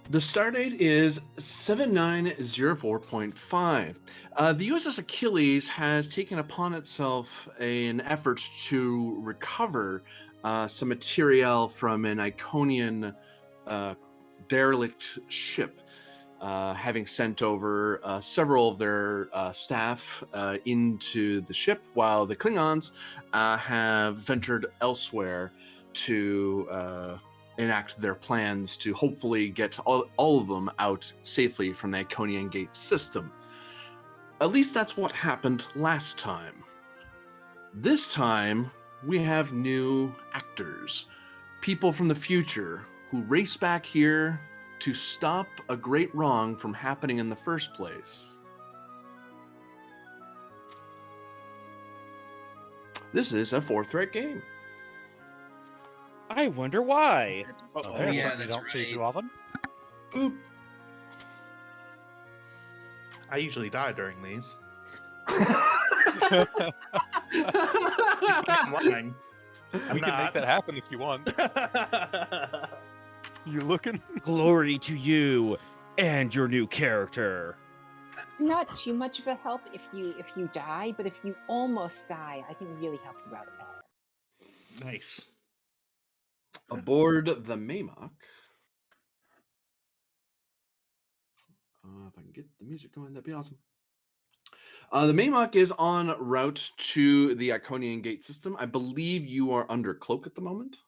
The stardate is 7904.5. The U.S.S. Achilles has taken upon itself an effort to recover some material from an Iconian uh, derelict ship, having sent over several of their staff into the ship, while the Klingons have ventured elsewhere to enact their plans to hopefully get all of them out safely from the Iconian Gate system. At least that's what happened last time. This time, we have new actors, people from the future who race back here to stop a great wrong from happening in the first place. This is a fourth threat game. I wonder why. Oh, there's yeah, something you that's don't see right. too often. Boop. I usually die during these. I'm lying. We can make that happen if you want. You looking? Glory to you and your new character. Not too much of a help if you die, but if you almost die, I can really help you out about it. Nice. Aboard the Maymok. If I can get the music going, that'd be awesome. The Maymok is en route to the Iconian Gate system. I believe you are under cloak at the moment.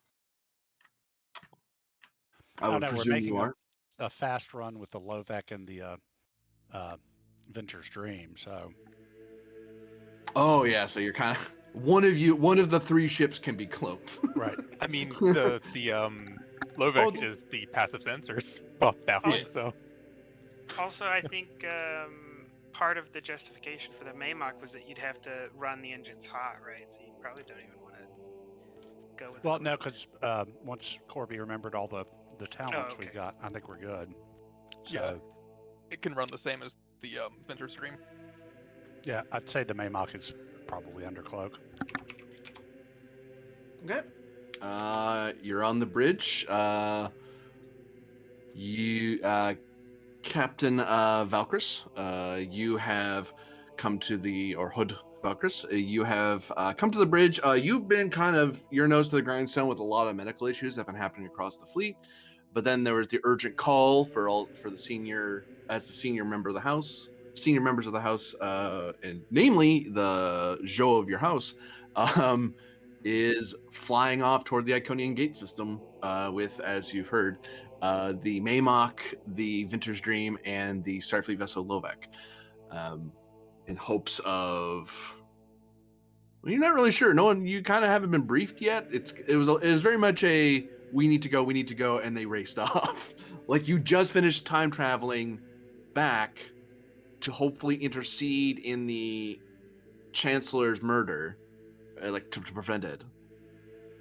I would know, presume we're making you are. a fast run with the Lovek and the Venture's Dream. So. Oh yeah, so you're kind of one of the three ships can be cloaked. Right. I mean, the Lovek is the passive sensors baffling. So Also, I think part of the justification for the Maymok was that you'd have to run the engines hot, right? So you probably don't even want to go with. Well, no, because once Corby remembered all the talents okay. we've got, I think we're good. So, yeah, it can run the same as the Venture Stream. Yeah, I'd say the Maymok is probably under cloak. Okay. You're on the bridge. Captain Valkris, you have come to Hood Valkris, you have come to the bridge. You've been kind of your nose to the grindstone with a lot of medical issues that have been happening across the fleet. But then there was the urgent call for the senior members of the house, and namely the Joe of your house, is flying off toward the Iconian Gate system with, as you've heard, the Maymok, the Vinter's Dream, and the Starfleet vessel Lovek, in hopes of. Well, you're not really sure. You kind of haven't been briefed yet. It was very much a we need to go, and they raced off. Like you just finished time traveling back to hopefully intercede in the Chancellor's murder, like to prevent it.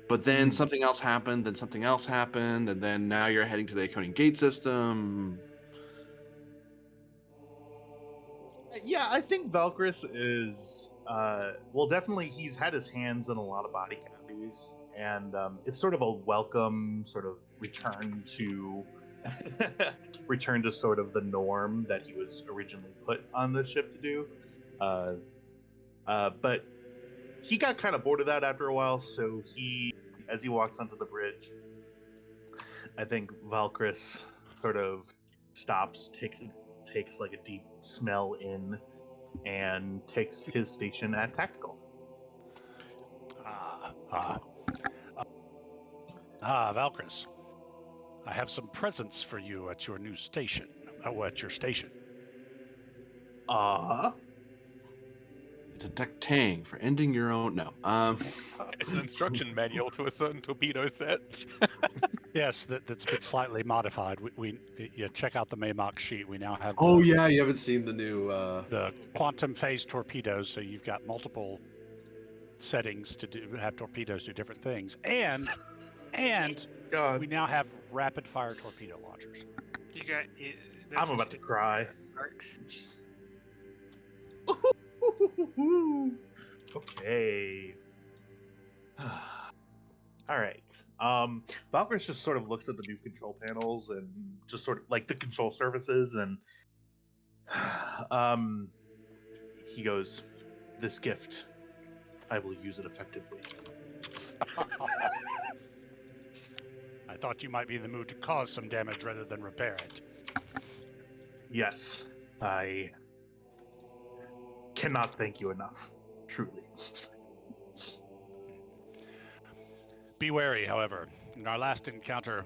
But then something else happened, and then now you're heading to the Iconian Gate system. Yeah, I think Valkris is definitely he's had his hands in a lot of body cavities, and it's sort of a welcome sort of return to return to sort of the norm that he was originally put on the ship to do. But he got kind of bored of that after a while, so as he walks onto the bridge, I think Valkris sort of stops, takes like a deep smell in, and takes his station at tactical. Valkris, I have some presents for you at your new station. At your station. It's a deck tang for ending your own. No. It's an instruction manual to a certain torpedo set. Yes, that's been slightly modified. You check out the Maymok sheet. We now have. Oh yeah, you haven't seen the new the quantum phase torpedoes. So you've got multiple settings to have torpedoes do different things, and God. we now have rapid fire torpedo launchers. I'm about to cry. Okay. All right. Valkyrie just sort of looks at the new control panels and just sort of like the control surfaces, and he goes, "This gift, I will use it effectively." I thought you might be in the mood to cause some damage rather than repair it. Yes, I cannot thank you enough. Truly. Be wary, however. In our last encounter,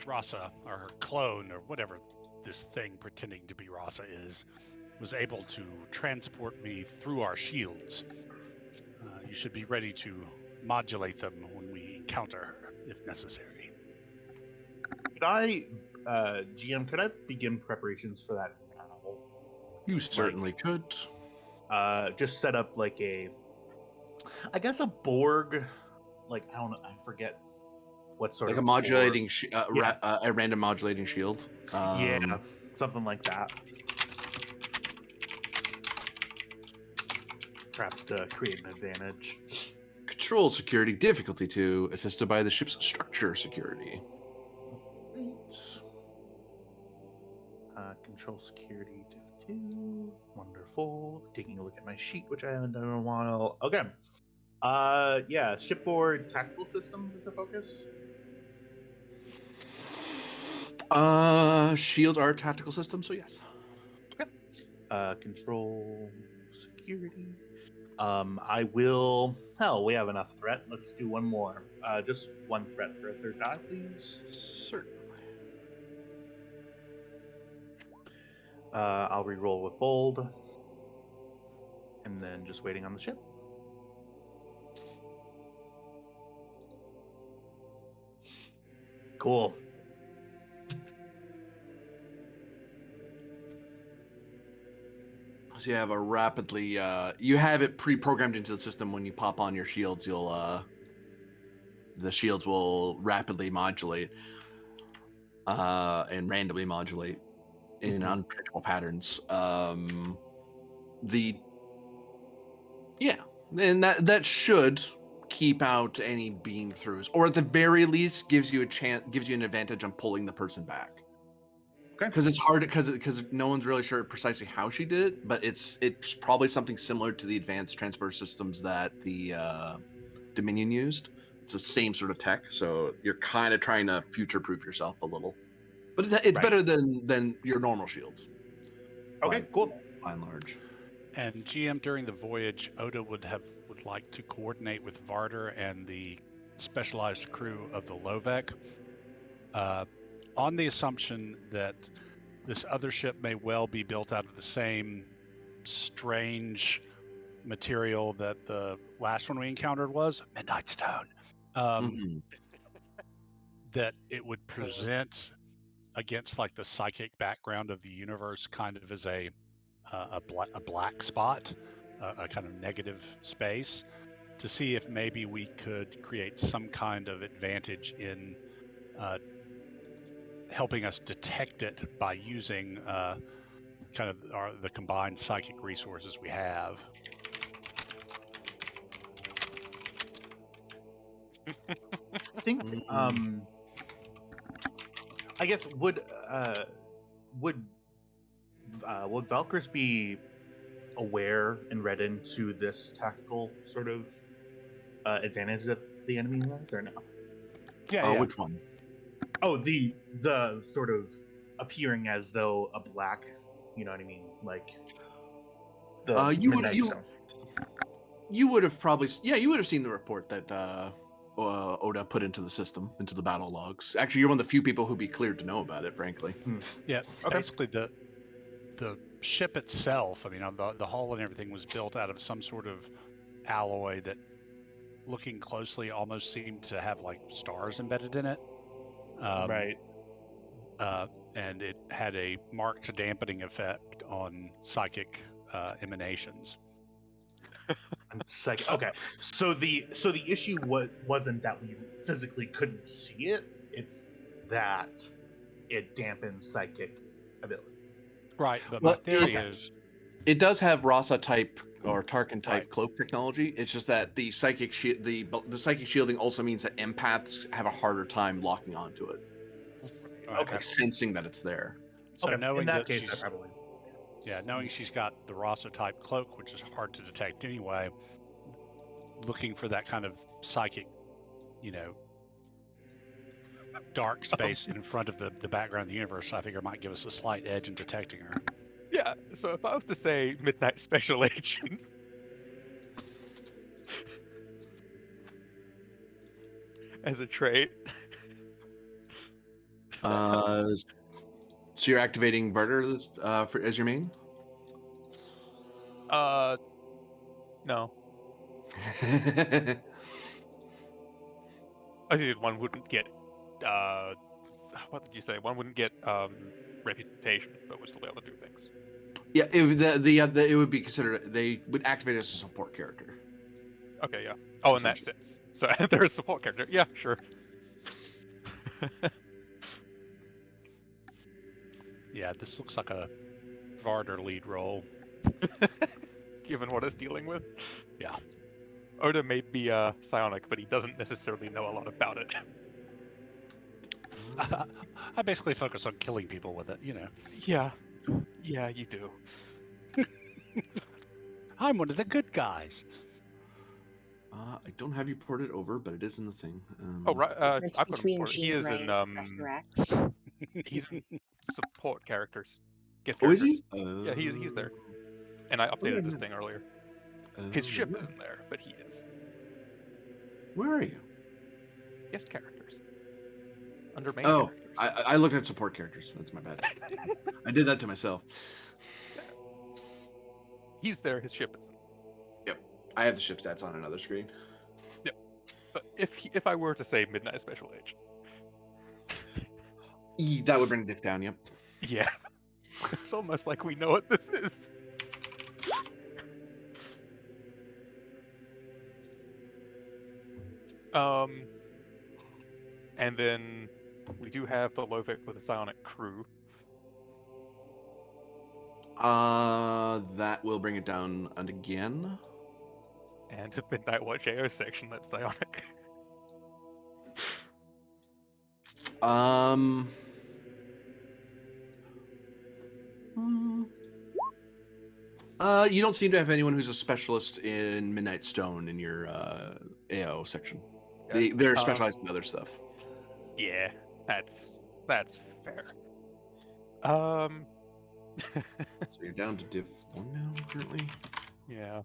Rasa, or her clone, or whatever this thing pretending to be Rasa is, was able to transport me through our shields. You should be ready to modulate them when we encounter her, if necessary. Could I, GM? Could I begin preparations for that now? You certainly could. Just set up like I guess a Borg. Like I don't know, I forget what sort Like of a Borg. modulating, Yeah. a random modulating shield. Yeah, something like that. Perhaps to create an advantage. Control security difficulty 2, assisted by the ship's structure security. Right. Control security diff 2. Wonderful. Taking a look at my sheet, which I haven't done in a while. Okay. Yeah, shipboard tactical systems is the focus. Shields are a tactical system, so yes. Okay. Control security. I will. Hell, we have enough threat. Let's do one more. Just one threat for a third die, please. Certainly. I'll re-roll with bold, and then just waiting on the ship. Cool. So you have a rapidly, you have it pre-programmed into the system. When you pop on your shields, the shields will rapidly modulate, and randomly modulate in unpredictable patterns. And that should keep out any beam throughs, or at the very least gives you an advantage on pulling the person back. Okay. Because it's hard because no one's really sure precisely how she did it, but it's probably something similar to the advanced transfer systems that the Dominion used. It's the same sort of tech, so you're kind of trying to future-proof yourself a little. But it's Right. better than your normal shields. Okay, cool. By and large. And GM, during the voyage, Oda would like to coordinate with Varder and the specialized crew of the Lovek, on the assumption that this other ship may well be built out of the same strange material that the last one we encountered was, Midnight Stone. That it would present against like the psychic background of the universe kind of as a black spot, a kind of negative space, to see if maybe we could create some kind of advantage in helping us detect it by using kind of the combined psychic resources we have. I think I guess would Valkyrs be aware and read into this tactical sort of advantage that the enemy has, or no? Yeah. Which one? Oh, the sort of appearing as though a black, you know what I mean, like the Midnight Stone. You would have probably, you would have seen the report that Oda put into the system, into the battle logs. Actually, you're one of the few people who'd be cleared to know about it, frankly. Yeah, okay. Basically the ship itself, I mean, the hull and everything was built out of some sort of alloy that, looking closely, almost seemed to have like stars embedded in it. Right. And it had a marked dampening effect on psychic emanations. Okay, so the issue wasn't that we physically couldn't see it; it's that it dampens psychic ability. Right, but my theory is It does have Rasa type or Tarkin type Right. cloak technology. It's just that the psychic the psychic shielding also means that empaths have a harder time locking onto it, All right. Okay. like sensing that it's there. So Okay. In knowing that that case, I she's probably. knowing she's got the Rasa type cloak, which is hard to detect anyway, looking for that kind of psychic, you know, dark space in front of the background of the universe, I figure might give us a slight edge in detecting her. Yeah. So if I was to say Midnight Special Agent, as a trait, So you're activating Barter as your main. no, I think one wouldn't get. What did you say? One wouldn't get reputation, but would still be able to do things. Yeah, it would be considered. They would activate as a support character. Okay, yeah. Oh, in that Essentially. sense. So they're a support character. Yeah, sure. Yeah, this looks like a Varder lead role. Given what it's dealing with. Yeah. Oda may be psionic, but he doesn't necessarily know a lot about it. I basically focus on killing people with it, you know. Yeah. Yeah, you do. I'm one of the good guys. I don't have you ported over, but it is in the thing. Oh, right. Difference I've got him between for it. He Jean is Grey in and Professor X. he's in support characters. Guest Oh, is characters. he? Yeah, he's there. And I wait a updated this minute. thing earlier. His ship Where- isn't there, but he is. Where are you? Guest characters. Under main Oh, characters. I looked at support characters. That's my bad. I did that to myself. He's there, his ship isn't. I have the ship stats on another screen. But if I were to say Midnight Special Agent, That would bring diff down. Yep. yeah. It's almost like we know what this is. And then we do have the Lovek with a psionic crew. That will bring it down and again. And a Midnight Watch AO section that's psionic. Um. hmm. You don't seem to have anyone who's a specialist in Midnight Stone in your AO section. Okay. They're specialized in other stuff. Yeah, that's fair. So you're down to div 1 now, currently. Yeah.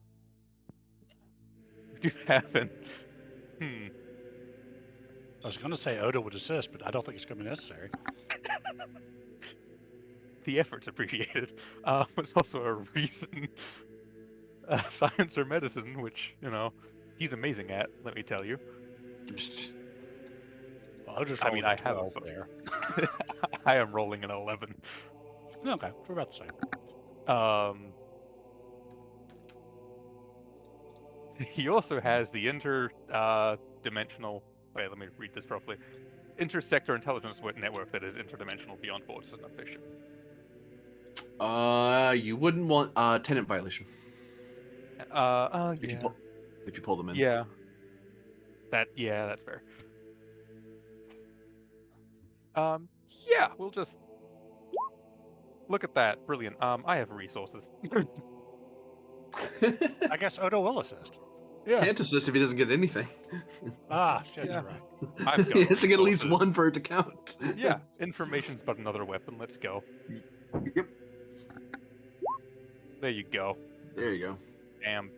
We do have an. I was going to say Oda would assist, but I don't think it's going to be necessary. The effort's appreciated. It's also a reason science or medicine, which, he's amazing at, let me tell you. Well, Oda's I mean, rolling I have 12 a- there. I am rolling an 11. Okay, we're about the same. He also has the dimensional. Wait, let me read this properly. Intersector intelligence network that is interdimensional beyond borders and efficient. You wouldn't want tenant violation Yeah. if you pull them in. Yeah. That's fair. Yeah, we'll just look at that. Brilliant. I have resources. I guess Oda will assist. Yeah. Can't assist if he doesn't get anything. Ah, shit, Yeah. you're right. I've got He has to get at least resources. one for it to count. Yeah, information's but another weapon. Let's go. Yep. There you go. There you go. Damn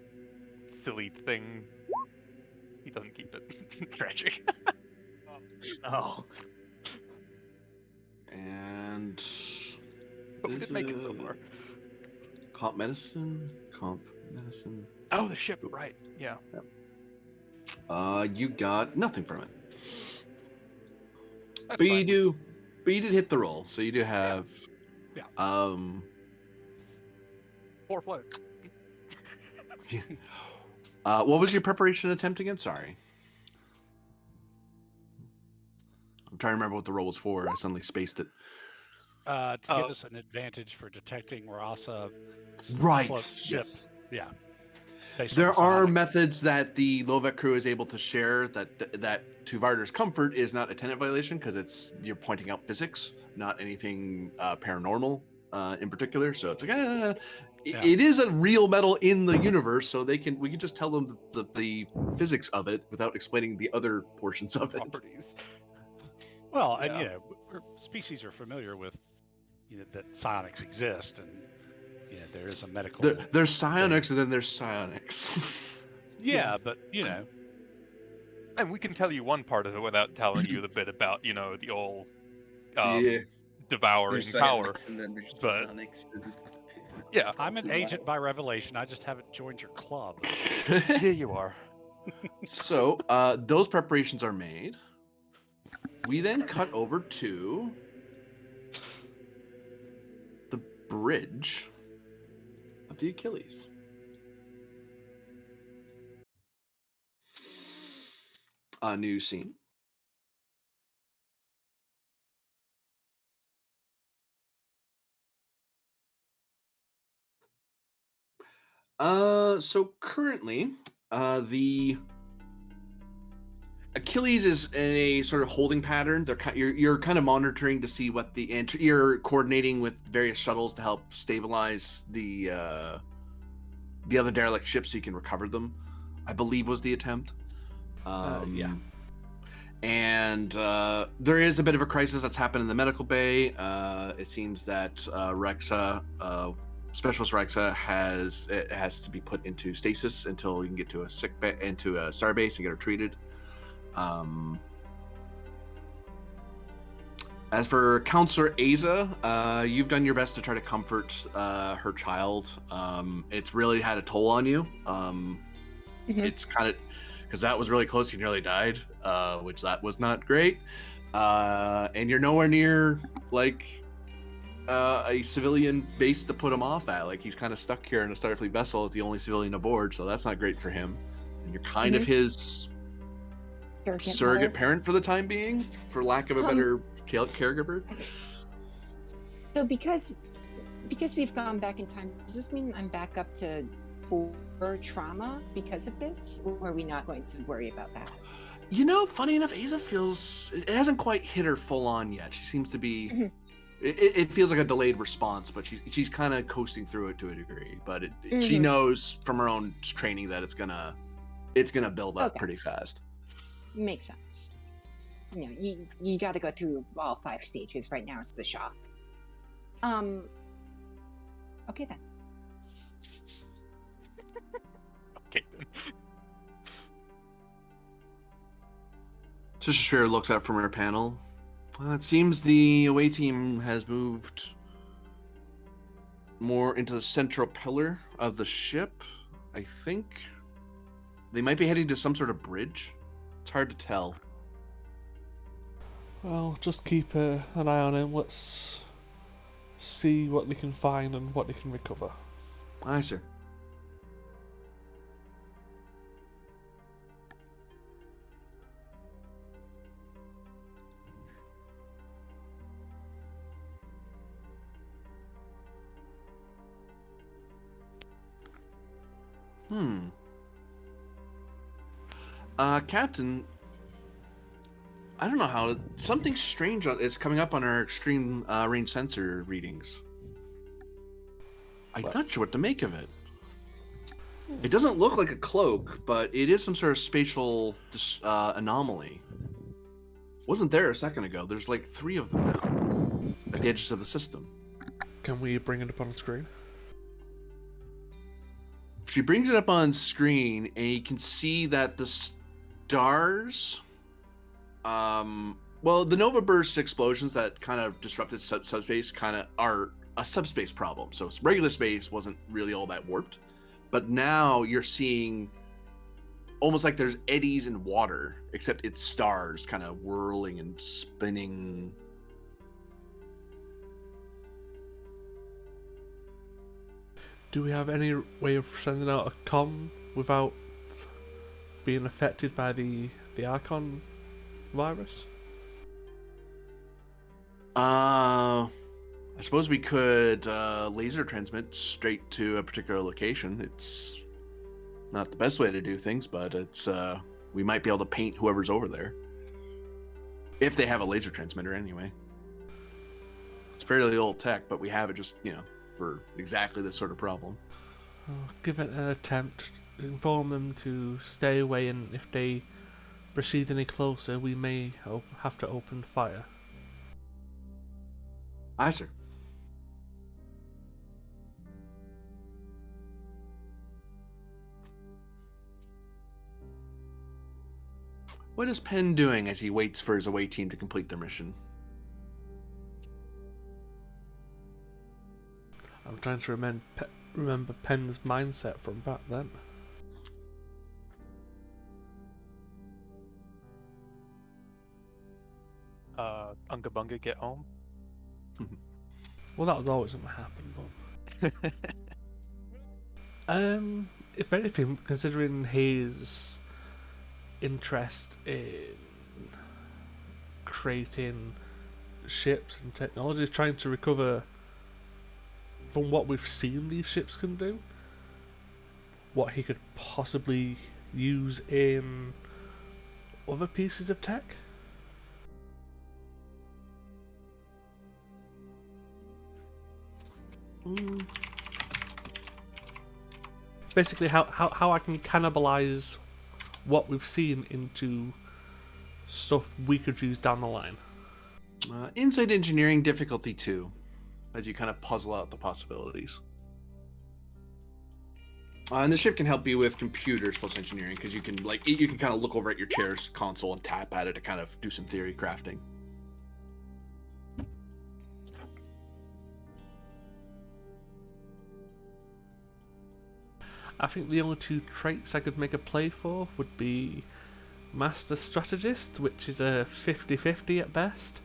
silly thing. He doesn't keep it. Tragic. Oh, And But we is did make it so it- far. Comp medicine. Oh, the ship, right. Yeah. You got nothing from it. That's But you fine. did hit the roll, so you do have Yeah. 4 float. What was your preparation attempt again? Sorry. I'm trying to remember what the roll was for. I suddenly spaced it. to give us an advantage for detecting Rasa Right. close ship. Yes. Yeah. Based There on are psionics. methods that the Lovek crew is able to share that to Varder's comfort is not a tenant violation because you're pointing out physics, not anything paranormal in particular. So it's like it is a real metal in the universe, so we can just tell them the physics of it without explaining the other portions of it. Properties. Well, and Yeah. species are familiar with that psionics exist, and there is a medical. There's psionics and then there's psionics. Yeah, but And we can tell you one part of it without telling you the bit about, the all Yeah. devouring There's power. psionics and then there's but- psionics. Yeah. I'm an agent by revelation. I just haven't joined your club. Yeah, you are. So those preparations are made. We then cut over to the bridge of the Achilles. A new scene. So currently, the Achilles is in a sort of holding pattern. You're kind of monitoring to see what you're coordinating with various shuttles to help stabilize the other derelict ships so you can recover them. I believe was the attempt. Yeah. And there is a bit of a crisis that's happened in the medical bay. It seems that Rexa, Specialist Rexa, has to be put into stasis until you can get to a sick bay, into a star base and get her treated. As for Counselor Aza, you've done your best to try to comfort her child. It's really had a toll on you. It's kind of because that was really close. You nearly died, which that was not great. And you're nowhere near like a civilian base to put him off at. Like he's kind of stuck here in a Starfleet vessel as the only civilian aboard, so that's not great for him. And you're kind of his surrogate parent for the time being, for lack of a better caregiver. So because we've gone back in time, does this mean I'm back up to 4 trauma because of this, or are we not going to worry about that? Funny enough, Aza feels it hasn't quite hit her full on yet. She seems to be. It feels like a delayed response, but she's kind of coasting through it to a degree. But she knows from her own training that it's gonna build up pretty fast. Makes sense. You got to go through all 5 stages. Right now it's the shock. Okay then. Okay then. Sister Shreya looks up from her panel. It seems the away team has moved more into the central pillar of the ship. I think they might be heading to some sort of bridge. It's hard to tell. Well, just keep an eye on him. Let's see what they can find and what they can recover. Aye, sir. Captain, I don't know how something strange is coming up on our extreme range sensor readings. I'm not sure what to make of it. It doesn't look like a cloak, but it is some sort of spatial anomaly. Wasn't there a second ago. There's like 3 of them now at the edges of the system. Can we bring it up on the screen? She brings it up on screen, and you can see that the stars, well, the Nova Burst explosions that kind of disrupted subspace kind of are a subspace problem. So regular space wasn't really all that warped, but now you're seeing almost like there's eddies in water, except it's stars kind of whirling and spinning. Do we have any way of sending out a comm without being affected by the Archon virus? I suppose we could laser transmit straight to a particular location. It's not the best way to do things, but it's we might be able to paint whoever's over there. If they have a laser transmitter anyway. It's fairly old tech, but we have it just, for exactly this sort of problem. I'll give it an attempt. Inform them to stay away, and if they proceed any closer, we may have to open fire. Aye, sir. What is Penn doing as he waits for his away team to complete their mission? I'm trying to remember Penn's mindset from back then. Unga Bunga get home. Well, that was always going to happen, but... if anything, considering his interest in creating ships and technology, trying to recover from what we've seen these ships can do, what he could possibly use in other pieces of tech. Basically, how I can cannibalize what we've seen into stuff we could use down the line. Insight engineering difficulty 2, as you kind of puzzle out the possibilities. And the ship can help you with computers plus engineering, because you can kind of look over at your chair's console and tap at it to kind of do some theory crafting. I think the only two traits I could make a play for would be Master Strategist, which is a 50-50 at best,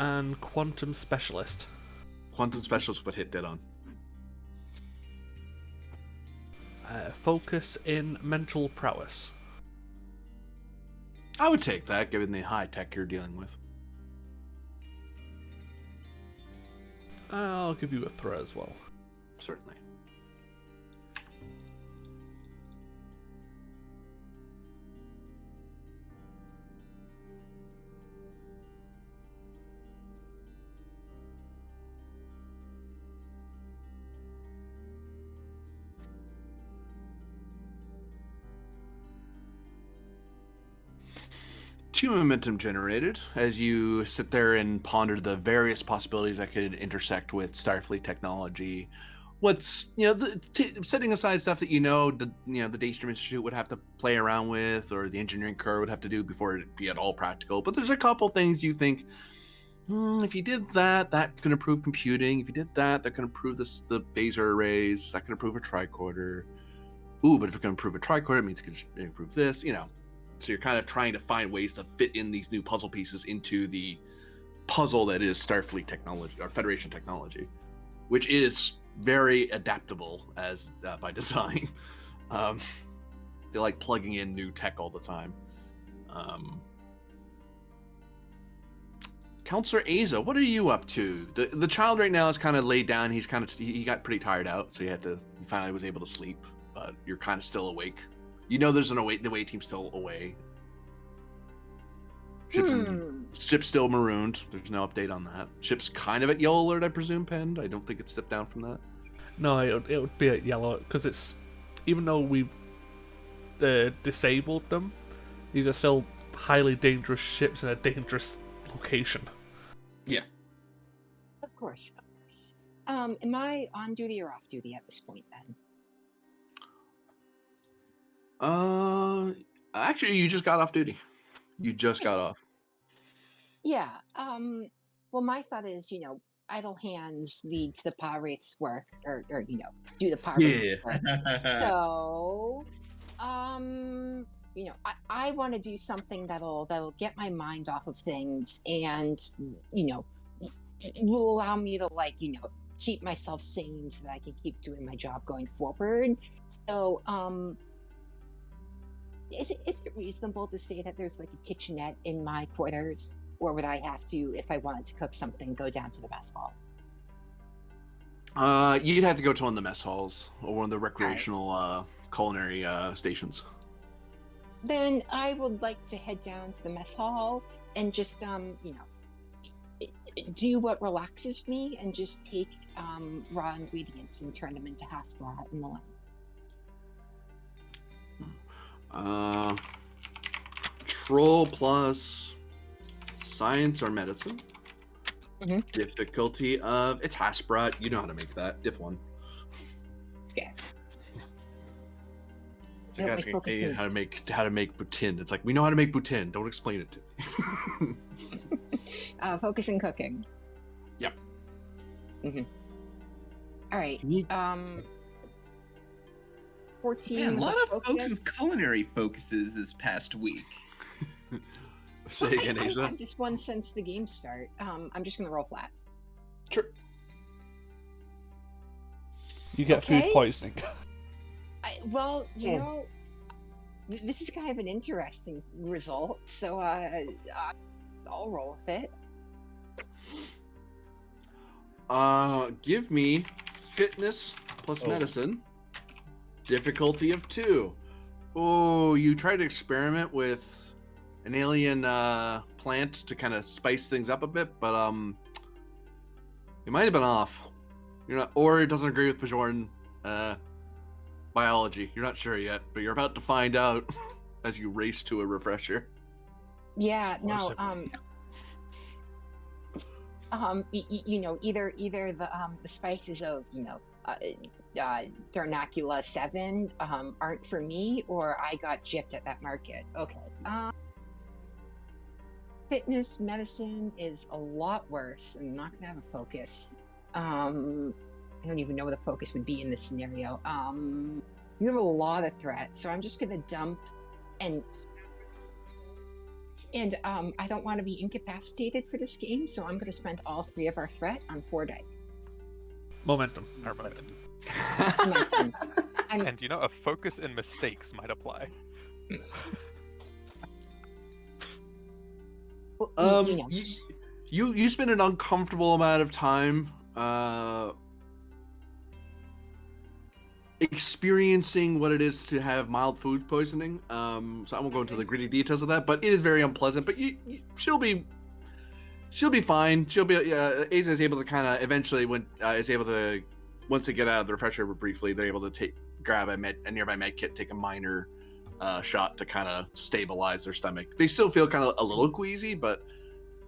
and Quantum Specialist. Quantum Specialist would hit dead on. Focus in Mental Prowess. I would take that, given the high tech you're dealing with. I'll give you a throw as well. Certainly. Two momentum generated as you sit there and ponder the various possibilities that could intersect with Starfleet technology. What's setting aside stuff that the Daystrom Institute would have to play around with, or the engineering core would have to do before it'd be at all practical. But there's a couple things you think, if you did that, that could improve computing. If you did that, that could improve the phaser arrays. That could improve a tricorder. Ooh, but if it can improve a tricorder, it means it can improve this. So you're kind of trying to find ways to fit in these new puzzle pieces into the puzzle that is Starfleet technology or Federation technology, which is very adaptable as by design. They like plugging in new tech all the time. Counselor Aza, what are you up to? The child right now is kind of laid down. He got pretty tired out, so he finally was able to sleep. But you're kind of still awake. There's the away team's still away. Ship's still marooned. There's no update on that. Ship's kind of at yellow alert, I presume, Pend. I don't think it's stepped down from that. No, it would be at yellow, because it's, even though we disabled them, these are still highly dangerous ships in a dangerous location. Yeah. Of course. Am I on duty or off duty at this point then? Actually, you just got off duty. You just got off. Yeah. Well, my thought is, idle hands lead to the pirates' work, or do the pirates' work. So, I want to do something that'll get my mind off of things, and will allow me to keep myself sane so that I can keep doing my job going forward. So, is it reasonable to say that there's a kitchenette in my quarters, or would I have to, if I wanted to cook something, go down to the mess hall? You'd have to go to one of the mess halls or one of the recreational culinary stations. Then I would like to head down to the mess hall and just, do what relaxes me and just take raw ingredients and turn them into hasbrat and the like. Troll plus science or medicine. Difficulty of it's hasbrat. You know how to make that. Diff 1. Yeah. It's like asking me how to make poutine. It's like, we know how to make poutine. Don't explain it to me. Focus in cooking. Yep. All right. 14. Man, a lot of focus. folks with culinary focuses this past week. Say again, Asa. I've just won since the game start. I'm just gonna roll flat. Sure. You get food poisoning. Well, this is kind of an interesting result, so I'll roll with it. Give me fitness plus medicine. Difficulty of 2. Oh, you tried to experiment with an alien plant to kind of spice things up a bit, but you might have been off. You're not, or it doesn't agree with Bajoran biology. You're not sure yet, but you're about to find out as you race to a refresher. Yeah, no, either the spices of Darnacula 7 aren't for me, or I got gypped at that market. Okay. Fitness medicine is a lot worse. I'm not gonna have a focus. I don't even know what a focus would be in this scenario. You have a lot of threat, so I'm just gonna dump and I don't want to be incapacitated for this game, so I'm gonna spend all 3 of our threat on 4 dice. Momentum. Momentum. And a focus in mistakes might apply. You spend an uncomfortable amount of time experiencing what it is to have mild food poisoning. So I won't go into the gritty details of that, but it is very unpleasant. But she'll be fine. She'll be Aza is able to kind of eventually once they get out of the refresher briefly, they're able to grab a nearby med kit, take a minor shot to kind of stabilize their stomach. They still feel kind of a little queasy, but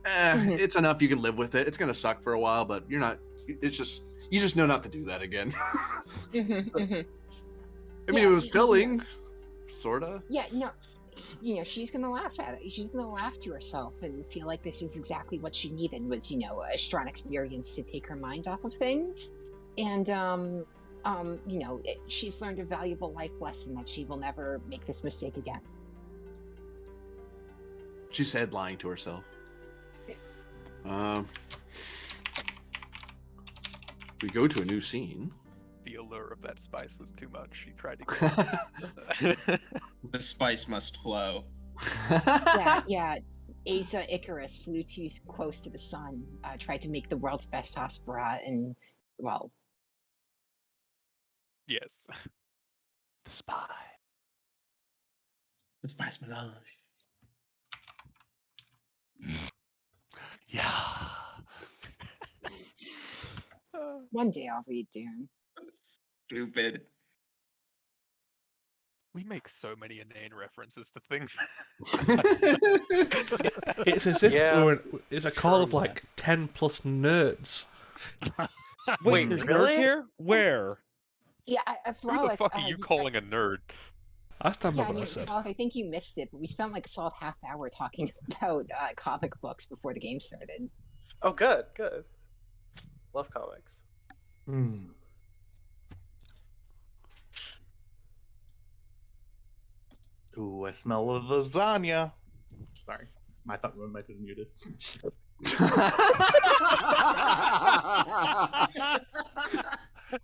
it's enough. You can live with it. It's gonna suck for a while, but you're not. It's just you just know not to do that again. I mean, it was filling, sorta. Yeah, no. She's gonna laugh at it. She's gonna laugh to herself and feel like this is exactly what she needed was, a strong experience to take her mind off of things. And she's learned a valuable life lesson that she will never make this mistake again. She said, lying to herself. We go to a new scene. The allure of that spice was too much. She tried to The spice must flow. Yeah. Asa Icarus flew too close to the sun, tried to make the world's best hasbrat, and, well... Yes. The spy. The spice melange. Yeah. One day I'll read Dune. Stupid. We make so many inane references to things. It's as if it's a call of like 10 plus nerds. Wait, there's nerds here? Where? Yeah, Who the fuck are you calling a nerd? I stand by what I said. I think you missed it, but we spent like a solid half hour talking about comic books before the game started. Oh, good. Love comics. Ooh, I smell a lasagna. Sorry, I thought my mic was muted.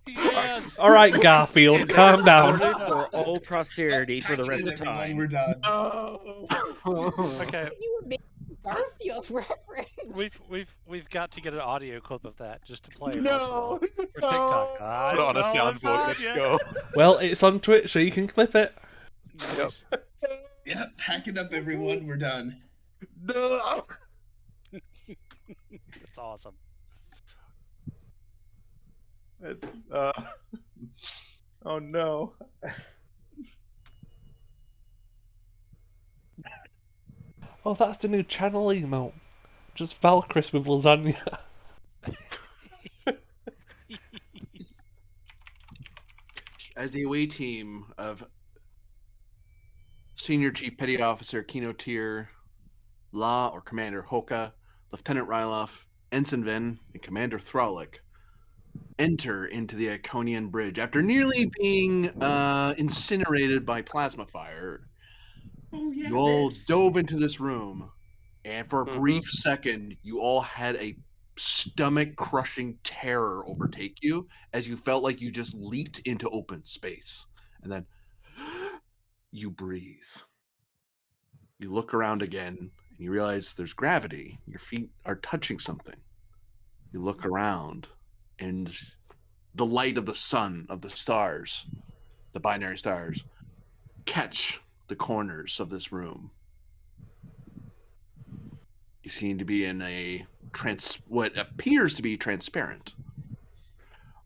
Yes. All right, Garfield, calm down. For all posterity for the rest of time. We're done. Oh. Okay. You were making Garfield reference. We've got to get an audio clip of that just to play it No, for TikTok. Put it on a soundboard. Let's go. Well, it's on Twitch, so you can clip it. Nice. Yeah, pack it up, everyone. We're done. no. That's awesome. It's, oh no. Oh, that's the new channel emote. Just Valkyris with lasagna. As the away team of Senior Chief Petty Officer Kino Tier, La or Commander Hoka, Lieutenant Ryloff, Ensign Vin, and Commander Thralic enter into the Iconian Bridge after nearly being incinerated by plasma fire. Oh yeah, You all this. dove into this room, and for a Mhm. brief second, you all had a stomach-crushing terror overtake you as you felt like you just leaped into open space. And then you breathe. You look around again, and you realize there's gravity. Your feet are touching something. You look around, and the light of the sun, of the stars, the binary stars, catch the corners of this room. You seem to be in a what appears to be transparent.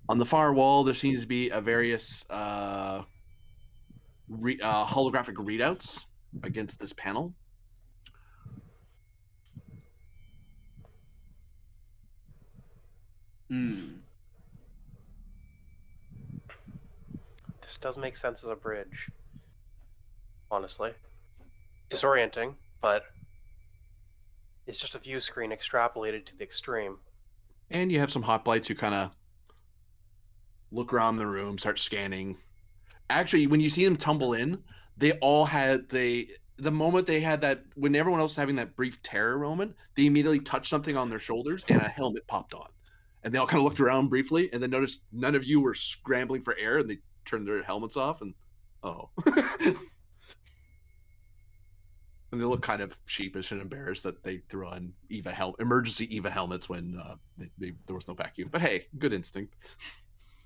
On the far wall, there seems to be a various holographic readouts against this panel. This does make sense as a bridge. Honestly. Disorienting, but it's just a view screen extrapolated to the extreme. And you have some hoplites who kind of look around the room, start scanning. Actually, when you see them tumble in, they all had the moment they had that, when everyone else was having that brief terror moment, they immediately touched something on their shoulders and a helmet popped on. And they all kind of looked around briefly and then noticed none of you were scrambling for air, and they turned their helmets off and and they look kind of sheepish and embarrassed that they threw on emergency EVA helmets when there was no vacuum. But hey, good instinct.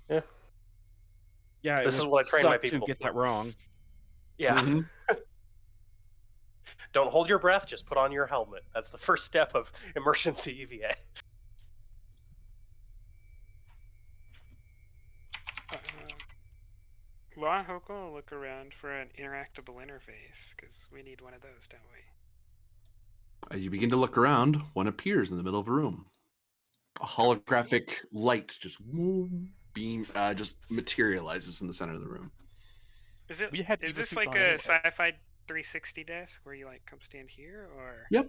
Yeah. Yeah, This is what I train my suck people to get for. that wrong. Yeah. Mhm. Don't hold your breath, just put on your helmet. That's the first step of emergency EVA. Law and Hoka will look around for an interactable interface, because we need one of those, don't we? As you begin to look around, one appears in the middle of a room. A holographic light just just materializes in the center of the room. Is it? We had Is EVA this suits like on a anyway. sci-fi 360 desk where you like come stand here, or? Yep.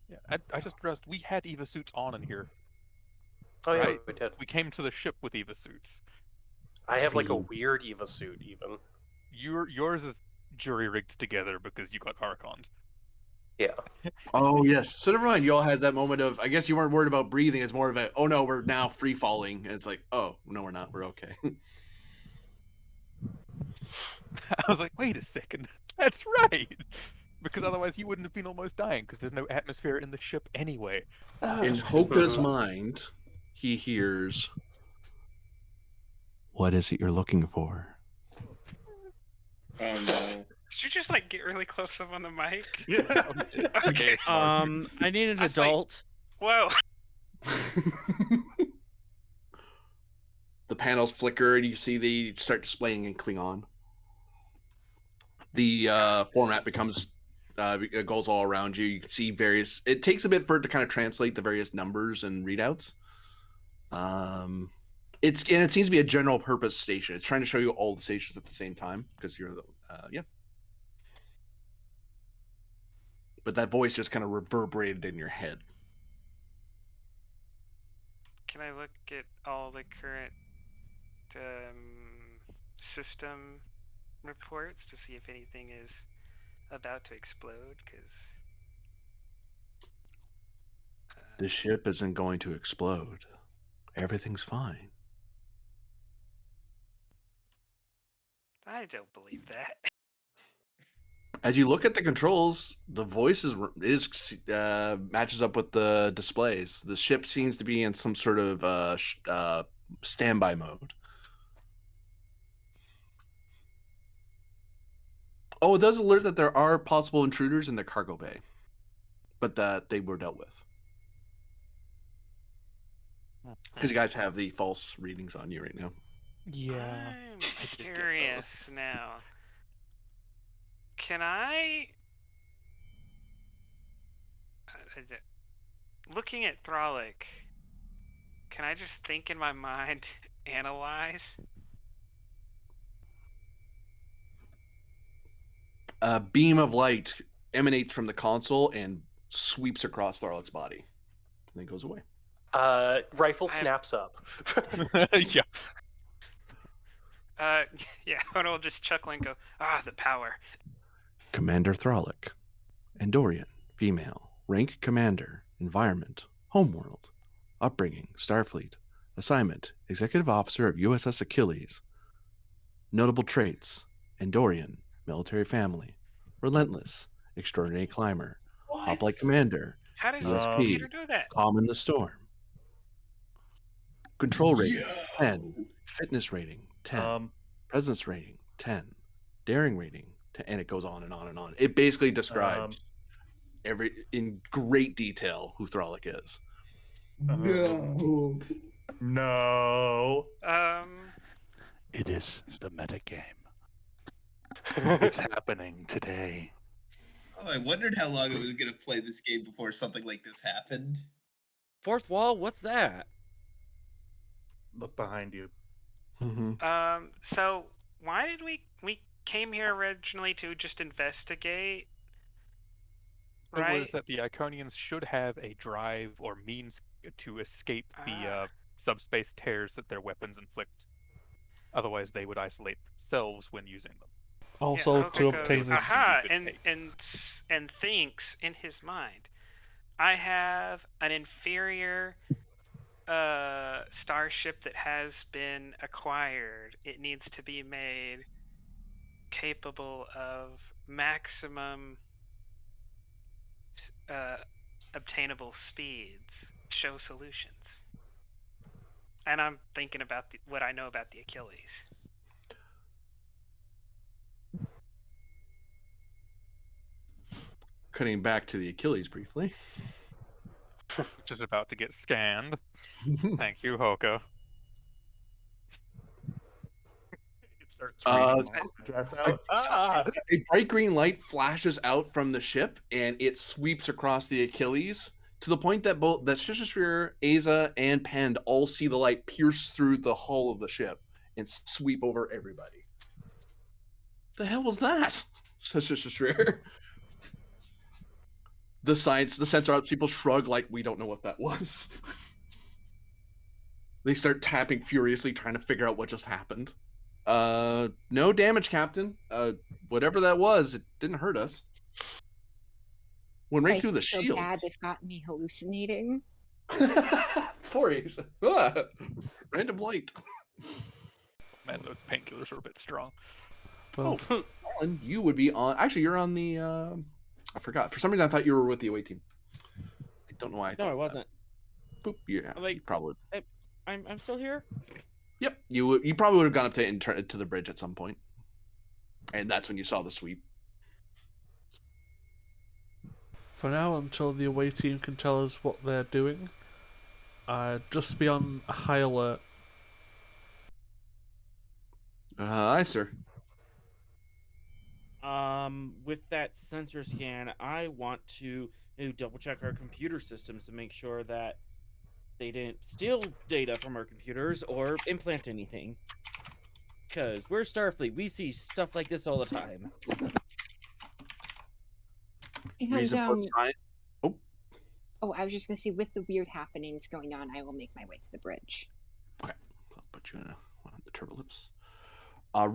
Yeah, I just realized we had EVA suits on in here. Oh yeah, Right? we did. We came to the ship with EVA suits. I have like a weird EVA suit even. Yours is jury rigged together because you got Archons. Yeah. Oh yes. So never mind. You all had that moment of, I guess you weren't worried about breathing. It's more of a, oh no, we're now free falling. And it's like, oh no, we're not. We're okay. I was like, wait a second, that's right. Because otherwise you wouldn't have been almost dying because there's no atmosphere in the ship anyway. In Hoka's mind, he hears, "What is it you're looking for?" Oh no. Did you just like get really close up on the mic? Yeah. Okay. I need an I was like- adult. Whoa. The panels flicker and you see they start displaying in Klingon. The format becomes it goes all around you. You can see various. It takes a bit for it to kind of translate the various numbers and readouts. It seems to be a general purpose station. It's trying to show you all the stations at the same time because you're the yeah. But that voice just kind of reverberated in your head. Can I look at all the current system reports to see if anything is about to explode? Because The ship isn't going to explode. Everything's fine. I don't believe that. As you look at the controls, the voice is matches up with the displays. The ship seems to be in some sort of standby mode. Oh, it does alert that there are possible intruders in the cargo bay, but that they were dealt with. Because you guys have the false readings on you right now. Yeah. I'm I did get curious now. Can I? Looking at Thralic, can I just think in my mind, analyze? A beam of light emanates from the console and sweeps across Tharlik's body, and then goes away. Rifle I- snaps up. Yeah. Yeah, and I'll just chuckle and go, the power. Commander Thralik, Andorian, female, rank commander, environment, homeworld, upbringing, Starfleet, assignment, executive officer of U.S.S. Achilles, notable traits, Andorian, military family, relentless, extraordinary climber, hoplite commander, How does this ESP, computer do that? calm in the storm, control rating, 10, Yo. fitness rating, 10, Um, presence rating, 10, daring rating, 10, and it goes on and on and on. It basically describes in great detail who Thralik is. No. no. It is the metagame. It's happening today. Oh, I wondered how long I was gonna play this game before something like this happened. Fourth wall, what's that? Look behind you. So why did we came here originally to just investigate? It Right? was that the Iconians should have a drive or means to escape the subspace tears that their weapons inflict. Otherwise, they would isolate themselves when using them. Also, Yeah, to Hoka obtain goes, this. aha, Good and thinks in his mind, I have an inferior starship that has been acquired. It needs to be made capable of maximum obtainable speeds. Show solutions. And I'm thinking about what I know about the Achilles. Cutting back to the Achilles briefly. Which is about to get scanned. Thank you, Hoka. It starts reading Uh, my address out. A bright green light flashes out from the ship and it sweeps across the Achilles to the point that both Shishisrir, Aza, and Pend all see the light pierce through the hull of the ship and sweep over everybody. The hell was that? Says Shishisrir. The sensor ops people shrug like we don't know what that was. They start tapping furiously, trying to figure out what just happened. No damage, Captain. Whatever that was, it didn't hurt us. Went right Christ, through the it's so shield. bad they've got me hallucinating. Poor Asia. Random light. Man, those painkillers are a bit strong. Well, Alan, you would be on. Actually, you're on the. I forgot. For some reason, I thought you were with the away team. I don't know why. No, I wasn't. Boop. Yeah. Like, you probably. I'm still here. Yep. You probably would have gone up to the bridge at some point, and that's when you saw the sweep. For now, until the away team can tell us what they're doing, just be on a high alert. Aye, sir. With that sensor scan, I want to double check our computer systems to make sure that they didn't steal data from our computers or implant anything. Because we're Starfleet, we see stuff like this all the time. Reason And plus science. oh, I was just gonna say, with the weird happenings going on, I will make my way to the bridge. Okay, I'll put you in one of the turbolips.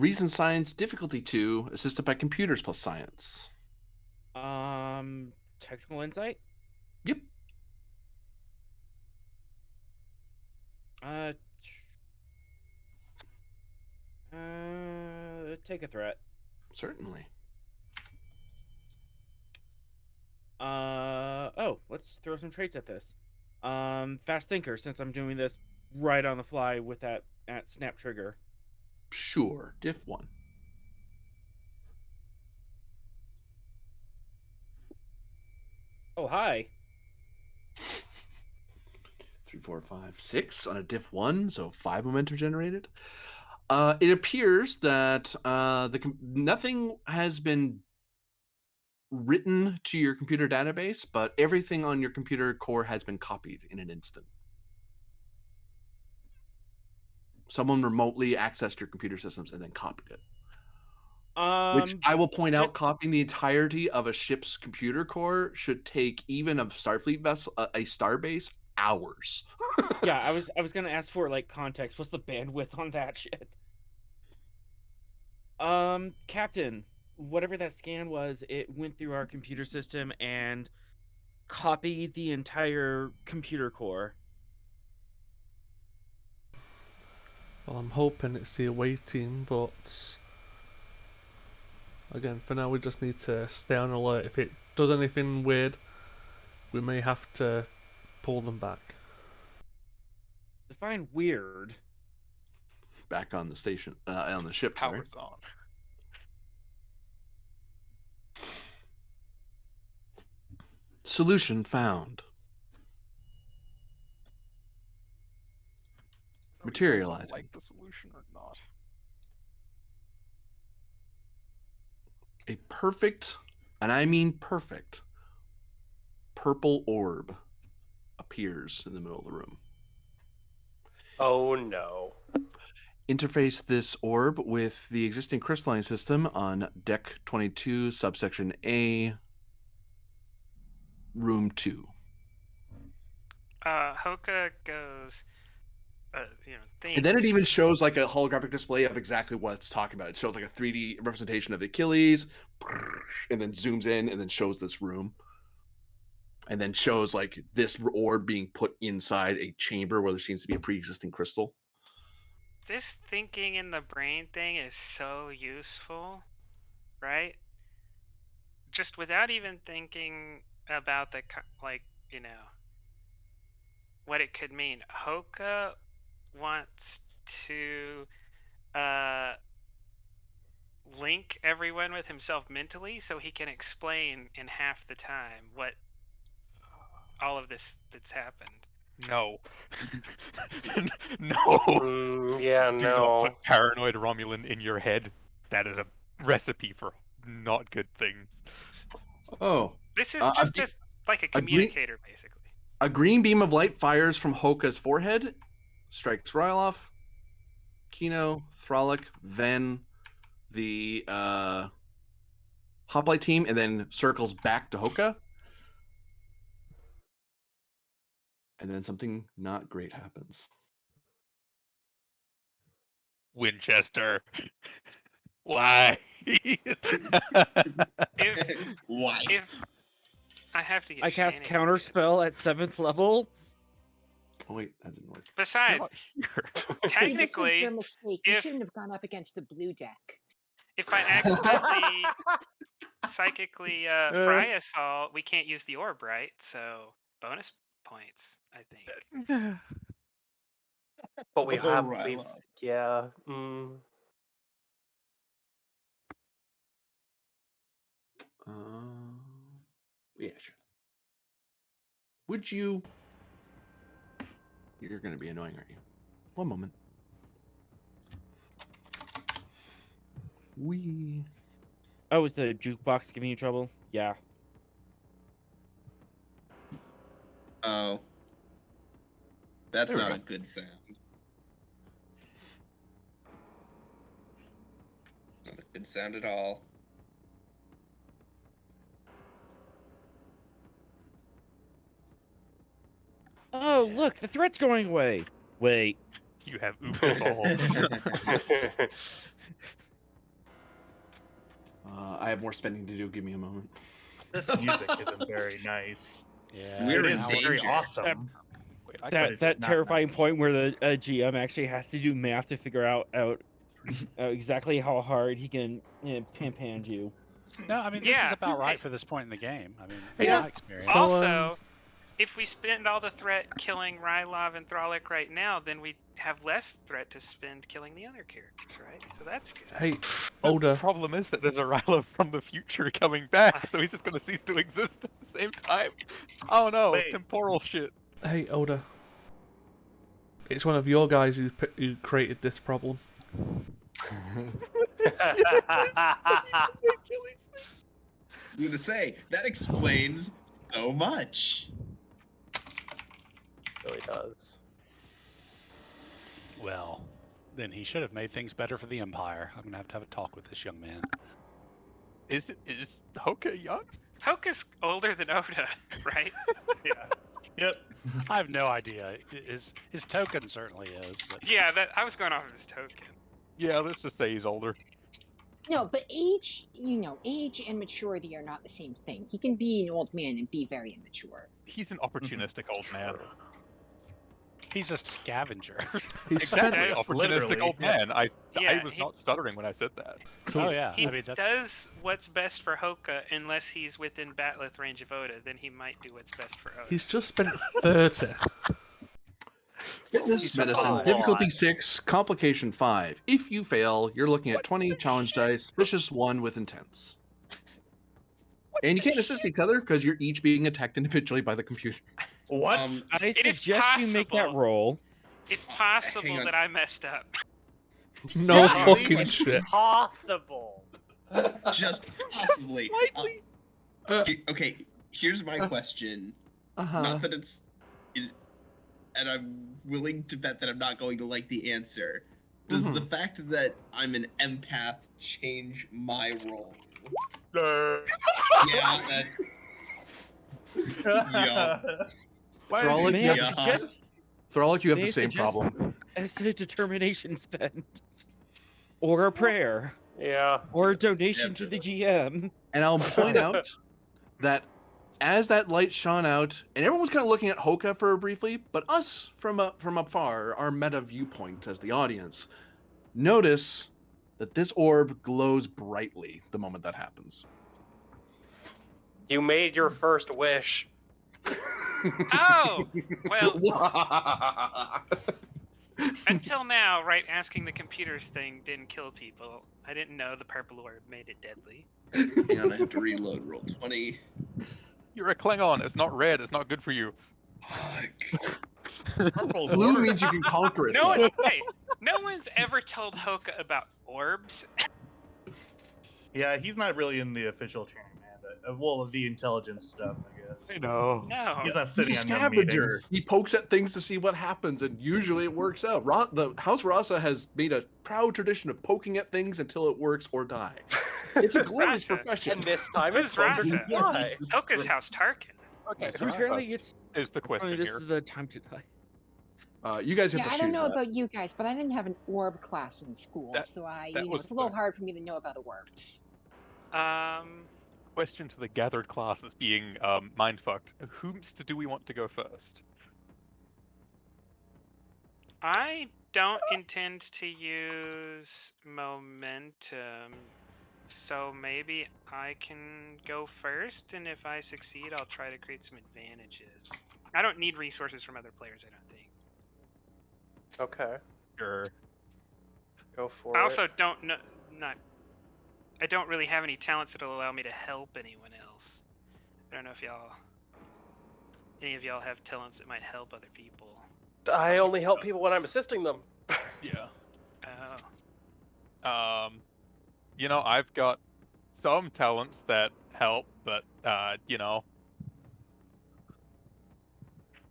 Reason science difficulty 2, assisted by computers plus science. Technical insight? Yep. Take a threat. Certainly. let's throw some traits at this. Fast thinker, since I'm doing this right on the fly with that at snap trigger. Sure, diff 1. Oh, hi. 3, 4, 5, 6 on a diff 1, so 5 momentum generated. It appears that nothing has been written to your computer database, but everything on your computer core has been copied in an instant. Someone remotely accessed your computer systems and then copied it. Which I will point out, copying the entirety of a ship's computer core should take even a Starfleet vessel, a starbase, hours. Yeah, I was gonna ask for like context. What's the bandwidth on that shit? Captain, whatever that scan was, it went through our computer system and copied the entire computer core. Well, I'm hoping it's the away team, but again, for now we just need to stay on alert. If it does anything weird, we may have to pull them back. Define weird. Back on the station, on the ship. Power's on. Solution found. Materializing. Like the solution or not? A perfect, and I mean perfect, purple orb appears in the middle of the room. Oh no. Interface this orb with the existing crystalline system on deck 22, subsection A, room 2. Hoka goes, thinks. And then it even shows like a holographic display of exactly what it's talking about. It shows like a 3D representation of the Achilles, and then zooms in and then shows this room. And then shows like this orb being put inside a chamber where there seems to be a pre-existing crystal. This thinking in the brain thing is so useful, right? Just without even thinking about the, what it could mean. Hoka wants to link everyone with himself mentally so he can explain in half the time what all of this that's happened. No. No. Yeah, Do no. not put paranoid Romulan in your head. That is a recipe for not good things. Oh. This is just like a communicator, basically. A green beam of light fires from Hoka's forehead, strikes Ryloff, Kino, Thralic, then the Hoplite team, and then circles back to Hoka. And then something not great happens. Winchester. Why? Why? If I have to get I cast Shannon Counterspell at 7th level. Oh wait, that didn't work. Besides, This was technically, your mistake. You if- shouldn't have gone up against the blue deck. if I accidentally psychically fry us all, we can't use the orb, right? So bonus points, I think. But we have Ryloff. yeah. Yeah, sure. Would you? You're going to be annoying, aren't you? One moment. Oh, is the jukebox giving you trouble? Yeah. Oh. That's There we not go. a good sound. Not a good sound at all. Oh, look, the threat's going away. Wait. You have oofed us all. I have more spending to do. Give me a moment. This music isn't very nice. Yeah, We're It in is very danger. awesome. Wait, But That it's that not terrifying nice. point where the GM actually has to do math to figure out exactly how hard he can pimp hand you. No, I mean this Yeah. is about right for this point in the game. I mean, in Yeah. my experience. So, Also, if we spend all the threat killing Rylov and Thralic right now, then we have less threat to spend killing the other characters, right? So that's good. Hey, The Older. problem is that there's a Rylo from the future coming back, so he's just going to cease to exist at the same time. Oh no, Wait. temporal shit. Hey, Older. It's one of your guys who created this problem. I'm gonna say that explains so much. Really does. Well, then he should have made things better for the Empire. I'm gonna have a talk with this young man. Is Hoka young? Hoka's older than Oda, right? Yeah. Yep. I have no idea. His token certainly is, but Yeah, I was going off of his token. Yeah, let's just say he's older. No, but age, age and maturity are not the same thing. He can be an old man and be very immature. He's an opportunistic old man. he's a scavenger. He's Exactly, spent, opportunistic old man. I Yeah, was he- not stuttering when I said that. so Oh yeah, He I mean that's does what's best for Hoka unless he's within Batleth range of Oda. Then he might do what's best for Oda. he's just spent 30. Fitness, medicine, survived. difficulty 6, complication 5. If you fail, you're looking at 20 challenge dice, vicious 1 with intense. And you can't assist each other because you're each being attacked individually by the computer. What? I It is suggest you make that possible. roll. It's possible Hang on. that I messed up. No Yeah, fucking it's shit. Possible. Just possibly. Slightly. Okay, here's my question. Uh-huh. Not that it's, and I'm willing to bet that I'm not going to like the answer. Does the fact that I'm an empath change my role? Yeah, that's. Yeah. Thralic, May you I have, suggest Thralic, you have May the I same suggest- problem. as to determination spend, or a prayer, Yeah. or a donation to the GM? And I'll point out that as that light shone out, and everyone was kind of looking at Hoka for briefly, but us from afar, our meta viewpoint as the audience, notice that this orb glows brightly the moment that happens. You made your first wish. Oh, well, until now, right? Asking the computers thing didn't kill people. I didn't know the purple orb made it deadly. Hang on, I have to reload. Roll 20. You're a Klingon. It's not red. It's not good for you. Fuck. Blue means you can conquer it. No though. one, hey, no one's ever told Hoka about orbs. Yeah, he's not really in the official training, man. Well, the intelligence stuff, I guess. I know. No. He's not He's sitting a on your scavenger. meetings. He pokes at things to see what happens, and usually it works out. The House Rasa has made a proud tradition of poking at things until it works or die. It's a glorious Rasa. profession. And this time Who's it's closer to Rasa? die. Hoka's House Tarkin. Okay, Who's apparently gets. is the question This here. is the time to die. You guys have Yeah, to I choose don't know that. about you guys, but I didn't have an orb class in school, That- so that was it's a little the- hard for me to know about the orbs. Question to the gathered class that's being mind fucked. Whomst do we want to go first? I don't intend to use momentum, so maybe I can go first, and if I succeed, I'll try to create some advantages. I don't need resources from other players, I don't think. Okay, Sure. go for I it. also don't know, I don't really have any talents that'll allow me to help anyone else. I don't know if any of y'all have talents that might help other people. I only help people when I'm assisting them. Yeah. Oh. I've got some talents that help, but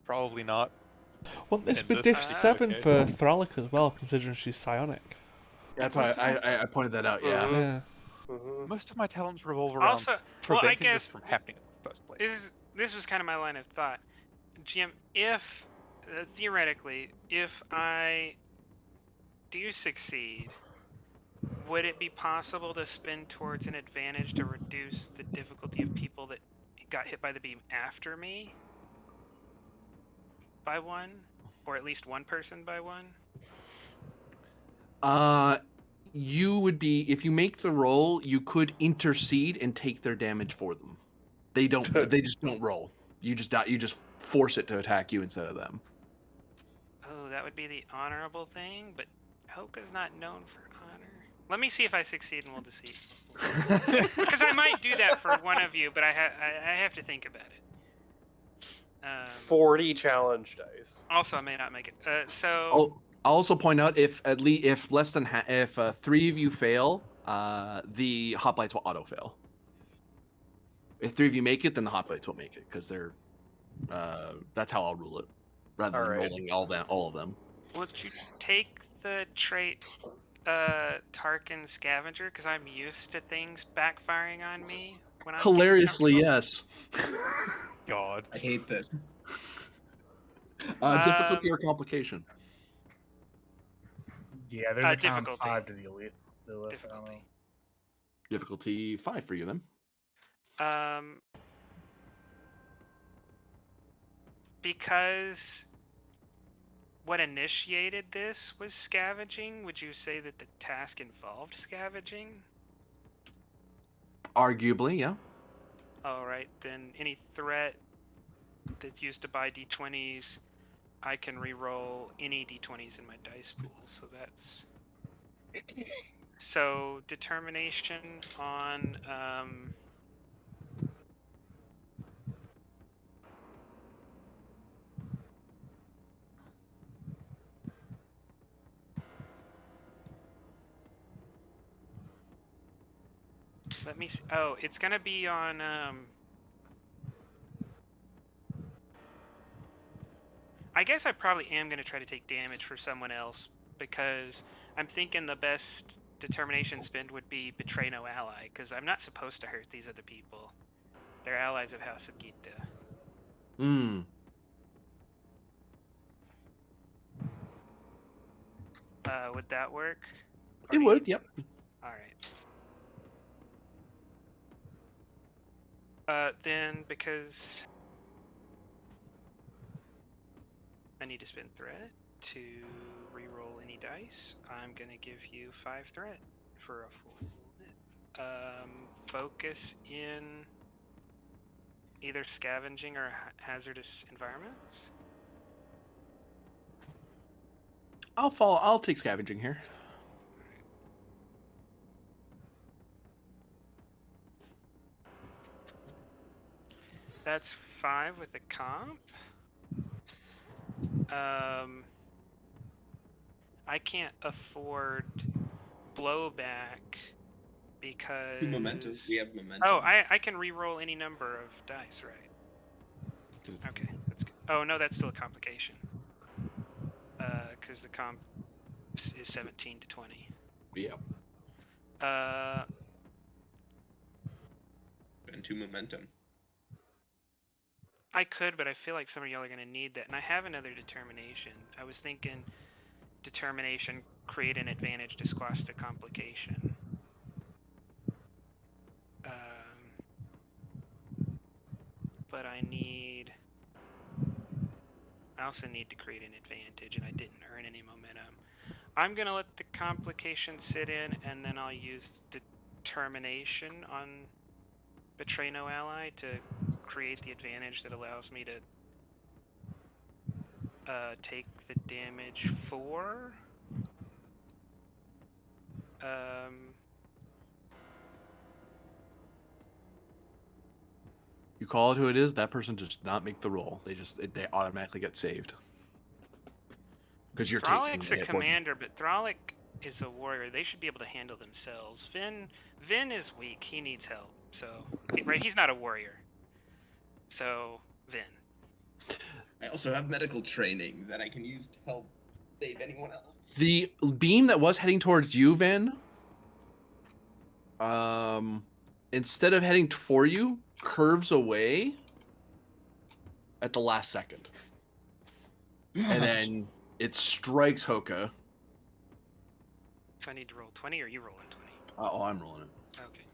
probably not. Wouldn't this In be this diff specific 7 case. for Thralic as well, considering she's psionic? That's why I pointed that out. Yeah. Yeah. Mhm. Most of my talents revolve around Also, well, I preventing guess this from happening in the first place. This was kind of my line of thought. GM, if theoretically, if I do succeed, would it be possible to spin towards an advantage to reduce the difficulty of people that got hit by the beam after me by one, or at least one person by one? You would be, if you make the roll, you could intercede and take their damage for them. They just don't roll. You just die. You just force it to attack you instead of them. Oh, that would be the honorable thing, but Hoka's not known for honor. Let me see if I succeed and we'll deceive. Because I might do that for one of you, but I have to think about it. 40 challenge dice. Also, I may not make it. So I'll also point out if at least if less than if 3 of you fail, the hot bites will auto fail. If 3 of you make it, then the hot bites won't make it because they're. That's how I'll rule it, rather than Alright. rolling all of them. would you take the trait Tarkin Scavenger? Because I'm used to things backfiring on me when I'm feeling Hilariously, comfortable. yes. God. I hate this. Difficulty or complication? Yeah, there's a difficulty. 5 to deal with. I don't know. Difficulty. Difficulty 5 for you then. Because what initiated this was scavenging, would you say that the task involved scavenging? Arguably, yeah. Alright, then any threat that's used to buy d20s, I can re-roll any d20s in my dice pool, so that's... So, determination on... Let me see. Oh, it's gonna be on, I guess I probably am gonna try to take damage for someone else, because I'm thinking the best determination spend would be betray no ally, because I'm not supposed to hurt these other people. They're allies of House of Gita. Hmm. Would that work? It would, yep. Alright. Then, because I need to spend threat to re-roll any dice, I'm gonna give you 5 threat for a full hit. Focus in either scavenging or hazardous environments. I'll take scavenging here. That's 5 with the comp. I can't afford blowback because... Momentum. We have momentum. Oh, I can re-roll any number of dice, right? Okay, that's good. Oh, no, that's still a complication. Because the comp is 17 to 20. Yeah. And 2 momentum. I could, but I feel like some of y'all are going to need that. And I have another determination. I was thinking determination, create an advantage to squash the complication. But I also need to create an advantage, and I didn't earn any momentum. I'm going to let the complication sit in, and then I'll use determination on betray no ally to create the advantage that allows me to take the damage for. You call it who it is, that person does not make the roll. They automatically get saved. Because you're taking Thrallic's a commander, but Thrallic is a warrior. They should be able to handle themselves. Vin is weak. He needs help. So, right, he's not a warrior. So, Vin. I also have medical training that I can use to help save anyone else. The beam that was heading towards you, Vin, instead of heading for you, curves away at the last second. And then it strikes Hoka. So I need to roll 20, or you rolling 20? Oh, I'm rolling it. Okay.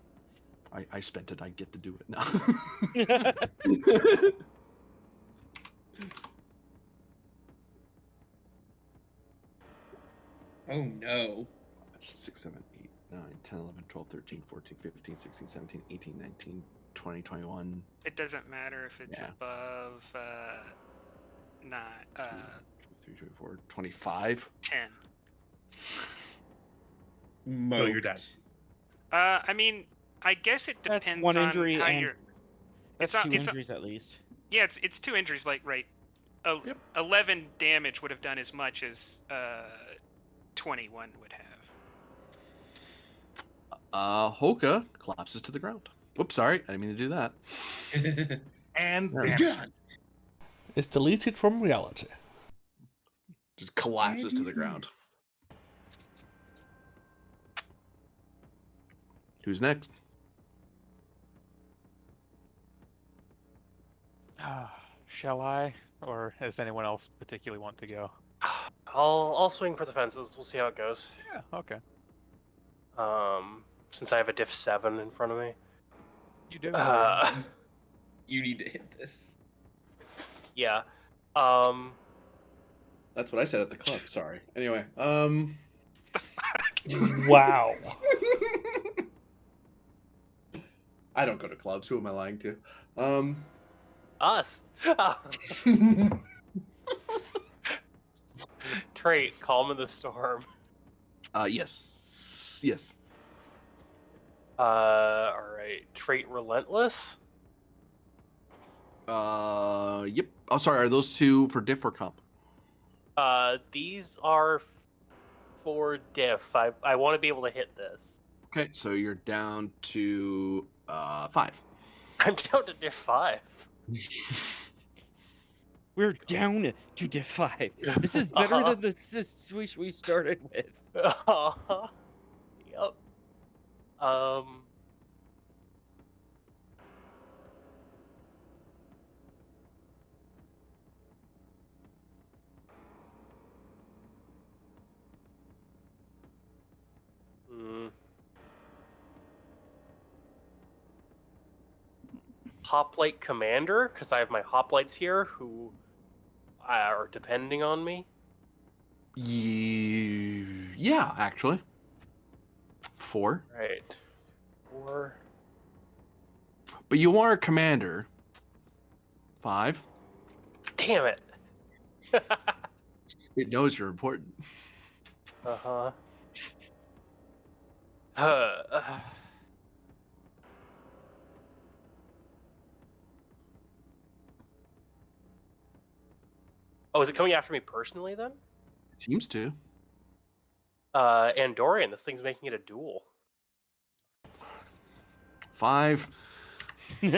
I spent it. I get to do it now. Oh no. 6, 7, 8, 9, 10, 11, 12, 13, 14, 15, 16, 17, 18, 19, 2021. It doesn't matter if it's Yeah. above 3, 4, 25. 10. No, you're dead. I mean, I guess it That's depends one on injury, how and you're. that's It's two a- it's a- injuries at least. Yeah, it's 2 injuries, like right. Yep. 11 damage would have done as much as 21 would have. Hoka collapses to the ground. Whoops, sorry, I didn't mean to do that. And He's damage. It's deleted from reality. Just collapses to the ground. Who's next? Shall I? Or does anyone else particularly want to go? I'll swing for the fences. We'll see how it goes. Yeah, okay. Since I have a diff 7 in front of me. You do. You need to hit this. Yeah. That's what I said at the club. Sorry. Anyway, Wow. I don't go to clubs. Who am I lying to? Us. Trait, calm in the storm. Yes. Yes. Alright. Trait, relentless. Yep. Oh, sorry. Are those two for diff or comp? These are for diff. I want to be able to hit this. Okay, so you're down to 5. I'm down to diff 5. We're down to diff 5. This is better than the situation we started with. Yep. Hoplite commander, because I have my hoplites here who are depending on me. Yeah, actually. 4. Right. 4. But you are a commander. 5. Damn it. It knows you're important. Uh-huh. Oh, is it coming after me personally then? It seems to. Andorian, this thing's making it a duel. 5. Keep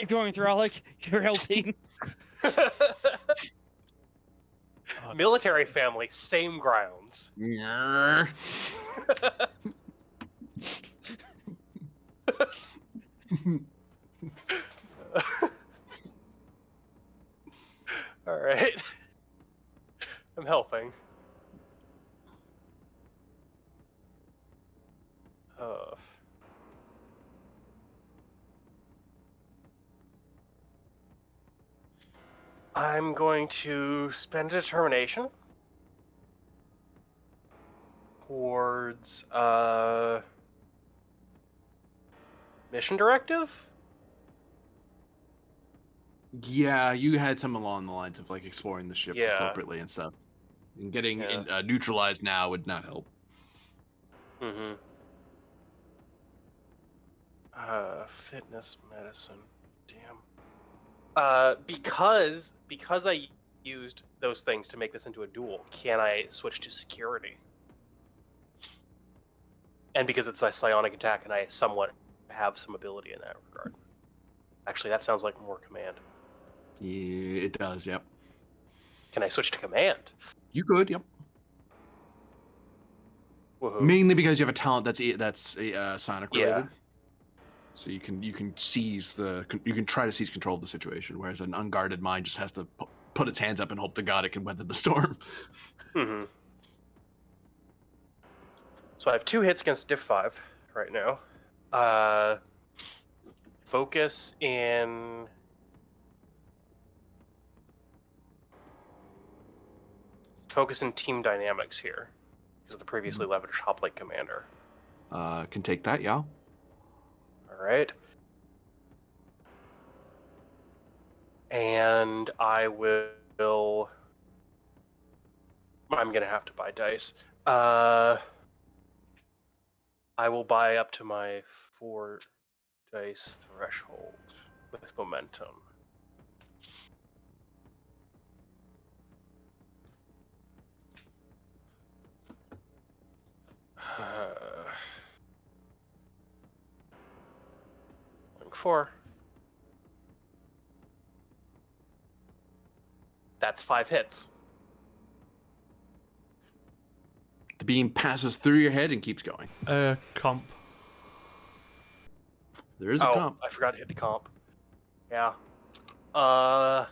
going, Thralic. You're helping. Military family, same grounds. All right. I'm helping. I'm going to spend determination towards mission directive. Yeah, you had some along the lines of like exploring the ship appropriately and stuff. And getting neutralized now would not help. Mm-hmm. Fitness, medicine. Damn. Because I used those things to make this into a duel, can I switch to security? And because it's a psionic attack, and I somewhat have some ability in that regard. Actually, that sounds like more command. Yeah, it does. Yep. Can I switch to command? You could. Yep. Woohoo. Mainly because you have a talent that's psionic related. Yeah. So you can try to seize control of the situation, whereas an unguarded mind just has to put its hands up and hope to God it can weather the storm. Mm-hmm. So I have 2 hits against diff 5 right now. Focus in team dynamics here because of the previously leveraged hoplite commander. Can take that, yeah. right. And I will. I'm gonna have to buy dice. I will buy up to my 4 dice threshold with momentum. Going 4. That's 5 hits. The beam passes through your head and keeps going. Comp. There is a comp. I forgot to hit the comp. Yeah. I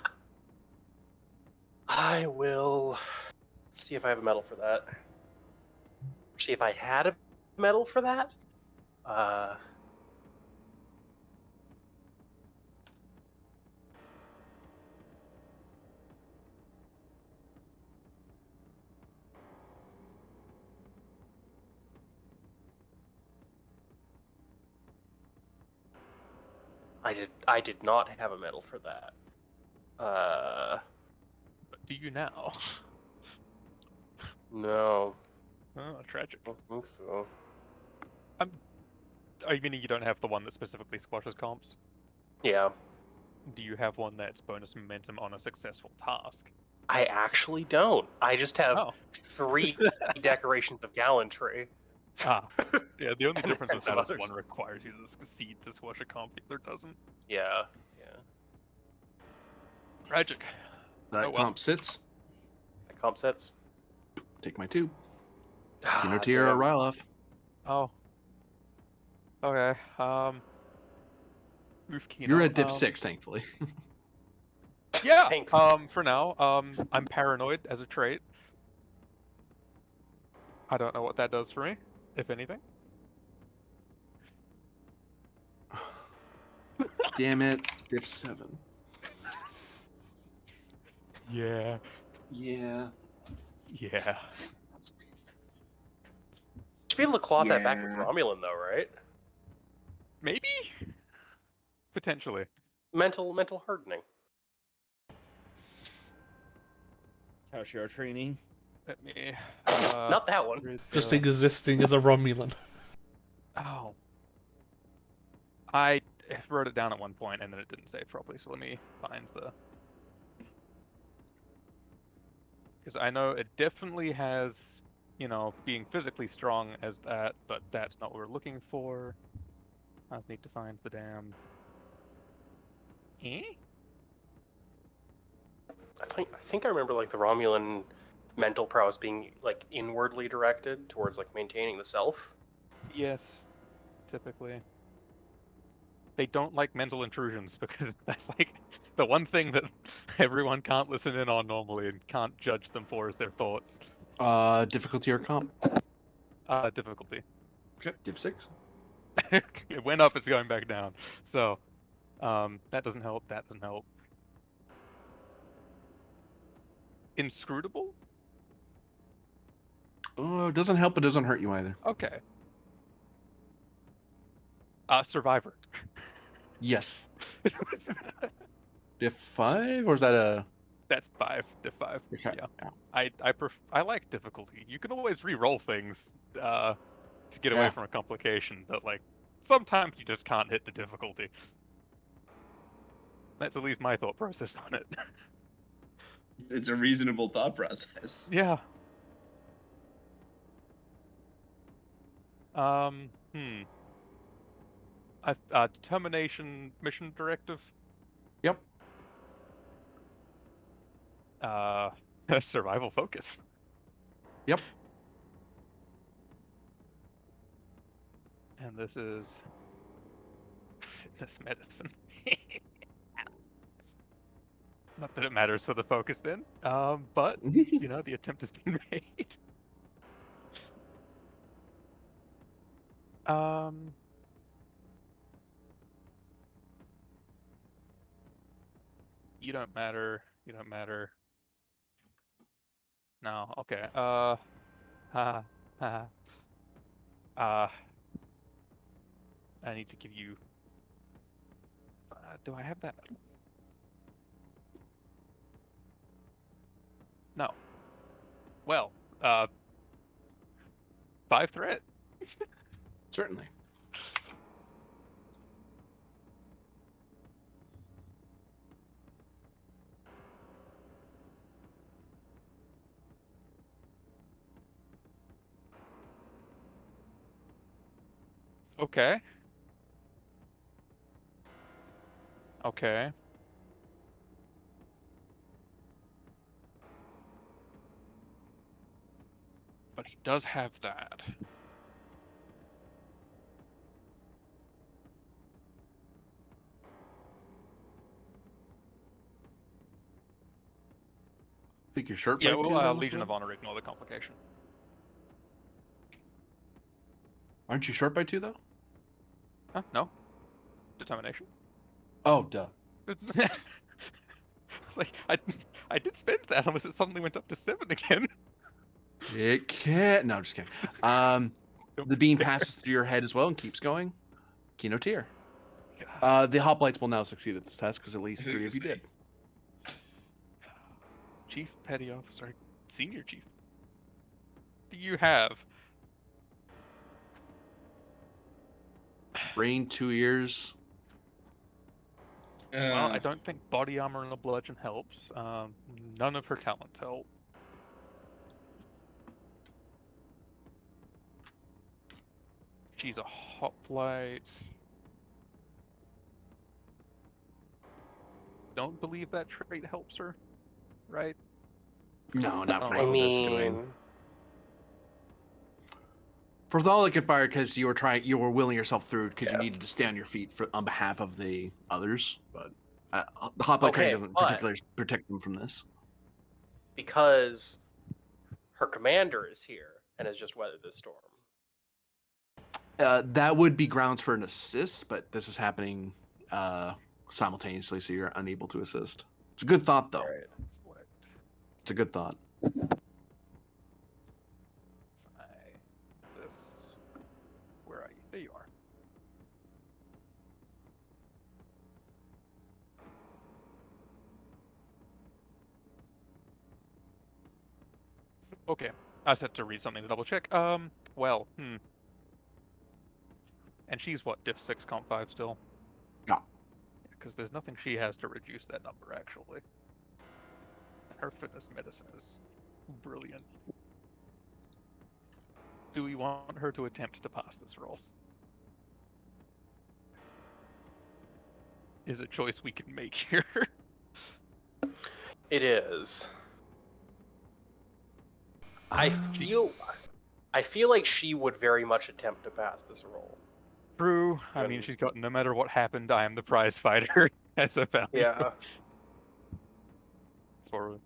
will see if I have a medal for that. See if I had a medal for that. I did not have a medal for that. But do you now? No. Oh, tragic. I don't think so. Are you meaning you don't have the one that specifically squashes comps? Yeah. Do you have one that's bonus momentum on a successful task? I actually don't. I just have 3 decorations of gallantry. Ah. Yeah, the only And- difference and with some that is others. one requires you to succeed to squash a comp, the other doesn't. Yeah. Tragic. That Oh, well. comp sits. That comp sets. Take my 2. Ah, Kinotier or damn. Ryloff. Oh. Okay. Roof Kino. You're at div 6, thankfully. Yeah. Thankfully. For now, I'm paranoid as a trait. I don't know what that does for me, if anything. Damn it. Div 7. Yeah. Yeah. Yeah. Should be able to claw that back with Yeah. Romulan, though, right? Maybe? Potentially. Mental hardening. How's your training? Let me. Not that one. read Just the- existing as a Romulan. Oh. I wrote it down at one point and then it didn't save properly, so let me find the. Because I know it definitely has, being physically strong as that, but that's not what we're looking for. I just need to find the damn. Eh? I think I remember like the Romulan mental prowess being like inwardly directed towards like maintaining the self. Yes, typically. They don't like mental intrusions because that's like the one thing that everyone can't listen in on normally and can't judge them for is their thoughts. Difficulty or comp. Difficulty. Okay. Div 6. It went up, it's going back down. So, that doesn't help, that doesn't help. Inscrutable? Oh, doesn't help, but doesn't hurt you either. Okay. Survivor. Yes. Div 5? Or is that a... That's 5, diff 5. Okay. Yeah. I like difficulty. You can always re-roll things to get away Yeah. from a complication, but like sometimes you just can't hit the difficulty. That's at least my thought process on it. It's a reasonable thought process. Yeah. Determination mission directive. Yep. Survival focus. Yep. And this is fitness medicine. Not that it matters for the focus then, but the attempt has been made. You don't matter. You don't matter. No. Okay. I need to give you Do I have that medal? No. Well, 5 threat. Certainly. Okay. Okay. But he does have that. Think your shirt Yeah, break well, too, then, Legion Phil? of Honor, ignore the complication. Aren't you short by 2 though? Huh? No. Determination. Oh, duh. It's like I did spend that unless it suddenly went up to 7 again. It can't. No, I'm just kidding. The beam passes through your head as well and keeps going. Kino tier. The hoplites will now succeed at this test because at least 3 of you did. Chief Petty Officer, Senior Chief. Do you have Brain, 2 ears. Well, I don't think body armor and a bludgeon helps. None of her talents help. She's a hoplite. Don't believe that trait helps her, right? No, not for I what this is doing. mean, For all I could fire, because you were willing yourself through because you needed to stay on your feet on behalf of the others. But the hoplite trait Okay, doesn't but- particularly protect them from this. because her commander is here and has just weathered the storm. That would be grounds for an assist, but this is happening simultaneously, so you're unable to assist. It's a good thought, though. Right. It's a good thought. This. Where are you? There you are. Okay. I just had to read something to double check. Well, And she's what, Diff 6, Comp 5 still? Yeah. Because there's nothing she has to reduce that number, actually. Her fitness medicine is brilliant. Do we want her to attempt to pass this roll? Is a choice we can make here. It is. I feel like she would very much attempt to pass this roll. True. I mean, she's got, no matter what happened, I am the prize fighter as a value. Yeah. For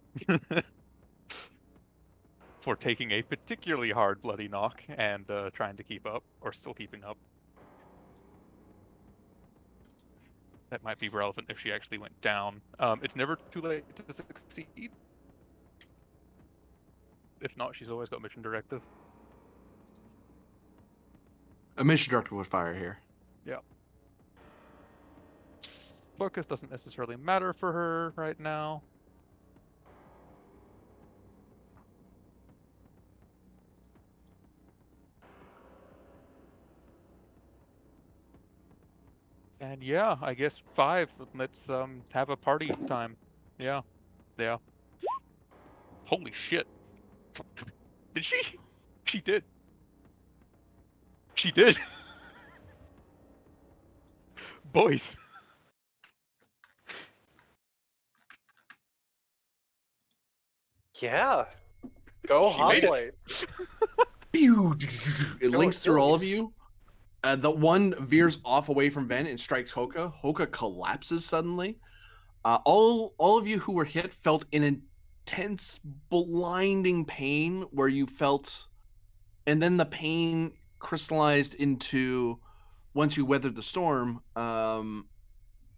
taking a particularly hard bloody knock and trying to keep up, or still keeping up. That might be relevant if she actually went down. It's never too late to succeed. If not, she's always got mission directive. A mission director would fire here. Yeah. Focus doesn't necessarily matter for her right now. And yeah, I guess 5. Let's have a party time. Yeah. Yeah. Holy shit. Did she? She did. She did. Boys. Yeah. Go hoplite. It links through all of you. The one veers off away from Ben and strikes Hoka. Hoka collapses suddenly. All of you who were hit felt an intense, blinding pain where you felt, and then the pain crystallized into, once you weathered the storm,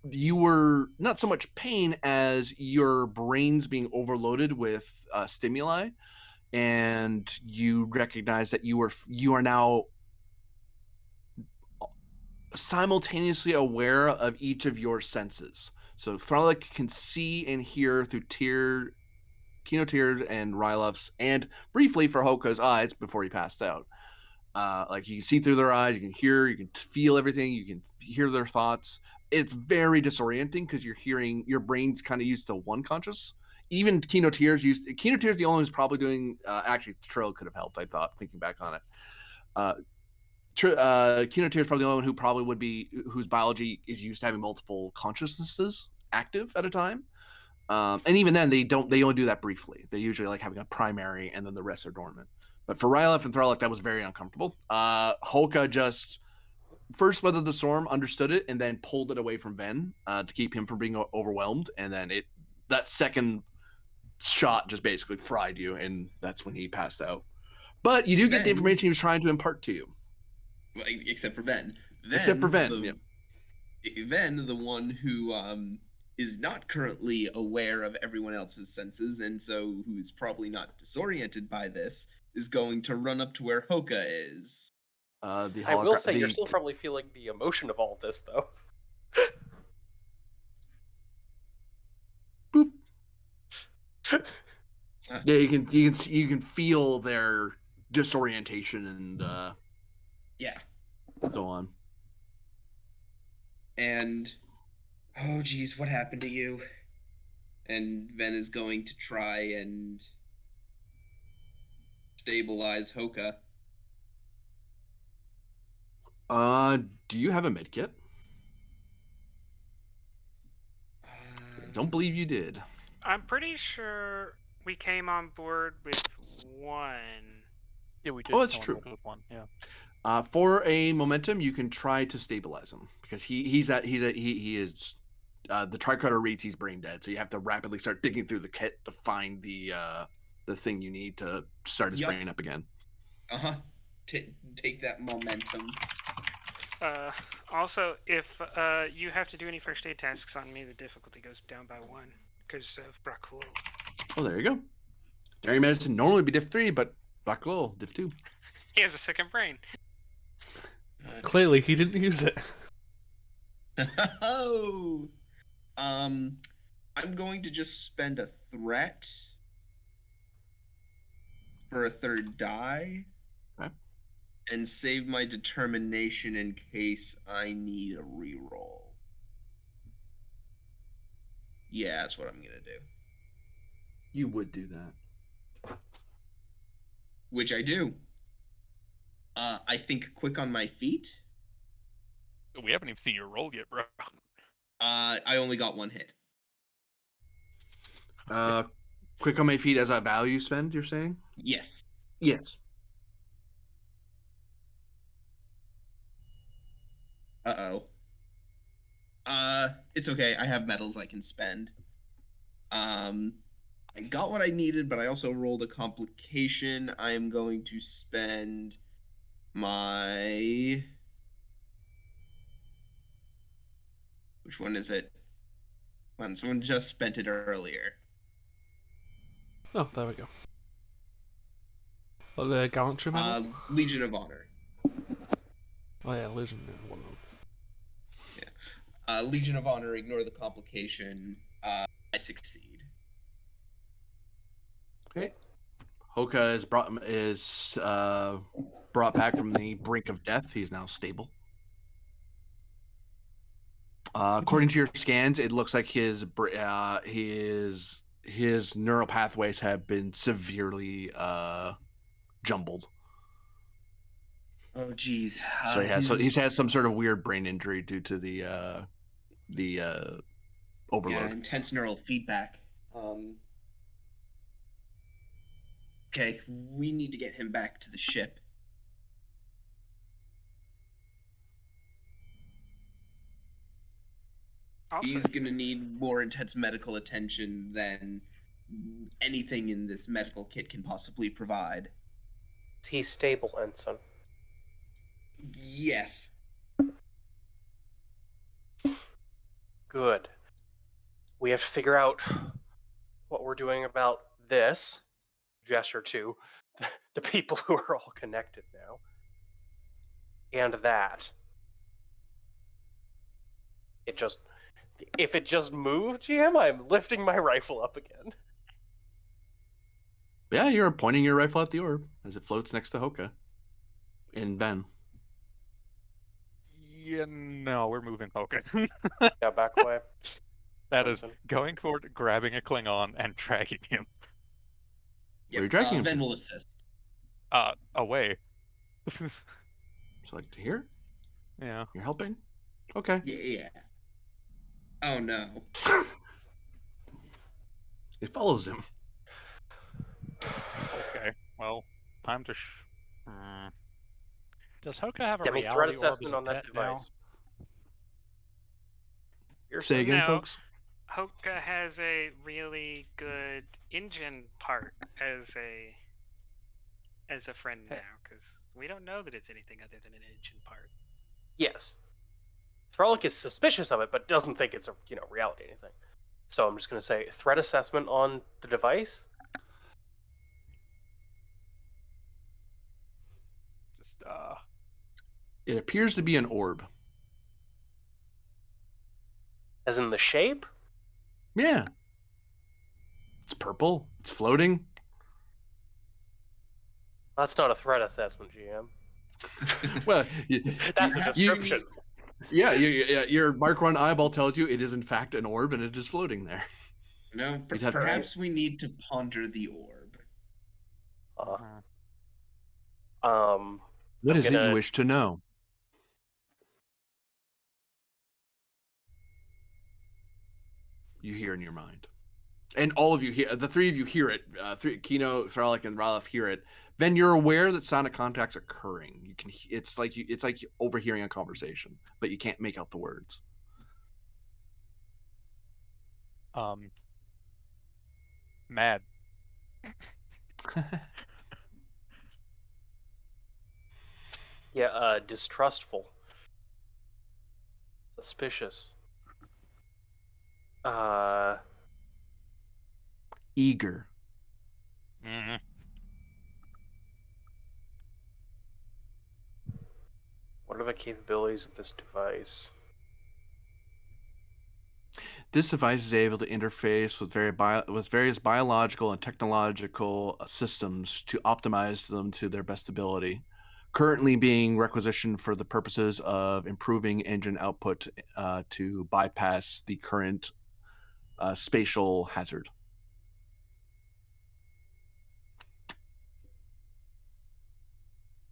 you were not so much pain as your brains being overloaded with stimuli, and you recognize that you are now simultaneously aware of each of your senses. So Thralic can see and hear through Kino Tears and Rylof's, and briefly for Hoka's eyes before he passed out. Like you can see through their eyes, you can hear, you can feel everything, you can hear their thoughts. It's very disorienting because you're hearing, your brain's kind of used to one conscious. Even Kino Tears the only one who's probably doing, actually Trill could have helped, I thought, thinking back on it. Kino Tears is probably the only one who probably would be, whose biology is used to having multiple consciousnesses active at a time. And even then, they only do that briefly. They usually like having a primary, and then the rest are dormant. But for Ryloth and Thralic, that was very uncomfortable. Hoka just first weathered the storm, understood it, and then pulled it away from Ven to keep him from being overwhelmed. And then that second shot just basically fried you, and that's when he passed out. But you do get the information he was trying to impart to you. Except for Ven. Except for Ven, Ven, the one who is not currently aware of everyone else's senses, and so who's probably not disoriented by this, is going to run up to where Hoka is. I will say, you're still probably feeling the emotion of all this, though. Boop. Yeah, you can feel their disorientation and yeah, so on. And oh geez, what happened to you? And Ven is going to try and stabilize Hoka. Do you have a med kit? I don't believe you did. I'm pretty sure we came on board with one. Yeah, we did. Oh, that's true. With one. Yeah. For a momentum, you can try to stabilize him because he is the tricorder reads he's brain dead, so you have to rapidly start digging through the kit to find the thing you need to start his brain up again. Take that momentum. Also, if you have to do any first aid tasks on me, the difficulty goes down by 1 because of Bracul. Oh, there you go. Daring medicine normally would be diff 3, but Bracul diff 2. He has a second brain. Clearly, he didn't use it. Oh, I'm going to just spend a threat for a third die. Okay. And save my determination in case I need a reroll. Yeah, that's what I'm gonna do. You would do that. Which I do. I think quick on my feet. We haven't even seen your roll yet, bro. I only got 1 hit. Quick on my feet as a value spend, you're saying? Yes. Yes. Uh-oh. It's okay. I have medals I can spend. I got what I needed, but I also rolled a complication. I am going to spend my... Which one is it? Someone just spent it earlier. Oh, there we go. What, the gallantry medal? Legion of Honor. Oh yeah, Legion. One of them. Yeah. Legion of Honor, ignore the complication. I succeed. Okay. Hoka is brought back from the brink of death. He's now stable. According to your scans, it looks like his neural pathways have been severely jumbled. Oh, geez. So he's had some sort of weird brain injury due to the overload. Yeah, intense neural feedback. Okay, we need to get him back to the ship. He's gonna need more intense medical attention than anything in this medical kit can possibly provide. He's stable, Ensign. Yes. Good. We have to figure out what we're doing about this. Gesture to the people who are all connected now. And that. If it just moved, GM, I'm lifting my rifle up again. Yeah, you're pointing your rifle at the orb as it floats next to Hoka and Ben. Yeah, no, we're moving Hoka. Yeah, back away. That is Listen. going forward, grabbing a Klingon, and dragging him Where are you dragging him Ven to? will assist. away. So like to here? Yeah. You're helping? Okay. Yeah. Oh no. It follows him. Okay. Well, time to. Does Hoka have a Demi, threat reality orb as assessment a on that pet now? device. Say again, No. folks. Hoka has a really good engine part as a friend now, because we don't know that it's anything other than an engine part. Yes. Thralic is suspicious of it, but doesn't think it's a reality or anything. So I'm just going to say threat assessment on the device. Just It appears to be an orb. As in the shape? Yeah. It's purple. It's floating. That's not a threat assessment, GM. Well, That's a description. Your Mark 1 eyeball tells you it is in fact an orb and it is floating there. No, You'd have to- perhaps we need to ponder the orb. What is it you wish to know? You hear in your mind. And all of you hear, the three of you hear it. Kino, Thralic, and Ralph hear it. Then you're aware that sonic contact's occurring. You can. It's like overhearing a conversation, but you can't make out the words. Mad. Yeah, distrustful. Suspicious. Eager. Mm-hmm. What are the capabilities of this device? This device is able to interface with various biological and technological systems to optimize them to their best ability. Currently being requisitioned for the purposes of improving engine output to bypass the current spatial hazard.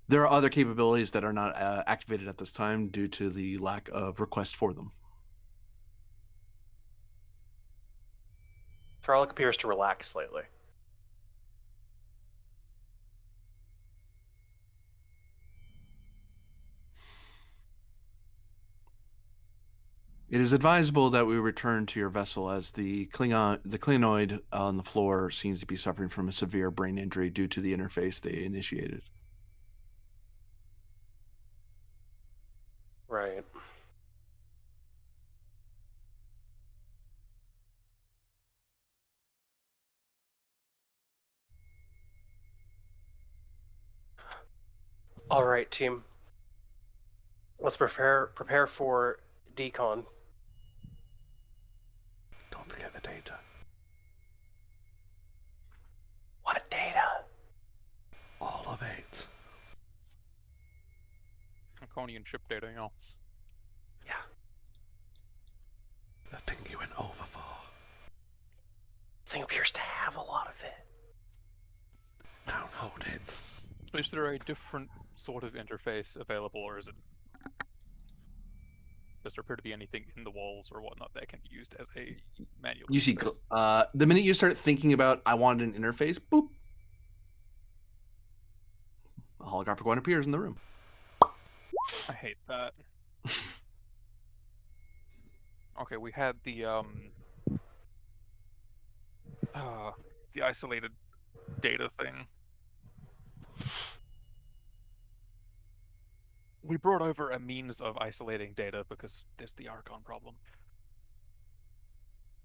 There are other capabilities that are not activated at this time due to the lack of request for them. Thralic appears to relax slightly. It is advisable that we return to your vessel as the Klingoid on the floor seems to be suffering from a severe brain injury due to the interface they initiated. Right. All right, team. Let's prepare for decon. Don't forget the data. What data? All of it. Draconian ship data, you know. Yeah. The thing you went over for. Thing appears to have a lot of it. Download it. Is there a different sort of interface available, or is it? Does there appear to be anything in the walls or whatnot that can be used as a manual You see, interface? the minute you start thinking about, I want an interface, boop, a holographic one appears in the room. I hate that. Okay, we had the isolated data thing. We brought over a means of isolating data because there's the Archon problem.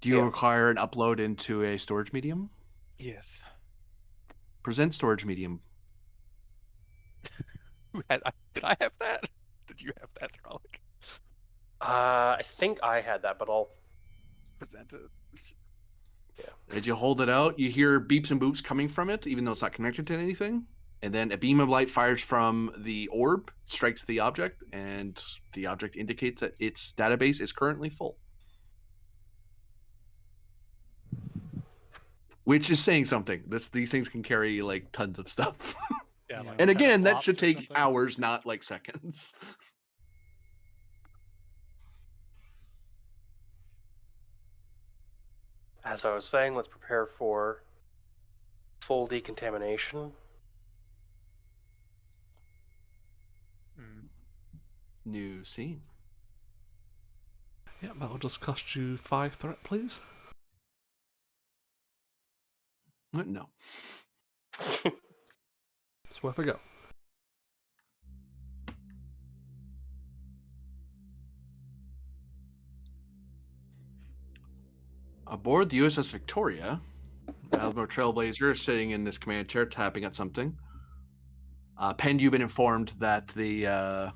Do you require an upload into a storage medium? Yes. Present storage medium. Did I have that? Did you have that, Thralic? I think I had that, but I'll present it. As you hold it out, you hear beeps and boops coming from it, even though it's not connected to anything. And then a beam of light fires from the orb, strikes the object, and the object indicates that its database is currently full. Which is saying something. These things can carry like tons of stuff. Yeah, like And again, that petaflops should or take something. hours, not like seconds. As I was saying, let's prepare for full decontamination. New scene. Yeah, that'll just cost you 5 threat, please. No. It's worth a go. Aboard the U.S.S. Victoria, Alamo Trailblazer is sitting in this command chair tapping at something. Penn, you've been informed that the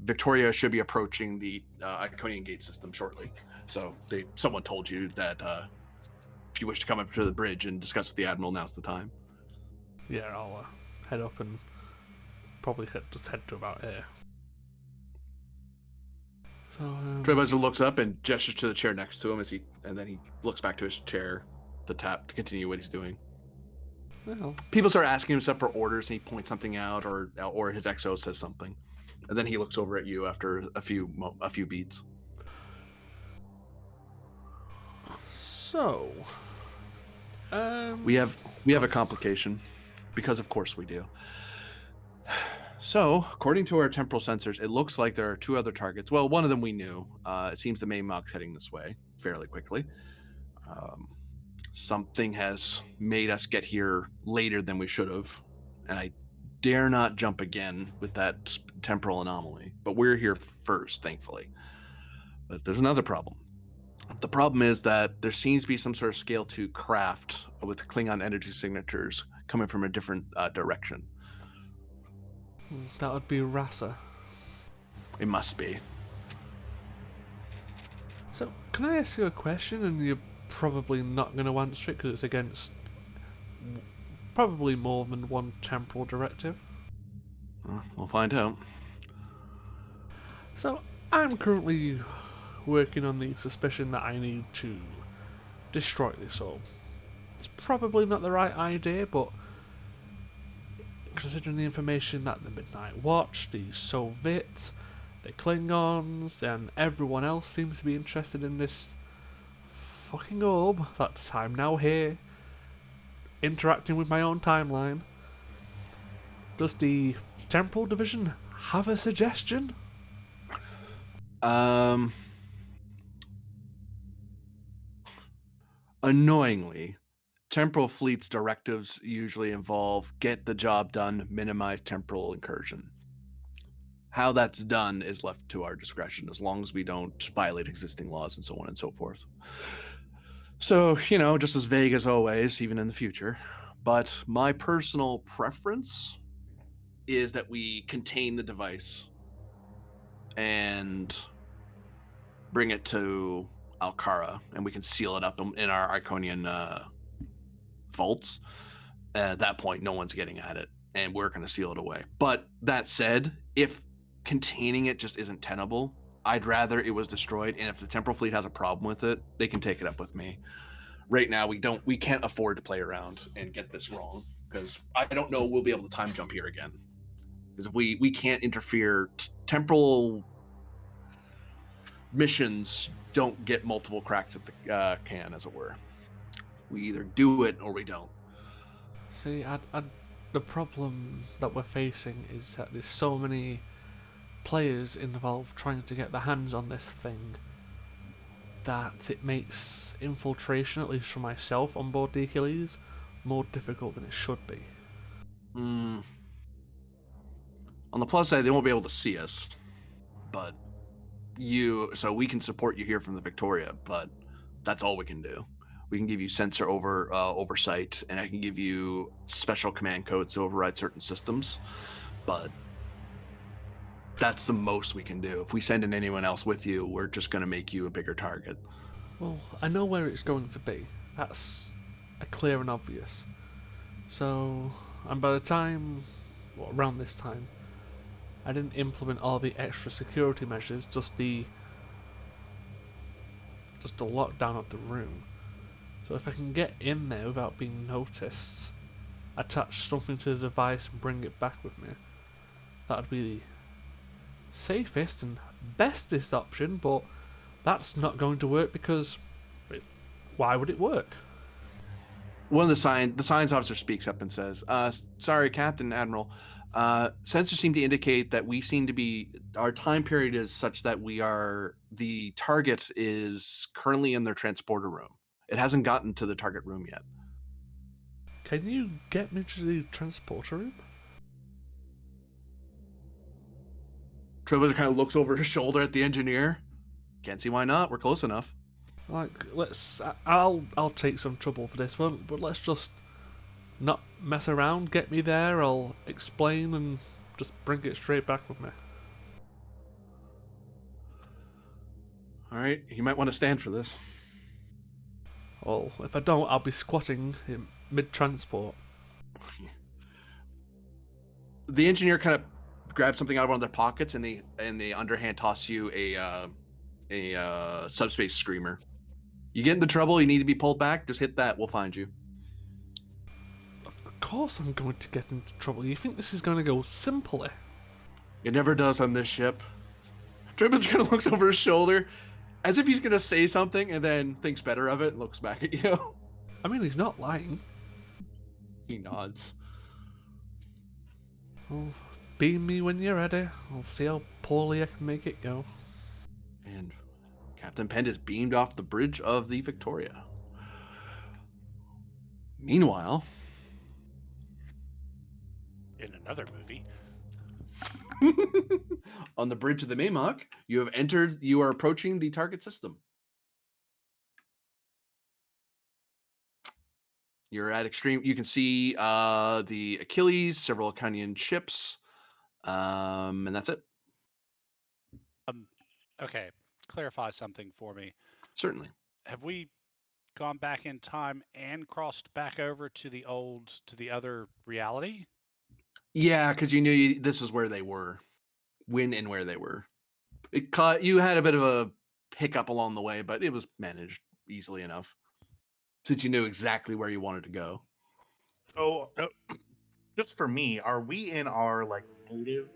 Victoria should be approaching the Iconian gate system shortly. So someone told you that if you wish to come up to the bridge and discuss with the Admiral, now's the time. Yeah, I'll head up and probably just head to about here. So, Trailblazer looks up and gestures to the chair next to him and then he looks back to his chair to tap to continue what he's doing. Well, People start asking him stuff for orders, and he points something out, or his XO says something, and then he looks over at you after a few beats. So, we have a complication, because of course we do. So, according to our temporal sensors, it looks like there are 2 other targets. Well, one of them we knew. It seems the main mock's heading this way fairly quickly. Something has made us get here later than we should have, and I dare not jump again with that temporal anomaly. But we're here first, thankfully. But there's another problem. The problem is that there seems to be some sort of scale 2 craft with Klingon energy signatures coming from a different direction. that would be Rasa. It must be. So, can I ask you a question? And you're probably not going to answer it because it's against probably more than one temporal directive. We'll find out. So, I'm currently working on the suspicion that I need to destroy this orb. It's probably not the right idea, but considering the information that the Midnight Watch, the Soviets, the Klingons, and everyone else seems to be interested in this fucking orb, that I'm now here, interacting with my own timeline. Does the Temporal Division have a suggestion? Annoyingly, temporal fleet's directives usually involve get the job done, minimize temporal incursion. How that's done is left to our discretion, as long as we don't violate existing laws and so on and so forth. So, just as vague as always, even in the future. But my personal preference is that we contain the device and bring it to Alcara, and we can seal it up in our Iconian vaults. At that point, no one's getting at it, and we're going to seal it away. But that said, if containing it just isn't tenable, I'd rather it was destroyed, and if the temporal fleet has a problem with it, they can take it up with me. Right now, we can't afford to play around and get this wrong, because I don't know we'll be able to time jump here again. Because if we can't interfere, temporal missions don't get multiple cracks at the can, as it were. We either do it or we don't. See, the problem that we're facing is that there's so many players involved trying to get their hands on this thing that it makes infiltration, at least for myself on board the Achilles, more difficult than it should be. On the plus side, they won't be able to see us, but so we can support you here from the Victoria, but that's all we can do. We can give you sensor oversight, and I can give you special command codes to override certain systems, but that's the most we can do. If we send in anyone else with you, we're just going to make you a bigger target. Well, I know where it's going to be. That's clear and obvious. So, and by the time, well, around this time, I didn't implement all the extra security measures, just the lockdown of the room. So if I can get in there without being noticed, attach something to the device and bring it back with me, that'd be the safest and bestest option, but that's not going to work because why would it work? One of the science officer speaks up and says, sorry, Captain Admiral, sensors seem to indicate that we seem to be, our time period is such that the target is currently in their transporter room. It hasn't gotten to the target room yet. Can you get me to the transporter room? Trailblazer kind of looks over his shoulder at the engineer. Can't see why not. We're close enough. Like, I'll take some trouble for this one, but let's just not mess around. Get me there. I'll explain and just bring it straight back with me. All right, you might want to stand for this. Well, if I don't, I'll be squatting in mid-transport. The engineer kind of grabs something out of one of their pockets, and they underhand toss you a subspace screamer. You get into trouble, you need to be pulled back, just hit that, we'll find you. Of course I'm going to get into trouble. You think this is going to go simply? It never does on this ship. Trippins kind of looks over his shoulder, as if he's going to say something, and then thinks better of it and looks back at you. I mean, he's not lying. He nods. Well, beam me when you're ready. I'll see how poorly I can make it go. And Captain Pend is beamed off the bridge of the Victoria. Meanwhile, In another movie. on the bridge of the Maymok, you are approaching the target system. You're at extreme, you can see the Achilles, several Acunian ships, and that's it. Okay, clarify something for me. Certainly. Have we gone back in time and crossed back over to the other reality? Yeah, because you knew this is where they were, when and where they were. You had a bit of a hiccup along the way, but it was managed easily enough, since you knew exactly where you wanted to go. Oh, just for me, are we in our native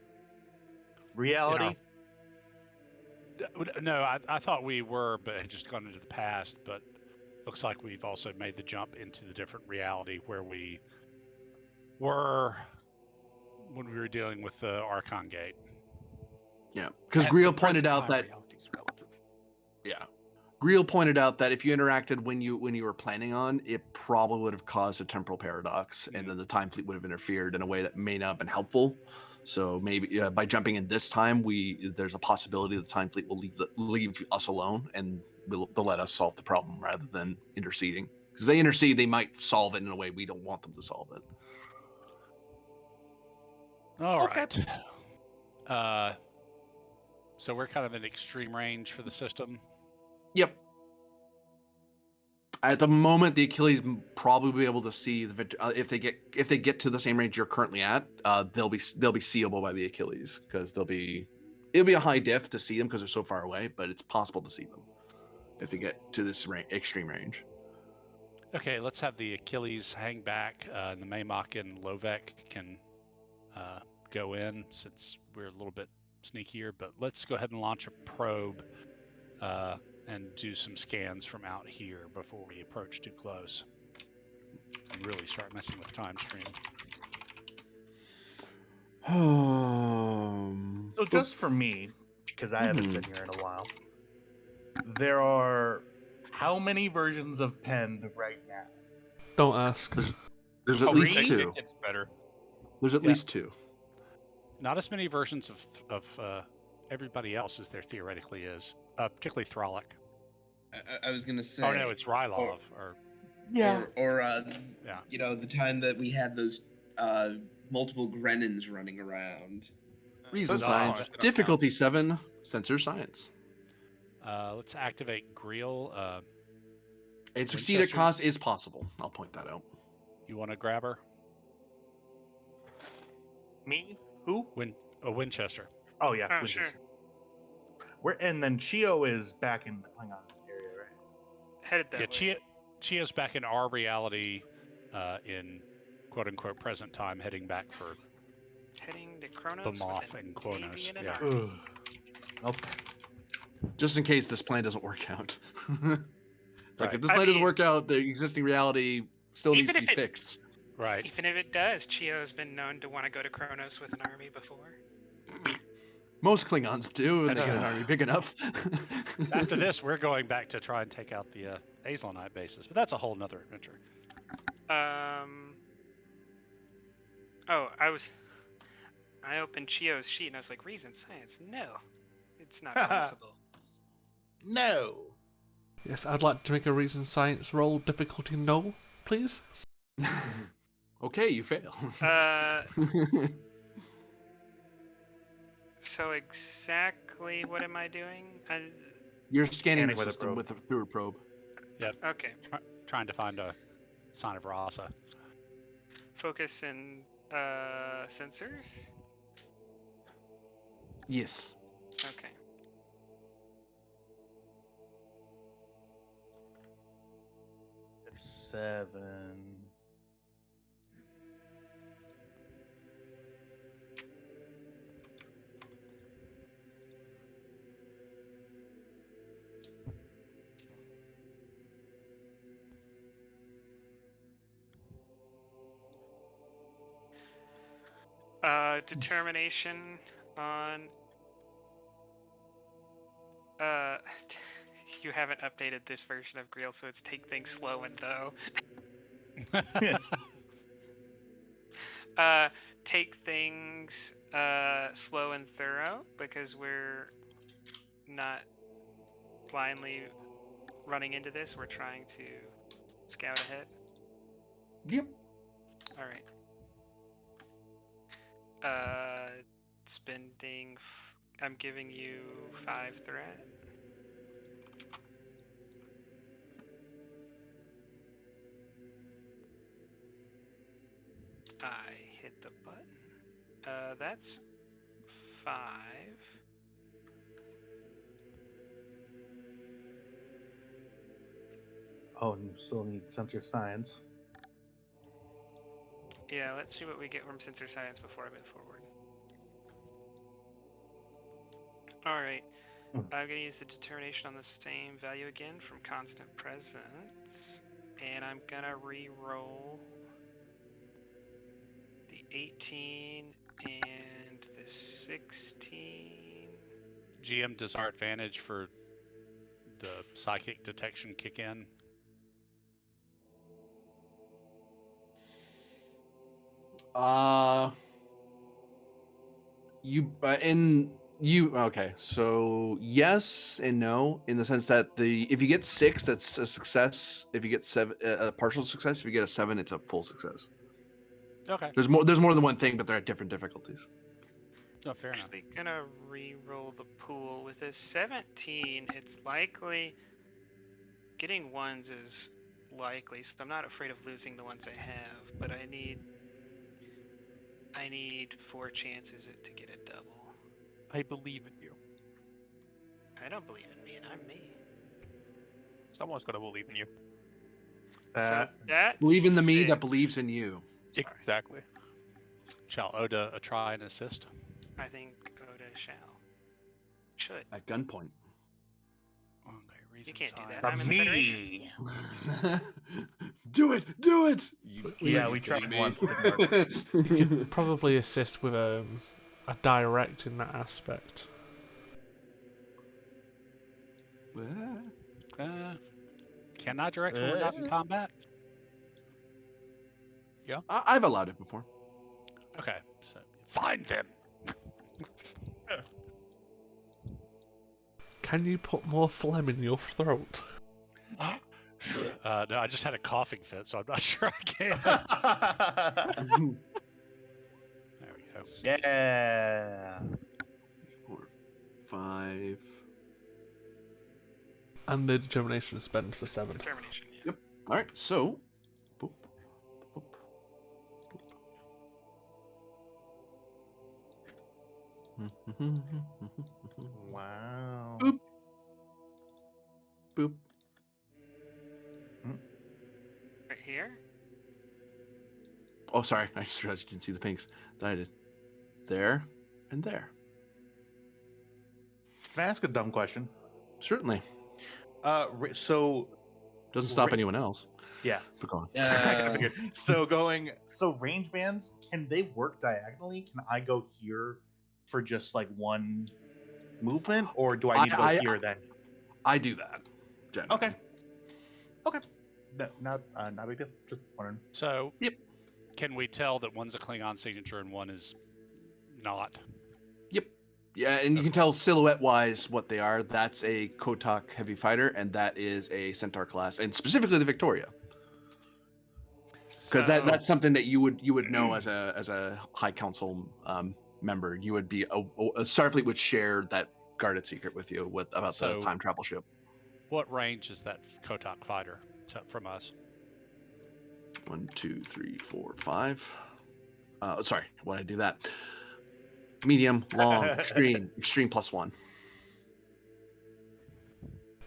reality? No, I thought we were, but had just gone into the past. But looks like we've also made the jump into the different reality where we were when we were dealing with the Archon Gate. Yeah, because Griel pointed out that reality's relative. Yeah. Griel pointed out that if you interacted when you were planning on, it probably would have caused a temporal paradox, and then the time fleet would have interfered in a way that may not have been helpful. So maybe by jumping in this time, there's a possibility the time fleet will leave us alone, and they'll let us solve the problem rather than interceding. Because if they intercede, they might solve it in a way we don't want them to solve it. All right. So we're kind of in extreme range for the system. Yep. At the moment, the Achilles probably be able to see if they get to the same range you're currently at. They'll be seeable by the Achilles because it'll be a high diff to see them because they're so far away, but it's possible to see them if they get to this extreme range. Okay, let's have the Achilles hang back, and the Maymok and Lovek can go in since we're a little bit sneakier. But let's go ahead and launch a probe and do some scans from out here before we approach too close and really start messing with time stream. So just for me, because I haven't been here in a while, there are how many versions of Pend right now? Don't ask. There's at least Three? two. It gets better. There's at least two. Not as many versions of everybody else as there theoretically is, particularly Thralic. I was gonna say. Oh no, it's Rylov or Yeah. You know, the time that we had those multiple Grenins running around. Reason No, science, it don't count. difficulty 7, sensor science. Let's activate Greel. And succeed at Winchester? cost is possible. I'll point that out. You want to grab her? Me? Who? Winchester. Oh yeah, Oh, Winchester. sure. And then Chio is back in the Klingon area, right? Headed that way. Chio's back in our reality, in quote unquote present time, heading back for Heading to Kronos the with Moth an and Kronos. Navy and an Yeah. Army. Ugh. Okay. Just in case this plan doesn't work out. It's like Right. if this I plan doesn't mean- work out, the existing reality still needs Even to be if it- fixed. Right. Even if it does, Chio's been known to want to go to Kronos with an army before. Most Klingons do, and they get an army big enough. After this, we're going back to try and take out the Azlanite bases, but that's a whole nother adventure. Oh, I opened Chio's sheet and I was like, reason science? No, it's not possible. No. Yes, I'd like to make a reason science roll, difficulty no, please. Okay, you fail. So exactly what am I doing? You're scanning the Scanning with a system probe. through a probe. Yep. Okay. Trying to find a sign of Rasa. Focus and sensors. Yes. Okay. Seven. Determination on. You haven't updated this version of Greel, so it's take things slow and though. Take things slow and thorough because we're not blindly running into this. We're trying to scout ahead. Yep. All right. Spending. I'm giving you 5 threat. I hit the button. That's 5. Oh, and you still need sensor science. Yeah, let's see what we get from sensor science before I move forward. Alright. I'm going to use the determination on the same value again from constant presence. And I'm going to re-roll the 18 and the 16. GM, does our advantage for the psychic detection kick in? Okay, so yes and no, in the sense that if you get 6, that's a success. If you get 7, a partial success. If you get a 7, it's a full success. Okay. There's more than one thing, but they're at different difficulties. Oh, fair enough. Actually gonna re-roll the pool with a 17. It's likely getting 1s is likely, so I'm not afraid of losing the ones I have, but I need 4 chances to get a double. I believe in you. I don't believe in me, and I'm me. Someone's gonna believe in you. So that's Believe in the me that 6. believes in you. Exactly. Shall Oda try and assist? I think Oda should. At gunpoint. Okay, You reason can't do science. that. I'm in the Federation. Do it! Do it! Yeah, we tried once. Didn't work. You could probably assist with a direct in that aspect. Can I direct when we're not in combat? I've allowed it before. Okay, so find them. Can you put more phlegm in your throat? No, I just had a coughing fit, so I'm not sure I can. There we go. Yeah. 5. And the determination is spent for 7. Determination. Yeah. Yep. All right. So. Boop, boop, boop. Wow. Boop. Boop. Right here. Oh, sorry. I just realized you can see the pinks. I did. There and there. Can I ask a dumb question? Certainly. So Doesn't stop anyone else. yeah. But go on. I kinda figured. So range bands, can they work diagonally? Can I go here for just like one movement, or do I need to go here then? I do that. Generally. Okay. Okay. Not a big deal. Just wondering. So, Yep. Can we tell that one's a Klingon signature and one is not? Yep. Yeah, and you can tell silhouette-wise what they are. That's a Kotak heavy fighter, and that is a Centaur class, and specifically the Victoria. Because that's something that you would know as a High Council member. You would be a Starfleet would share that guarded secret with you about the time travel ship. What range is that Kotak fighter from us? 1, 2, 3, 4, 5. Sorry, why did I do that? Medium, long, extreme +1.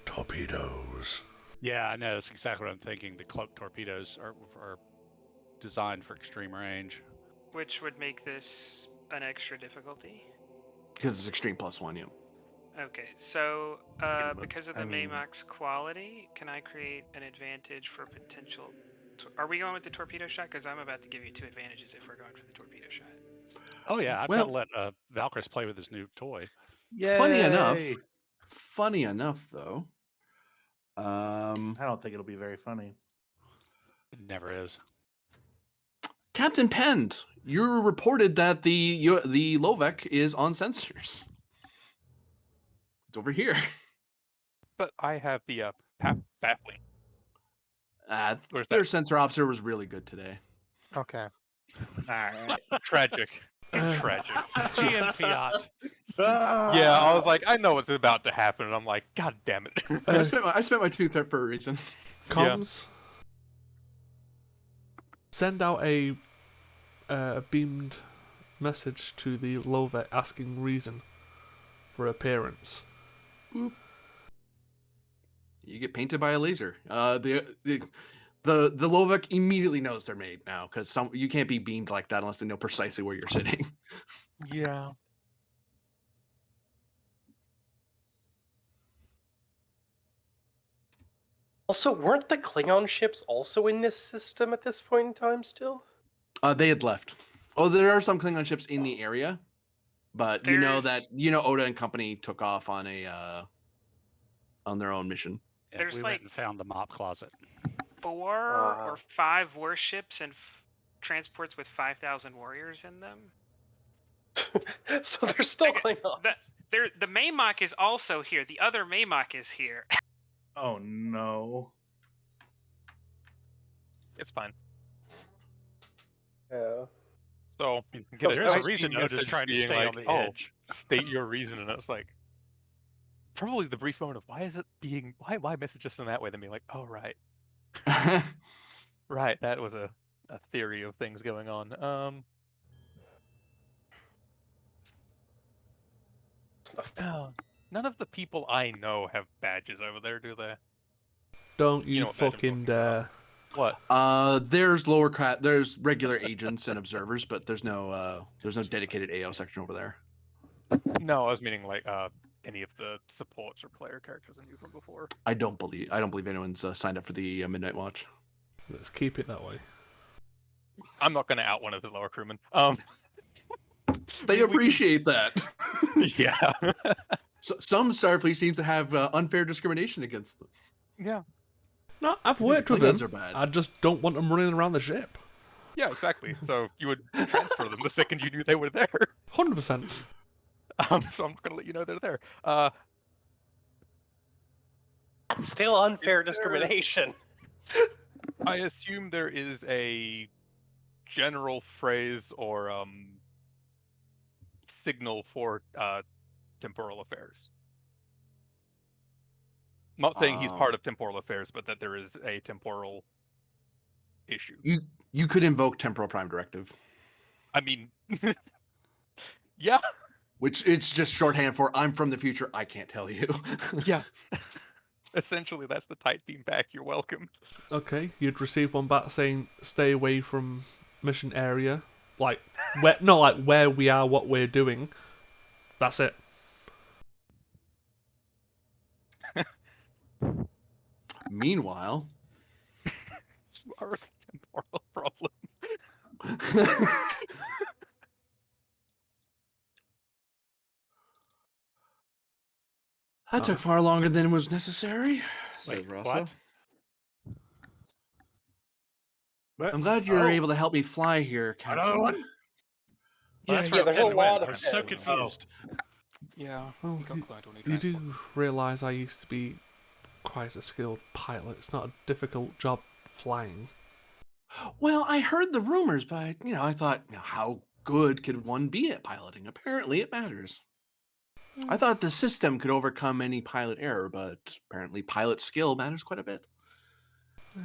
Torpedoes. Yeah, I know. That's exactly what I'm thinking. The cloak torpedoes are designed for extreme range. Which would make this an extra difficulty. Because it's extreme +1, yeah. Okay, so because of the Maymox quality, can I create an advantage for potential? Are we going with the torpedo shot? Because I'm about to give you 2 advantages if we're going for the torpedo shot. Oh yeah, I've got to let Valkyris play with his new toy. Funny enough, though. I don't think it'll be very funny. It never is. Captain Pend, you reported that the Lovek is on sensors. It's over here. But I have the baffling. Their sensor officer was really good today. Okay. Alright. Tragic. Tragic. GM Fiat. Yeah, I was like, I know what's about to happen, and I'm like, God damn it. I spent my truth there for a reason. Comms. Send out a beamed message to the Lovek asking reason for appearance. Boop. You get painted by a laser. The Lovek immediately knows they're made now because you can't be beamed like that unless they know precisely where you're sitting. Yeah. Also, weren't the Klingon ships also in this system at this point in time still? They had left. Oh, there are some Klingon ships in the area, but you know Oda and company took off on on their own mission. Yeah, There's we went and found the mop closet. 4 or 5 warships and transports with 5,000 warriors in them. So they're still Klingons. The Maymock is also here. The other Maymock is here. Oh no. It's fine. Yeah. So there's a reason Oda's trying to stay on the edge. State your reason, and it's like probably the brief moment of why message us in that way? Then being like, oh right, right, that was a theory of things going on. None of the people I know have badges over there, do they? Don't you fucking dare. What? There's there's regular agents and observers, but there's no dedicated AO section over there. No, I was meaning like any of the supports or player characters I knew from before. I don't believe anyone's signed up for the Midnight Watch. Let's keep it that way. I'm not going to out one of his lower crewmen. They appreciate that. Yeah. So, some Starfleet seems to have unfair discrimination against them. Yeah. No, I've worked with them. Are bad. I just don't want them running around the ship. Yeah, exactly. So you would transfer them the second you knew they were there. 100%. So I'm going to let you know they're there. Still unfair discrimination. I assume there is a general phrase or signal for temporal affairs. Not saying he's part of temporal affairs, but that there is a temporal issue. You could invoke temporal prime directive, I mean, yeah, which it's just shorthand for I'm from the future. I can't tell you. yeah. Essentially, that's the tight beam back. You're welcome. Okay, you'd receive one back saying stay away from mission area, like where not like where we are, what we're doing. That's it. Meanwhile, You are a temporal problem. that took far longer than was necessary, says Wait, Rosso. But, I'm glad you're able to help me fly here, Captain. Another one? Well, Yeah, that's where there's I'm a getting away. lot I of was so them. confused. Yeah, Well, he got cloned when he you transported. do realise I used to be quite a skilled pilot. It's not a difficult job flying. Well, I heard the rumors, but I thought, how good could one be at piloting? Apparently, it matters. I thought the system could overcome any pilot error, but apparently, pilot skill matters quite a bit.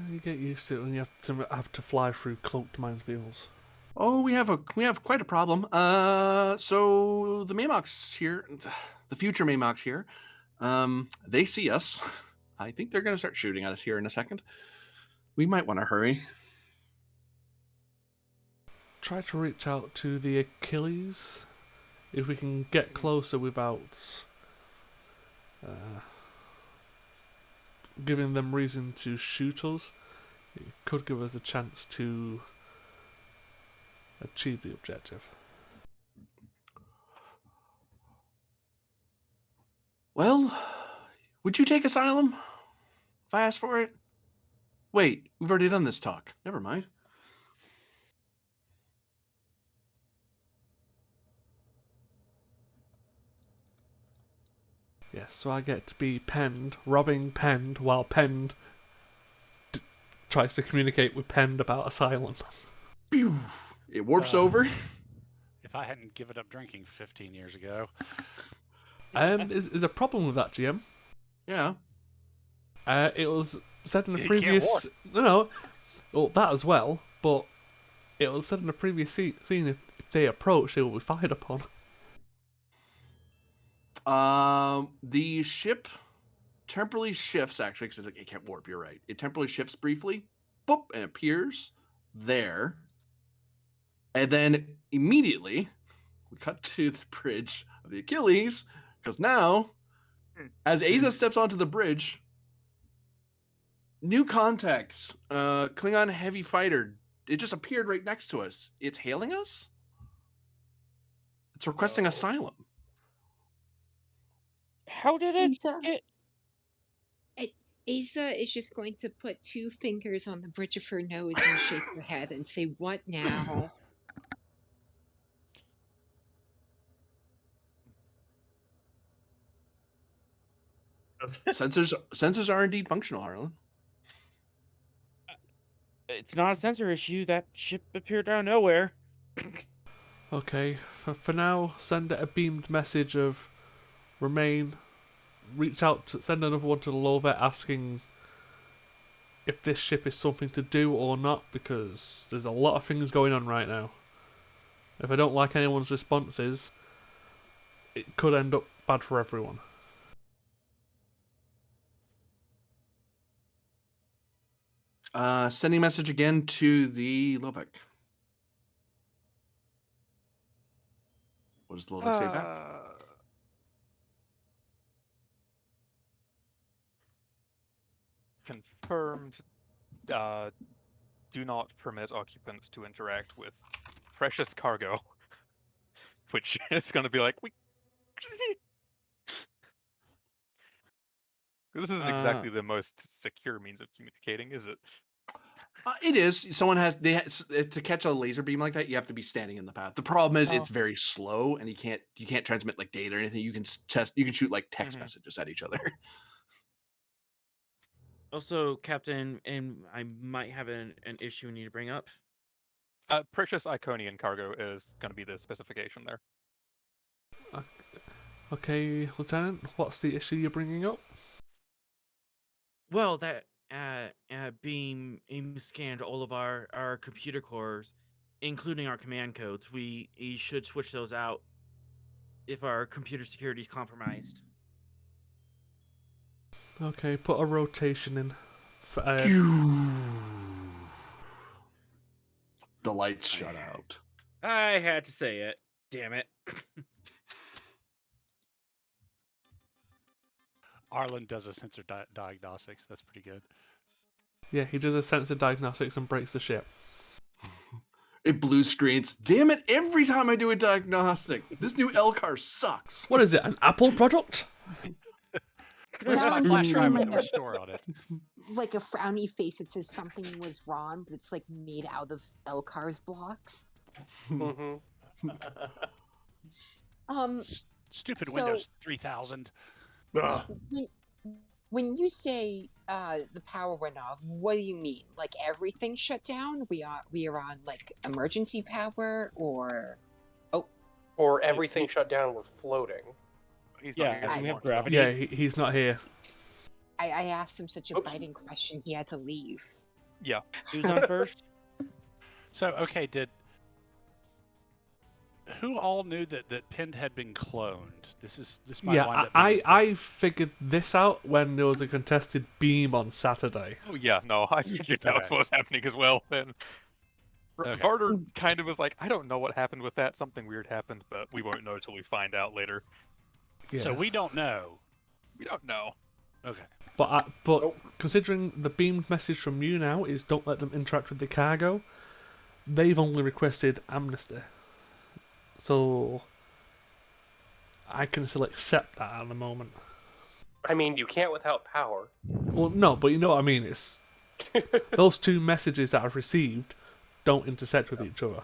You get used to it when you have to fly through cloaked minefields. Oh, we have quite a problem. So the Maymox here, the future Maymox here, they see us. I think they're going to start shooting at us here in a second. We might want to hurry. Try to reach out to the Achilles. If we can get closer without giving them reason to shoot us, it could give us a chance to achieve the objective. Well, would you take asylum if I asked for it? Wait, we've already done this talk. Never mind. Yes, so I get to be penned, robbing Penned, while Penned tries to communicate with Penned about asylum. Pew! It warps over. If I hadn't given up drinking 15 years ago. Is a problem with that, GM? Yeah. It was said in the You previous... No, well, that as well, but it was said in the previous scene if they approach, they will be fired upon. The ship temporarily shifts, actually, because it can't warp, you're right. It temporarily shifts briefly, boop, and appears there. And then immediately, we cut to the bridge of the Achilles, because now, as Aza steps onto the bridge, new contacts, Klingon heavy fighter, it just appeared right next to us. It's hailing us? It's requesting asylum. How did it Asa, get? Asa is just going to put two fingers on the bridge of her nose and shake her head and say, "What now?" Sensors are indeed functional, Harlan. It's not a sensor issue. That ship appeared out of nowhere. Okay, for now, send a beamed message of remain. Reach out, send another one to the Lovet asking if this ship is something to do or not, because there's a lot of things going on right now. If I don't like anyone's responses, it could end up bad for everyone. Sending message again to the Lobeck. What does the Lobeck say back? Confirmed. Do not permit occupants to interact with precious cargo. Which is going to be like, this isn't exactly the most secure means of communicating, is it? It is. Someone to catch a laser beam like that. You have to be standing in the path. The problem is it's very slow, and you can't transmit like data or anything. You can shoot like text messages at each other. Also, Captain, and I might have an issue we need to bring up. Precious Iconian cargo is going to be the specification there. Okay, Lieutenant, what's the issue you're bringing up? Well, that beam scanned all of our computer cores, including our command codes. We should switch those out if our computer security is compromised. Okay, put a rotation in. The lights shut out. I had to say it. Damn it. Arlen does a sensor diagnostics. That's pretty good. Yeah, he does a sensor diagnostics and breaks the ship. It blue screens. Damn it, every time I do a diagnostic. This new L car sucks. What is it, an Apple product? Where's my I'm flash drive with like the restore on it? like a frowny face that says something was wrong, but it's like made out of Elcar's blocks. Mm-hmm. Stupid so- Windows 3000. When you say the power went off, what do you mean? Like everything shut down? We are on like emergency power, or Or everything shut down. We're floating. He's not here Yeah, we anymore, have so- gravity. Yeah, he's not here. I asked him such a biting question, he had to leave. Yeah. Who's on first? So, okay, who all knew that Pind had been cloned? This might wind Yeah, up being I figured this out when there was a contested beam on Saturday. Oh yeah, no, I figured that was Okay. what was happening as well. Then Okay. Varder kind of was like, I don't know what happened with that. Something weird happened, but we won't know until we find out later. Yes. So we don't know. We don't know. Okay. But considering the beamed message from you now is don't let them interact with the cargo, they've only requested amnesty. So I can still accept that at the moment. I mean, you can't without power. Well, no, but you know what I mean. It's those two messages that I've received don't intersect with each other.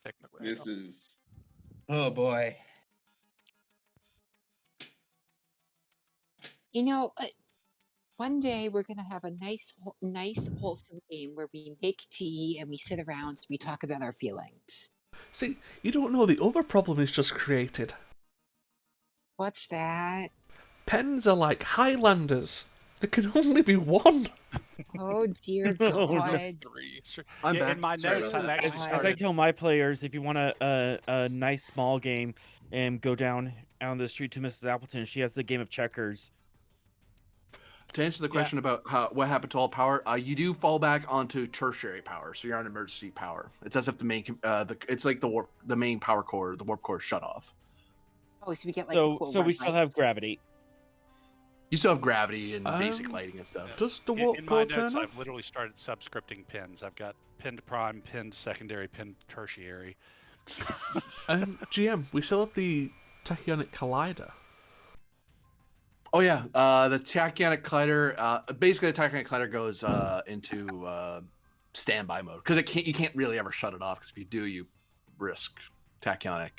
Technically, This is. Oh boy. You know, one day we're gonna have a nice, wholesome game where we make tea and we sit around and we talk about our feelings. See, you don't know the other problem he's just created. What's that? Pens are like Highlanders. There can only be one. Oh dear Oh, no. God! three. I'm Yeah, back. in my Sorry notes, about I'm that. actually As I As I started. tell my players, if you want a nice small game and go down on the street to Mrs. Appleton, she has a game of checkers. To answer the question about what happened to all power, you do fall back onto tertiary power, so you're on emergency power. It's as if the main, it's like the main power core, the warp core, is shut off. Oh, so we get like So equal we run still have rights. gravity. You still have gravity and basic Um, lighting and stuff. Does the In warp my core notes, turn I've off? literally started subscripting pins. I've got pinned prime, pinned secondary, pinned tertiary. GM, we still have the tachyonic collider. Oh yeah, the tachyonic collider. Basically, the tachyonic collider goes into standby mode because you can't really ever shut it off because if you do, you risk tachyonic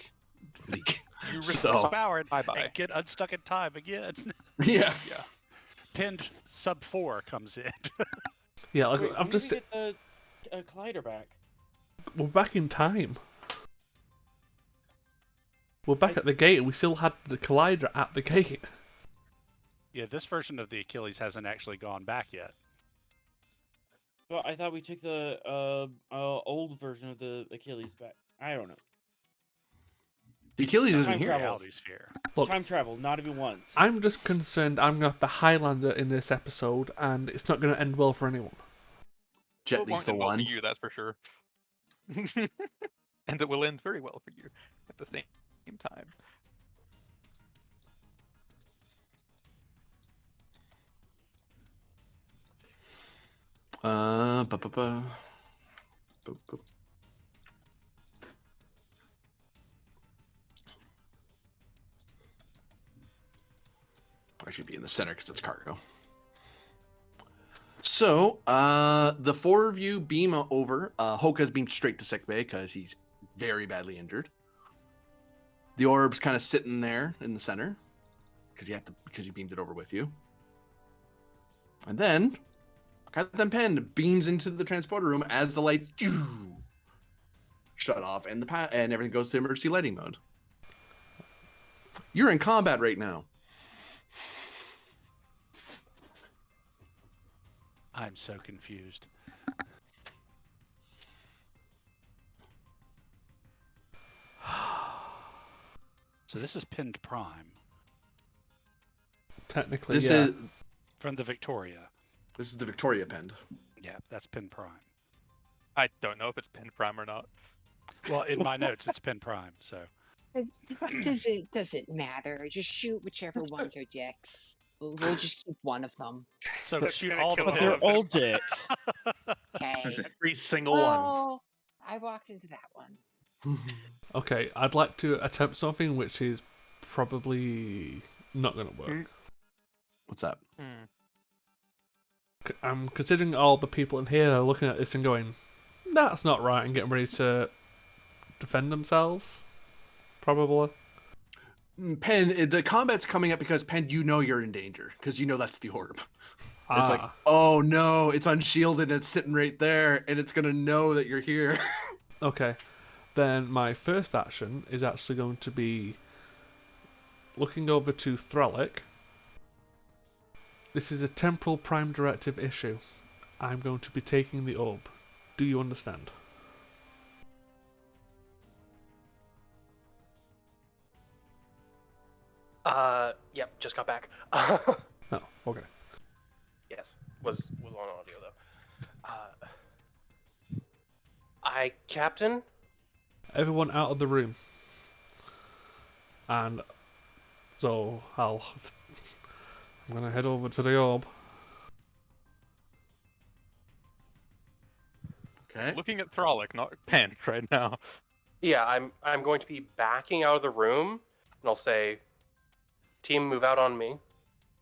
leak. You risk So- Powered. Bye-bye. And get unstuck in time again. Yeah. Yeah. Pinned sub 4 comes in. Yeah, like, Wait, I've when did just we get the collider back. we're back in time. We're back at the gate, and we still had the collider at the gate. Yeah, this version of the Achilles hasn't actually gone back yet. Well, I thought we took the old version of the Achilles back. I don't know. The Achilles isn't Time here. travel. Reality sphere. Look, Time travel, not even once. I'm just concerned I'm gonna have the Highlander in this episode, and it's not gonna end well for anyone. Jet Well, it needs won't the end well for one. you, that's for sure. And it will end very well for you at the same time. Ba-ba-ba. Boop. I should be in the center because it's cargo. So, the four of you beam over. Hoka's beamed straight to sick bay because he's very badly injured. The orb's kind of sitting there in the center because you beamed it over with you. And then Captain Penn beams into the transporter room as the lights shut off and and everything goes to emergency lighting mode. You're in combat right now. I'm so confused. So this is pinned prime Technically, This yeah. is from the Victoria. this is the Victoria pinned. Yeah, that's pinned prime. I don't know if it's pinned prime or not. Well, in my notes, it's pinned prime. So Does it matter? Just shoot whichever ones are dicks. We'll just keep one of them. so That's shoot gonna all the kill But all they're of them. all dicks. Okay. Every single one. Oh, I walked into that one. Okay, I'd like to attempt something which is probably not going to work. What's that? Hmm. I'm considering all the people in here are looking at this and going, that's not right, and getting ready to defend themselves. Probably. Pen, the combat's coming up because Pen, you know you're in danger because you know that's the orb. It's like, Ah, oh no, it's unshielded and it's sitting right there, and it's gonna know that you're here. okay. Then my first action is actually going to be looking over to Thralic. This is a temporal prime directive issue. I'm going to be taking the orb. Do you understand? Yep, just got back. No. Okay. Yes, was on audio though. Captain. Everyone out of the room. And so I'm gonna head over to the orb. Okay. Looking at Thralic, not Pen, right now. Yeah, I'm going to be backing out of the room, and I'll say, "Team, move out on me."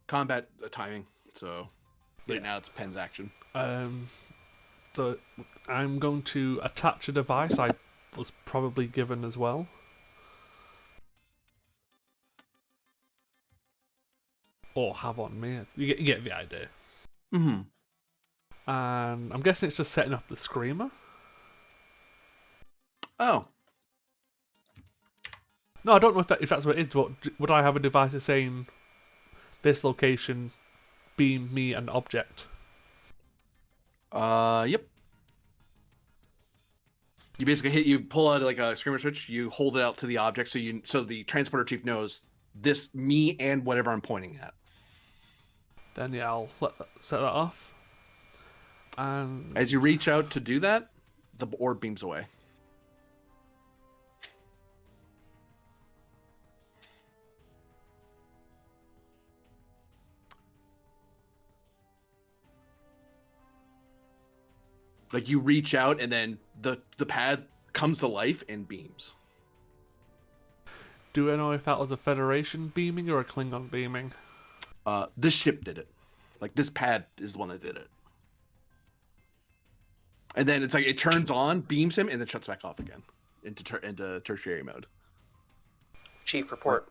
Combat timing. So right Yeah. now it's Pen's action. So I'm going to attach a device I was probably given as well. Or have on me. You get the idea. Mm-hmm. And I'm guessing it's just setting up the screamer. Oh. No, I don't know if that's what it is, but would I have a device that's saying this location, beam me an object? Yep. You basically you pull out like a screamer switch, you hold it out to the object so the transporter chief knows this me and whatever I'm pointing at. Then yeah, I'll set that off. And As you reach out to do that, the orb beams away. Like you reach out and then the pad comes to life and beams. do I know if that was a Federation beaming or a Klingon beaming? This ship did it. Like this pad is the one that did it. And then it's like it turns on, beams him, and then shuts back off again into tertiary mode. Chief, report.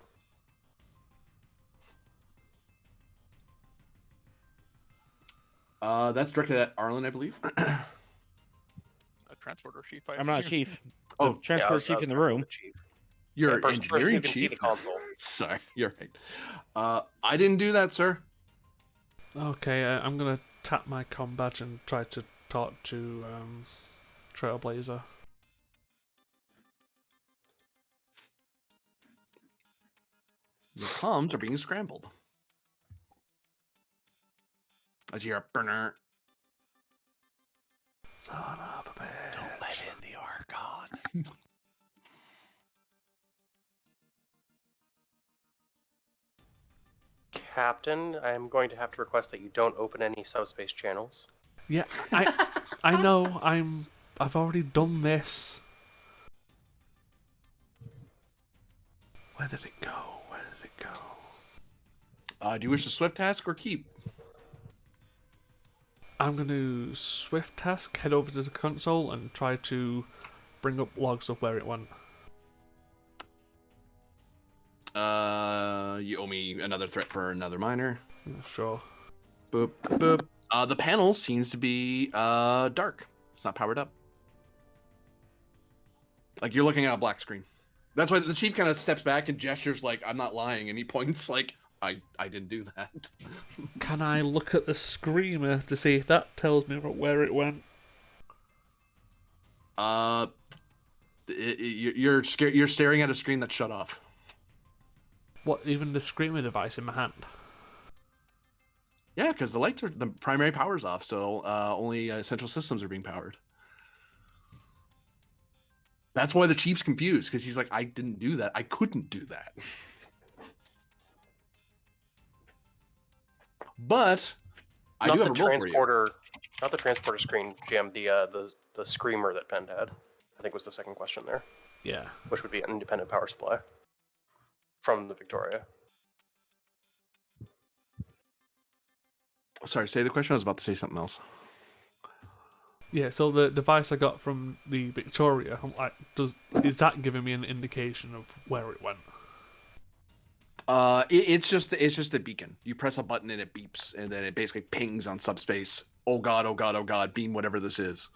That's directed at Arlen, I believe. A transporter chief, I I'm not a assume. chief. Oh, The transport chief in the room. Chief. You're Yeah, person engineering who can see chief. the console. Sorry, you're right. I didn't do that, sir. Okay, I'm gonna tap my comm badge and try to talk to Trailblazer. Your comms are being scrambled. As you hear a burner. Son of a bitch. Don't let in the Archon. Captain, I'm going to have to request that you don't open any subspace channels. Yeah, I know. I've already done this. Where did it go? Where did it go? Do you wish to swift task or keep? I'm going to swift task, head over to the console, and try to bring up logs of where it went. You owe me another threat for another miner. Sure. Boop, boop. The panel seems to be dark. It's not powered up. Like you're looking at a black screen. That's why the chief kind of steps back and gestures like, I'm not lying, and he points like, I didn't do that. Can I look at the screamer to see if that tells me where it went? You're scared. You're staring at a screen that's shut off. What, even the screamer device in my hand? Yeah, because the primary power's off, so only central systems are being powered. That's why the chief's confused, because he's like, I didn't do that. I couldn't do that. But I do have a role for you. Not the transporter screen, GM. The screamer that Penn had, I think was the second question there. Yeah. Which would be an independent power supply from the Victoria. Sorry, say the question. I was about to say something else. Yeah, so the device I got from the Victoria, is that giving me an indication of where it went? It's just a beacon. You press a button and it beeps, and then it basically pings on subspace. Oh god, oh god, oh god, beam whatever this is.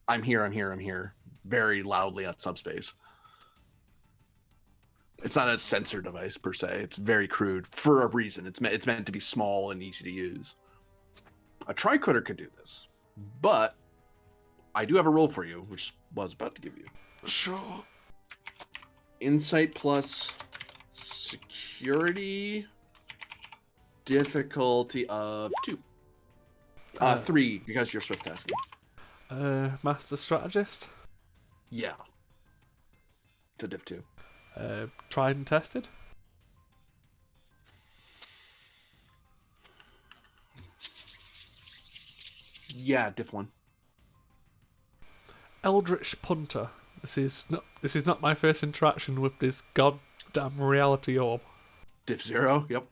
I'm here, I'm here, I'm here. Very loudly on subspace. It's not a sensor device per se. It's very crude for a reason. It's meant to be small and easy to use. A tricorder could do this, but I do have a role for you, which I was about to give you. Sure. Insight plus security difficulty of 2. 3 because you're swift tasking. Master strategist. Yeah. To div 2. Tried and tested. Yeah, diff 1. Eldritch Punter. This is not my first interaction with this goddamn reality orb. Diff 0. Yep.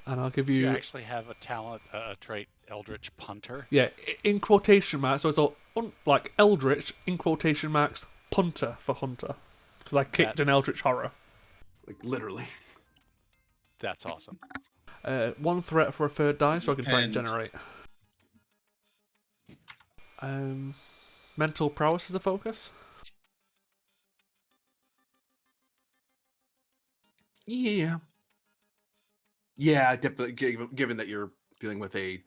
And I'll give Do you. you actually have a talent, a trait, Eldritch Punter? Yeah, in quotation marks. So it's all like Eldritch in quotation marks Punter for Hunter, because I kicked an Eldritch horror. Like literally. That's awesome. 1 threat for a 3rd die, so I can try and Penned. generate. Mental prowess is a focus. Yeah. Yeah, definitely. Given that you're dealing with a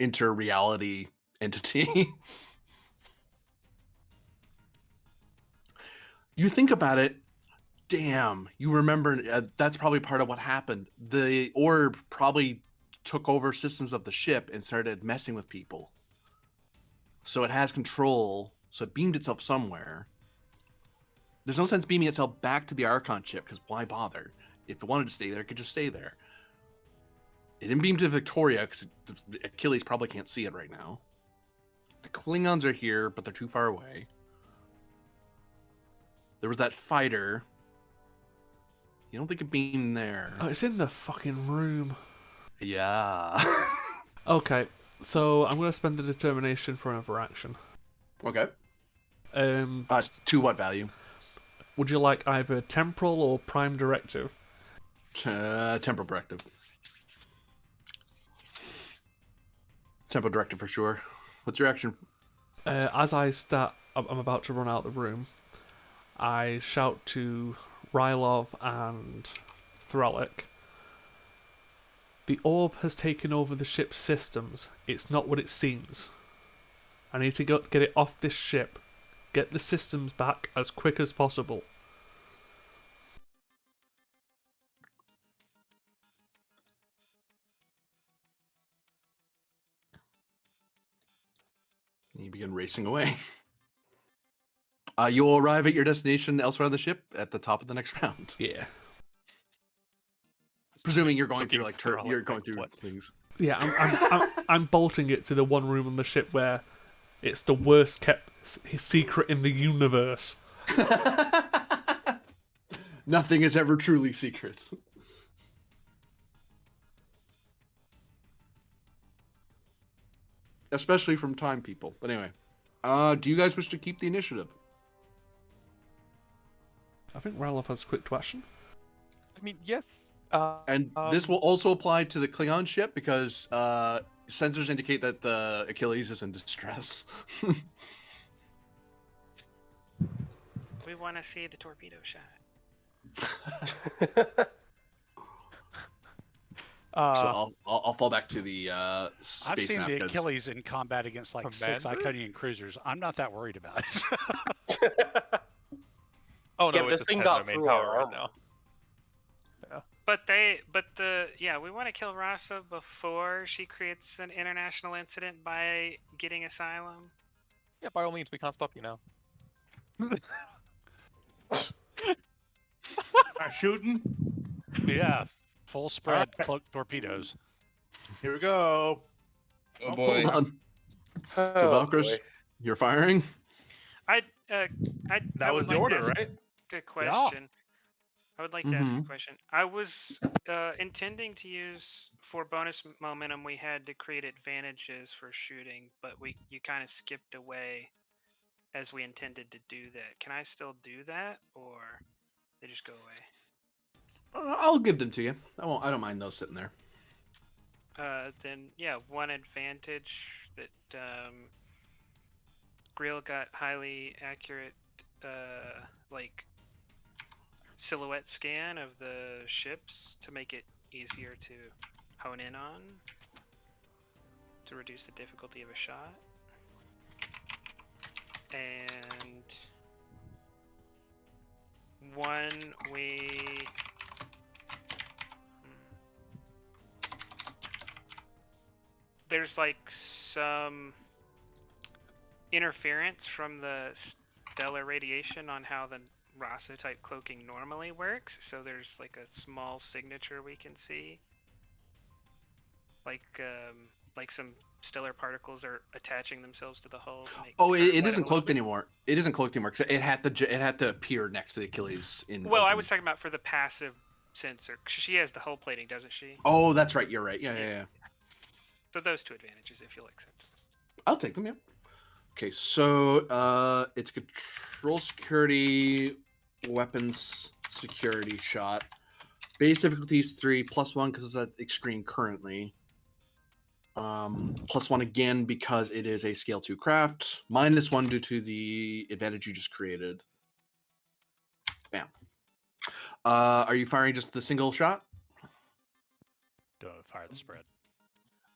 inter-reality entity. You think about it, damn, you remember that's probably part of what happened. The orb probably took over systems of the ship and started messing with people. So it has control, so it beamed itself somewhere. There's no sense beaming itself back to the Archon ship, because why bother? If it wanted to stay there, it could just stay there. It didn't beam to Victoria, because Achilles probably can't see it right now. The Klingons are here, but they're too far away. There was that fighter. You don't think it beamed there? Oh, it's in the fucking room. Yeah. Okay, so I'm gonna spend the determination for another action. Okay. To what value? Would you like either temporal or prime directive? Temporal directive. Temporal directive for sure. What's your action? As I'm about to run out of the room, I shout to Rylov and Thralic. The orb has taken over the ship's systems. It's not what it seems. I need to get it off this ship. Get the systems back as quick as possible. You begin racing away. You'll arrive at your destination elsewhere on the ship at the top of the next round. Yeah. Presuming you're going through you're going through things. Yeah, I'm bolting it to the one room on the ship where it's the worst kept secret in the universe. Nothing is ever truly secret. Especially from time people. But anyway, do you guys wish to keep the initiative? I think Ralof has quick to action. I mean, yes. And this will also apply to the Klingon ship because sensors indicate that the Achilles is in distress. We want to see the torpedo shot. So I'll fall back to the space I've seen map. the 'Cause- Achilles in combat against like 6 Commander? Iconian cruisers. I'm not that worried about it. Oh no, Yeah, it this just thing has got no main through power our right armor. now. We want to kill Rasa before she creates an international incident by getting asylum. Yeah, by all means, we can't stop you now. Shooting. Yeah, full spread cloak torpedoes. Here we go. Oh boy. Hold on. So Oh, Valkyrs, boy. you're firing. I That was would the like order, to ask right? a question. I would like to ask a Mhm. question. I was intending to use for bonus momentum we had to create advantages for shooting, but you kind of skipped away as we intended to do that. Can I still do that, or they just go away? I'll give them to you. I don't mind those sitting there. Then yeah, one advantage that Grill got highly accurate like silhouette scan of the ships to make it easier to hone in on, to reduce the difficulty of a shot. And one we there's like some interference from the stellar radiation on how the Rasa type cloaking normally works, so there's like a small signature we can see, like some stellar particles are attaching themselves to the hull to make It light isn't up a little cloaked bit. anymore. It isn't cloaked anymore because it had to appear next to the Achilles in. Well, I open. was talking about for the passive sensor. She has the hull plating, doesn't she? Oh, that's right. You're right. Yeah. So those two advantages, if you'll accept. I'll take them. Yeah. Okay, so it's control security, weapons security shot. Base difficulty is 3, +1 because it's at extreme currently. +1 again because it is a scale 2 craft. -1 due to the advantage you just created. Bam. Are you firing just the single shot? Don't fire the spread.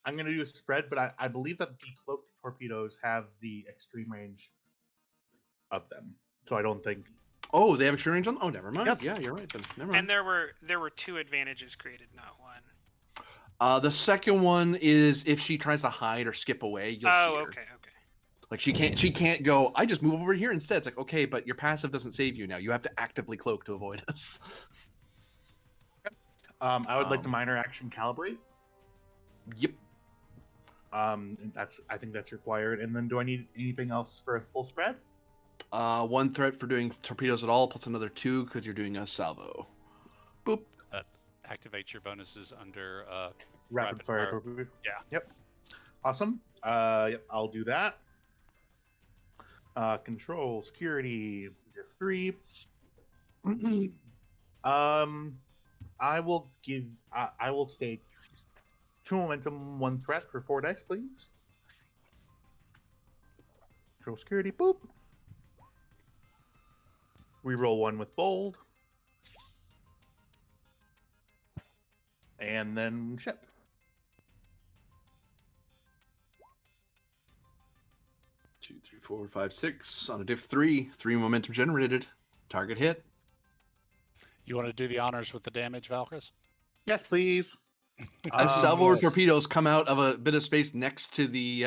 I'm going to do a spread, but I believe that the cloaked torpedoes have the extreme range of them. So I don't think. Oh, they have extreme range on. Oh, never mind. Yep. Yeah, you're right. Then never mind. And there were two advantages created, not one. The second one is if she tries to hide or skip away, you'll see her. Okay. Like she can't go, I just move over here instead. It's like, okay, but your passive doesn't save you now. You have to actively cloak to avoid us. I would like the minor action calibrate. Yep. I think that's required. And then do I need anything else for a full spread? 1 threat for doing torpedoes at all, plus another 2 because you're doing a salvo. Boop. Activate your bonuses under Rapid fire torpedo. Yeah. Yep. Awesome. Yep, I'll do that. Control security 3. I will take 2 momentum, 1 threat for 4 dice, please. Control security, boop. Reroll 1 with bold. And then ship. Two, 3, 4, 5, 6 on a diff 3. 3 momentum generated. Target hit. You want to do the honors with the damage, Valkyrs? Yes, please. As salvo torpedoes come out of a bit of space next to the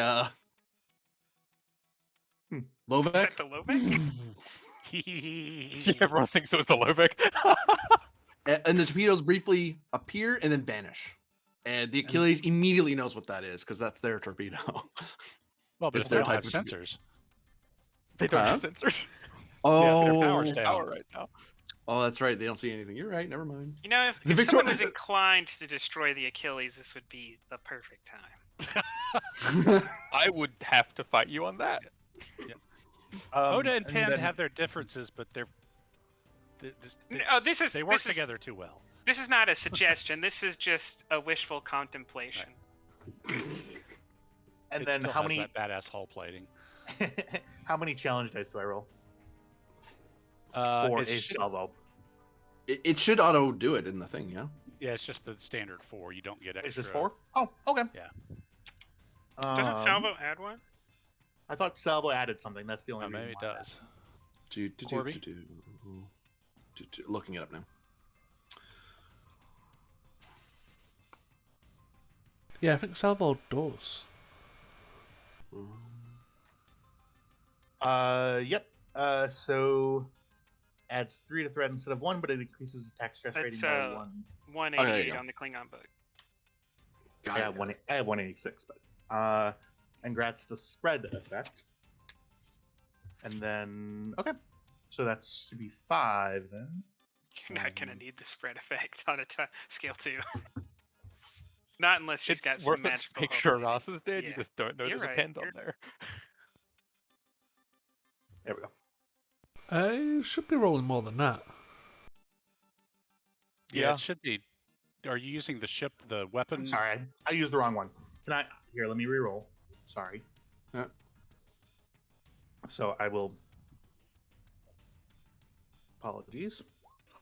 Lovec. Is that the Lovec? Everyone thinks it was the Lovec. And the torpedoes briefly appear and then vanish. And the Achilles immediately knows what that is because that's their torpedo. Well, but It's if they their don't have type of torpedo. sensors. They don't have sensors. Oh, their power's down. Power right now. Oh, that's right. They don't see anything. You're right. Never mind. You know, if someone was inclined to destroy the Achilles, this would be the perfect time. I would have to fight you on that. Yeah. Oda and Pan have their differences, but they work together too well. This is not a suggestion. This is just a wishful contemplation. Right. And it then still how has many that badass hull plating? how many challenge dice do I roll? for it a should- salvo. It should auto do it in the thing, yeah. Yeah, it's just the standard 4. You don't get extra. It's just 4? Oh, okay. Yeah. Doesn't Salvo add one? I thought Salvo added something. That's the only reason Maybe it why I does. Corby? Looking it up now. Yeah, I think Salvo does. Yep. So adds 3 to threat instead of 1, but it increases attack stress rating That's by 1. 188 on the Klingon book. I have 186, but and grants the spread effect. And then so that should be 5 then. You're not gonna need the spread effect on a scale 2. Not unless she's got It's some worth it to magical make hope sure maybe. Ross is dead. Yeah. You just don't know You're there's right, a pendant you're- there. There we go. I should be rolling more than that. Yeah, it should be. Are you using the ship, the weapon? I'm sorry, I used the wrong one. Can I? Here, let me re-roll. Sorry. Yeah. So I will. Apologies.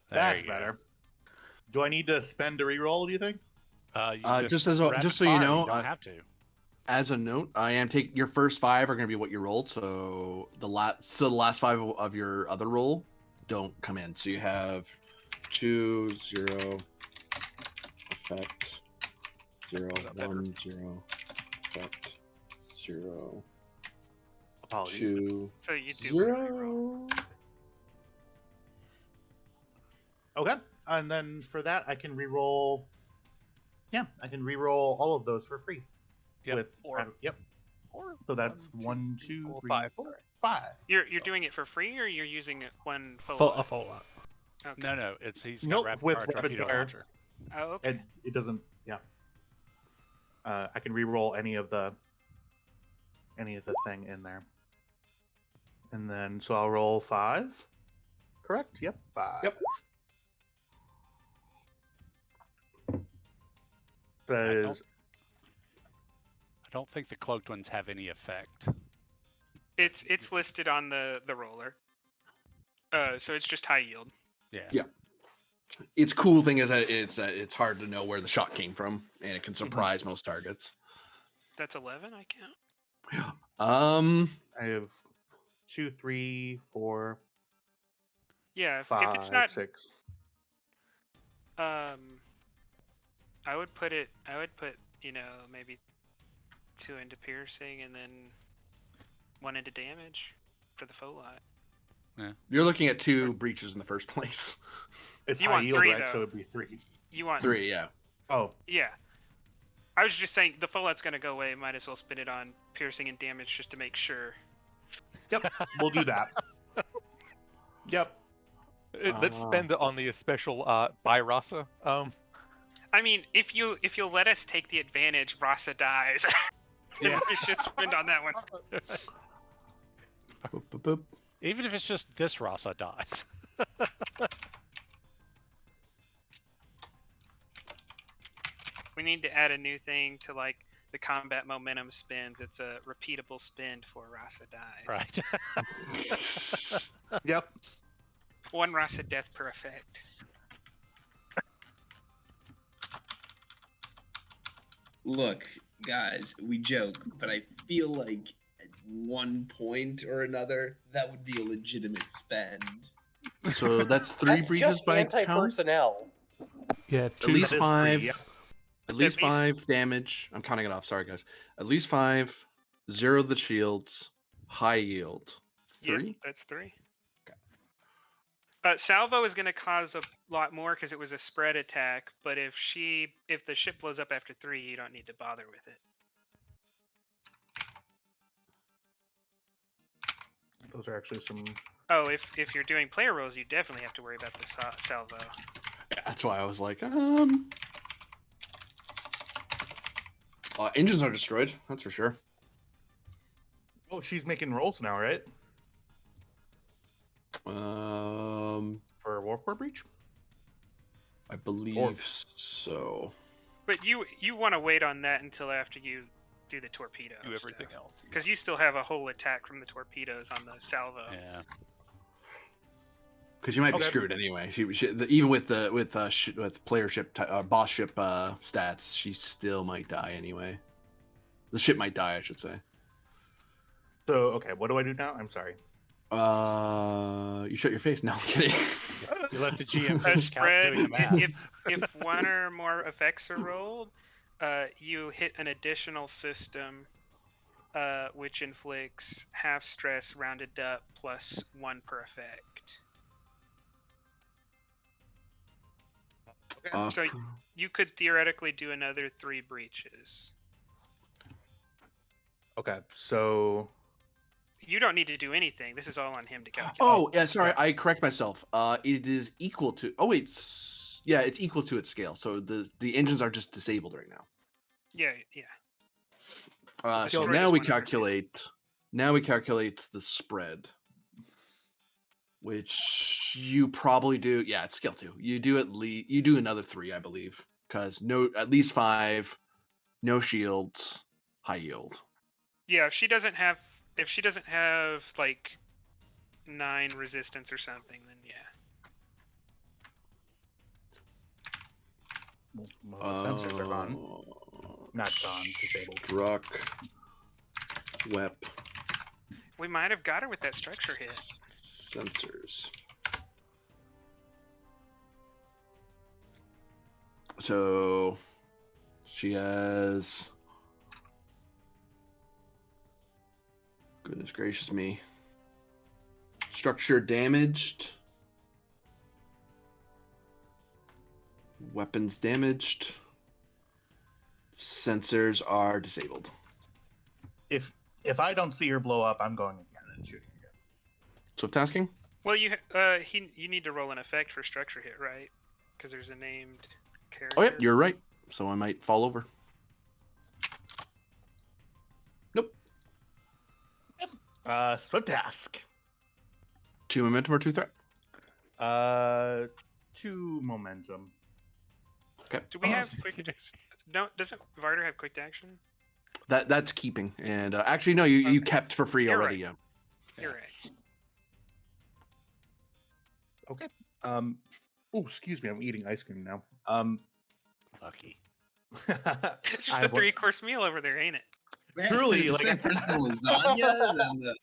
There That's you go. better. Do I need to spend a re-roll? Do you think? Just so you know, don't have to. As a note, I am taking your first 5 are going to be what you rolled. So the last 5 of your other roll don't come in. So you have 2, 0, effect, 0, 1, 0, effect, 0, Apologies. 2, So you do 0. Okay, and then for that I can re-roll. Yeah, I can re-roll all of those for free. Yep. With yep. So that's 1, 2, 3, 5. 4, 5. You're doing it for free, or you're using it one full? Full off all that. Okay. No, he's got Nope, rapid with fire rapid torpedo fire. launcher. Oh, okay. And it doesn't. Yeah. I can re-roll any of the thing in there. And then so I'll roll 5. Correct? Yep. 5. Yep. That is. I don't think the cloaked ones have any effect. It's listed on the roller. So it's just high yield. Yeah. Its cool thing is that it's hard to know where the shot came from, and it can surprise most targets. That's 11. I count. I have 2, 3, 4, Yeah. If 5, it's not 6. I would put maybe 2 into piercing and then 1 into damage for the full lot. You're looking at 2 breaches in the first place. It's You high want yield, 3, right? though. So it'd be 3. You want 3, yeah. Oh, Yeah. I was just saying the full lot's gonna go away. Might as well spin it on piercing and damage just to make sure. yep. We'll do that. Yep. Let's spend it on the special by Rasa. I mean, if you'll let us take the advantage, Rasa dies. Yeah. We should spend on that one. Boop, boop, boop. Even if it's just this Rasa dies. We need to add a new thing to like the combat momentum spins. It's a repeatable spin for Rasa dies. Right. Yep. 1 Rasa death per effect. Look, guys, we joke, but I feel like at one point or another, that would be a legitimate spend. So that's 3 That's breaches just by count. anti-personnel. Yeah, At 2. least That is 5. 3, yep. At least At least- 5 damage. I'm counting it off. Sorry, guys. At least 5. 0 the shields. High yield. 3. Yeah, that's 3. Salvo is going to cause a lot more because it was a spread attack. But if the ship blows up after 3, you don't need to bother with it. Those are actually some. Oh, if you're doing player rolls, you definitely have to worry about the salvo. Yeah, that's why I was like, engines are destroyed. That's for sure. Oh, she's making rolls now, right? For Warport Breach? I believe so. But you want to wait on that until after you do the torpedo. Do everything else. Because you still have a whole attack from the torpedoes on the salvo. Yeah. because you might be Okay. screwed anyway. Even with player ship boss ship stats, she still might die anyway. The ship might die, I should say. So okay, what do I do now? I'm sorry. You shut your face. No, I'm kidding. You let the GM A finish doing the spread. math. If one or more effects are rolled, you hit an additional system, which inflicts half stress rounded up plus 1 per effect. Okay. So you could theoretically do another 3 breaches. Okay, so You don't need to do anything. This is all on him to calculate. Oh, yeah, sorry, okay. I correct myself. It is equal to. Oh wait, yeah, it's equal to its scale. So the engines are just disabled right now. Yeah. So Destroyed now is we 1/2. calculate. Now we calculate the spread, which you probably do. Yeah, it's scale 2. You do you do another 3, I believe, because at least 5, no shields, high yield. Yeah, if she doesn't have like 9 resistance or something, then yeah. Well, the sensors are gone. Not gone, disabled. Struck. Wep. We might have got her with that structure hit. Sensors. So she has. Goodness gracious me. Structure damaged. Weapons damaged. Sensors are disabled. If I don't see her blow up, I'm going again and shooting again. Swift tasking? Well, you need to roll an effect for structure hit, right? Because there's a named character. Oh, yep, you're right. So I might fall over. Nope. Swift task. 2 momentum or 2 threat? 2 momentum. Okay. Do we have quick? Doesn't Varder have quick action? That's keeping. And actually, no, you kept for free You're already. right. Yeah. You're right. Okay. Oh, excuse me. I'm eating ice cream now. Lucky. It's just a 3-course meal over there, ain't it? Man, Truly, it's like first the lasagna, then the.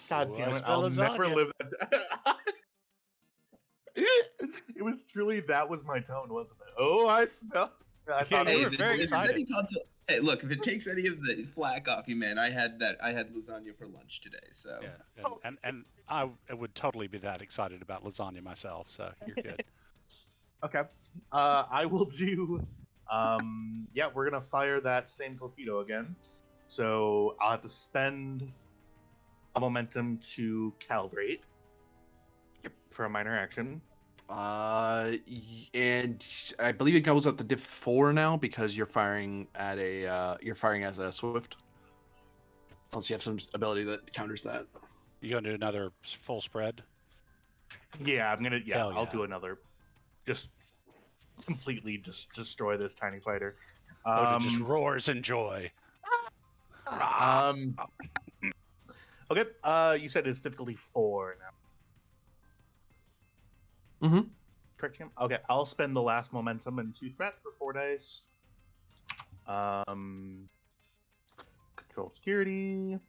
God Ooh, damn I it! smell I'll never lasagna. live that. It was truly that was my tone, wasn't it? Oh, I smell. I thought you Hey, were if very it's excited. any hey, look, if it takes any of the flack off you, man, I had lasagna for lunch today, so. Yeah, and I would totally be that excited about lasagna myself, so you're good. Okay. I will do. Yeah, we're gonna fire that same torpedo again. So I'll have to spend a momentum to calibrate. Yep. For a minor action. And I believe it goes up to diff 4 now because you're firing at you're firing as a swift. Unless you have some ability that counters that. You gonna do another full spread? Yeah, I'm gonna. Yeah, Hell I'll yeah. do another. Just completely just destroy this tiny fighter. Oda just roars in joy. Okay. You said it's difficulty 4 now. Mm-hmm. Correct, Jim? Okay, I'll spend the last momentum and 2 threat for 4 dice. Control security.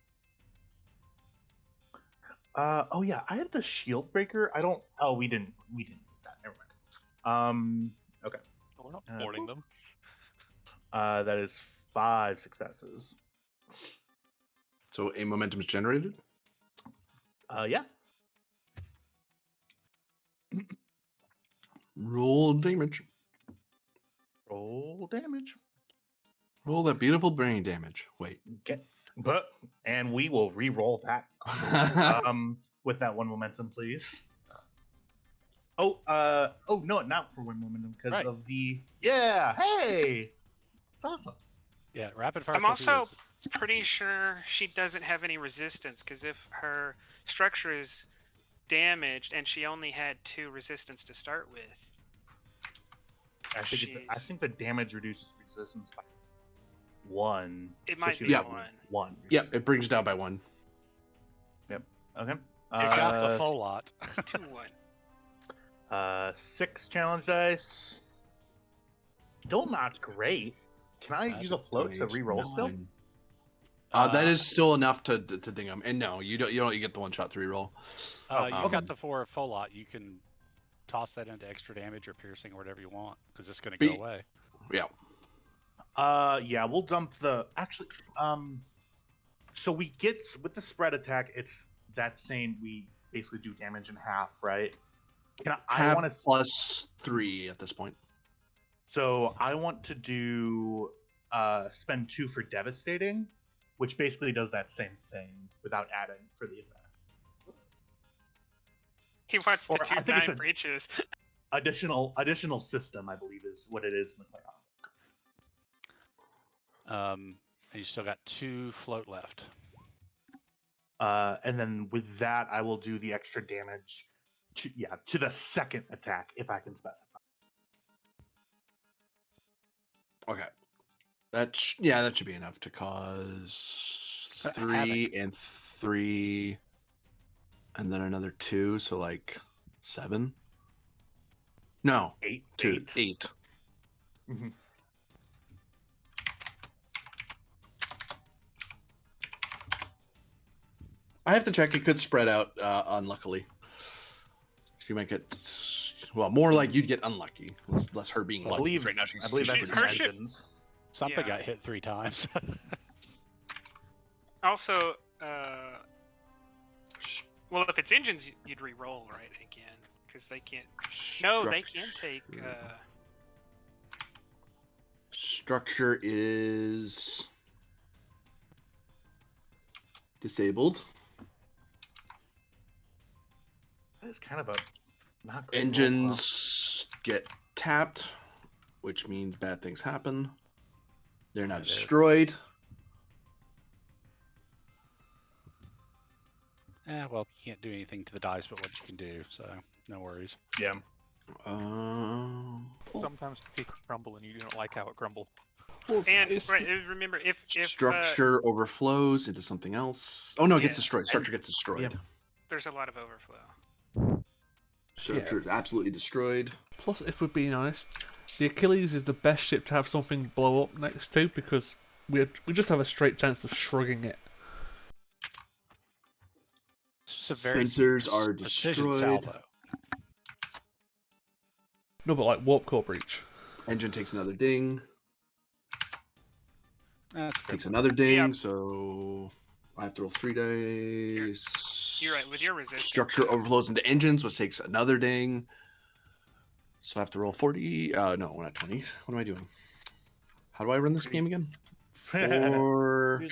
Oh yeah, I have the shield breaker. I don't. Oh, we didn't need that. Never mind. Okay. We're not boarding them. That is 5 successes. So a momentum is generated? Yeah. Roll damage. Roll damage. Roll that beautiful brain damage. Wait. And we will re-roll that. With that 1 momentum, please. Oh no, not for 1 momentum because of the. Yeah, hey, it's awesome. Yeah, rapid fire. I'm also pretty sure she doesn't have any resistance because if her structure is damaged and she only had 2 resistance to start with. I think the damage reduces resistance by 1. It might she be would 1. 1. Yeah, it brings it down by 1. Okay. You got the full lot. 2-1. 6 challenge dice. Still not great. Can I use a float to re-roll still? That is still enough to ding him. And no, you don't. You get the one shot to reroll. You got the 4 full lot. You can toss that into extra damage or piercing or whatever you want because it's going to go away. Yeah. Yeah, we'll dump the. Actually, so we get with the spread attack. It's that same. We basically do damage in half, right? I want to +3 at this point. So I want to do spend 2 for devastating, which basically does that same thing without adding for the effect. He wants to Or do I think 9 it's a- breaches. Additional system, I believe, is what it is in the playoff. And you still got 2 float left. And then with that, I will do the extra damage to the second attack if I can specify. Okay. That should be enough to cause 3 and 3, and then another 2, so like 7. No, 8. 8. Mm-hmm. I have to check. It could spread out unluckily. So you might get more like you'd get unlucky. Less her being lucky. Right now I believe that's her ship. engines. Something got hit 3 times. Also, well, if it's engines, you'd re-roll, right, again, because they can't. No, they can take. Structure is disabled. That is kind of a not great Engines get tapped, which means bad things happen. They're not destroyed. Well, you can't do anything to the dice but what you can do, so no worries. Yeah. Sometimes cakes crumble and you don't like how it crumbled. And remember, if structure overflows into something else. Oh no, it gets destroyed. Structure gets destroyed. There's a lot of overflow. Structure is absolutely destroyed. Plus, if we're being honest, the Achilles is the best ship to have something blow up next to because we just have a straight chance of shrugging it. Sensors are destroyed. Salvo. No, but like warp core breach. Engine takes another ding. Takes another ding, so I have to roll 3 dice. You're right, with your resistance. Structure overflows into engines, which takes another ding. So I have to roll 40. No, we're not 20s. What am I doing? How do I run this game again? 4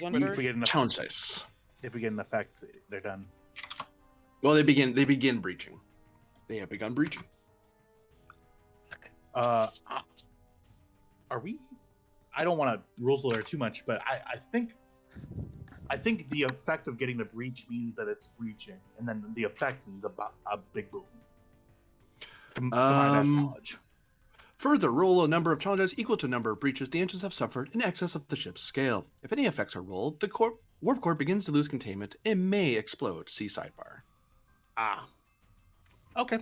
challenge dice. If we get an effect, they're done. Well, they begin breaching. They have begun breaching. Are we? I don't want to rules lawyer too much, but I think the effect of getting the breach means that it's breaching, and then the effect means a big boom. Combine as knowledge. Further, roll a number of challenges equal to a number of breaches the engines have suffered in excess of the ship's scale. If any effects are rolled, the warp core begins to lose containment and may explode. See sidebar. Okay.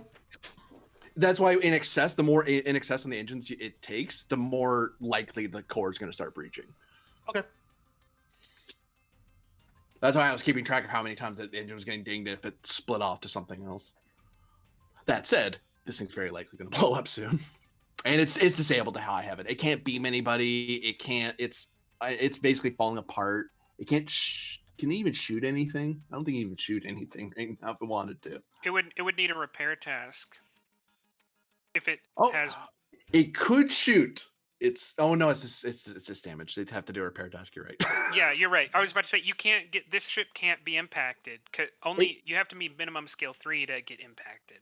That's why in excess, the more in excess on the engines it takes, the more likely the core is going to start breaching. Okay. That's why I was keeping track of how many times the engine was getting dinged if it split off to something else. That said, this thing's very likely going to blow up soon, and it's disabled to how I have it. It can't beam anybody. It can't. It's basically falling apart. It can't. Can it even shoot anything? I don't think it can even shoot anything right now if it wanted to. It would need a repair task. If it has, it could shoot. It's this damage. They'd have to do a repair task. You're right. Yeah, you're right. I was about to say this ship can't be impacted. You have to meet minimum skill 3 to get impacted.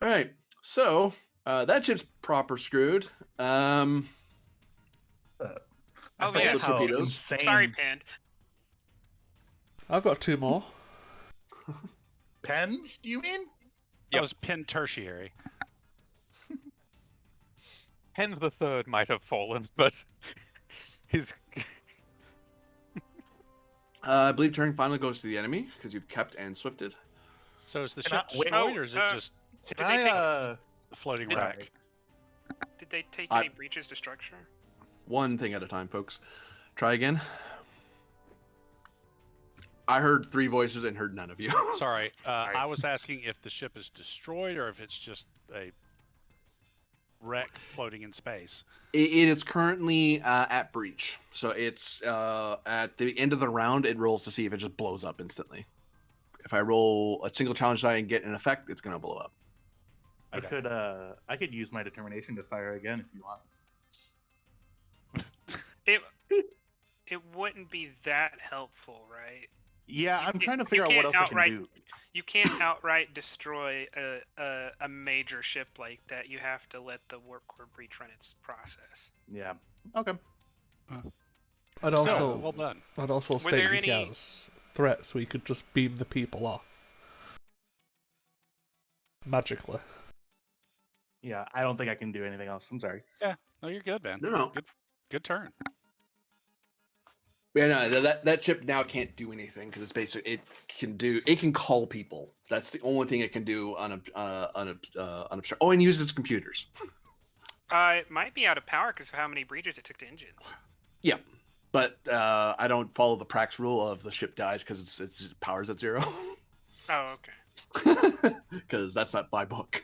All right, so that ship's proper screwed. Oh yeah, torpedoes. Sorry, Pand. I've got 2 more. Pens? Do you mean? That was Penn Tertiary. Pend the Third might have fallen, but his I believe turn finally goes to the enemy because you've kept and swifted. So is the Can ship I- wait- destroyed, or is it just Can Did they take- I? a floating Sorry. wreck? Did they take I- any breaches to structure? One thing at a time, folks. Try again. I heard 3 voices and heard none of you. Sorry, I was asking if the ship is destroyed or if it's just a wreck floating in space. It is currently at breach, so it's at the end of the round. It rolls to see if it just blows up instantly. If I roll a single challenge die and get an effect, it's gonna blow up. Okay. I could use my determination to fire again if you want. It wouldn't be that helpful, right? Yeah, I'm You- trying to you figure out what can't else I outright- can do. You can't outright destroy a major ship like that. You have to let the warp core breach run its process. Yeah. Okay. I'd Still, also well done. I'd also Were state there he any- has threats where you could just beam the people off magically. Yeah, I don't think I can do anything else. I'm sorry. No, you're good, man. No. Good turn. Yeah, no, that ship now can't do anything because it's basically it can call people. That's the only thing it can do on a oh, and use its computers. It might be out of power because of how many breaches it took to engines. Yeah, but I don't follow the Prax rule of the ship dies because its power's at 0. Oh, okay. Because that's not by book.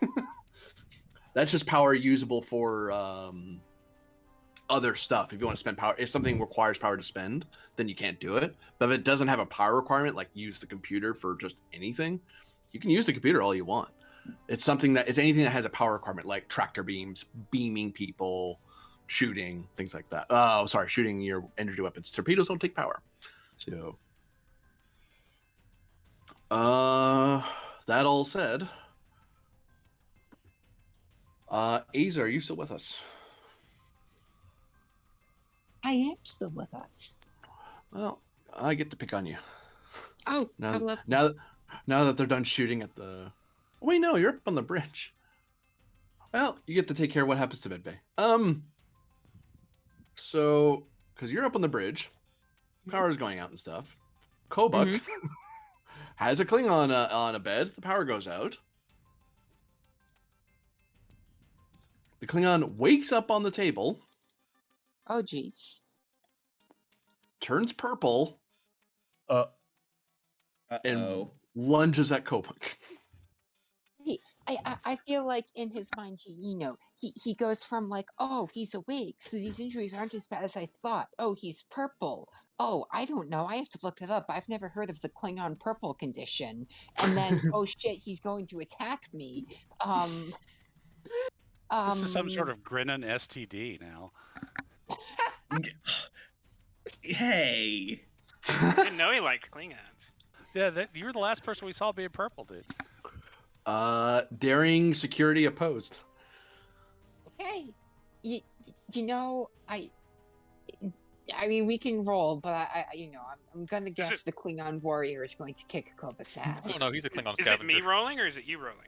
That's just power usable for other stuff. If you want to spend power, if something requires power to spend, then you can't do it. But if it doesn't have a power requirement, like use the computer for just anything, you can use the computer all you want. It's something that it's anything that has a power requirement, like tractor beams, beaming people, shooting, things like that. Oh, sorry, shooting your energy weapons. Torpedoes don't take power. So, that all said, Aza, are you still with us? I am still with us. Well, I get to pick on you. Oh, Now, I love now that they're done shooting at the. Wait, no, you're up on the bridge. Well, you get to take care of what happens to Medbay. So, because you're up on the bridge, power's going out and stuff. Kobuk has a Klingon on a bed. The power goes out. The Klingon wakes up on the table, Oh, jeez. turns purple, and Uh-oh. lunges at Kobuk. I feel like in his mind, he goes from like, oh, he's awake, so these injuries aren't as bad as I thought. Oh, he's purple. Oh, I don't know. I have to look it up. I've never heard of the Klingon purple condition. And then, oh shit, he's going to attack me. This is some sort of Grinnin STD now. Hey. Didn't know he liked Klingons. Yeah, you were the last person we saw being purple, dude. Daring security opposed. Hey, you know, I mean, we can roll, but I'm gonna guess the Klingon warrior is going to kick Kobuk's ass. Oh no, he's a Klingon Is scavenger. it me rolling or is it you rolling?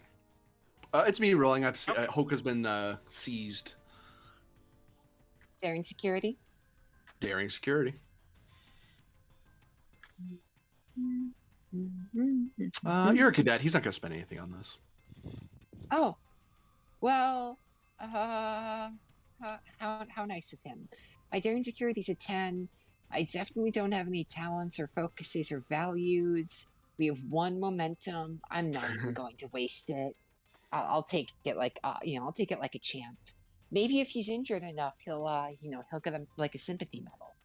It's me rolling. Okay. Hoka's been seized. Daring security. Daring security. You're a cadet. He's not going to spend anything on this. Oh, well, how nice of him. My daring security's a 10. I definitely don't have any talents or focuses or values. We have 1 momentum. I'm not even going to waste it. I'll take it like I'll take it like a champ. Maybe if he's injured enough, he'll get like a sympathy medal.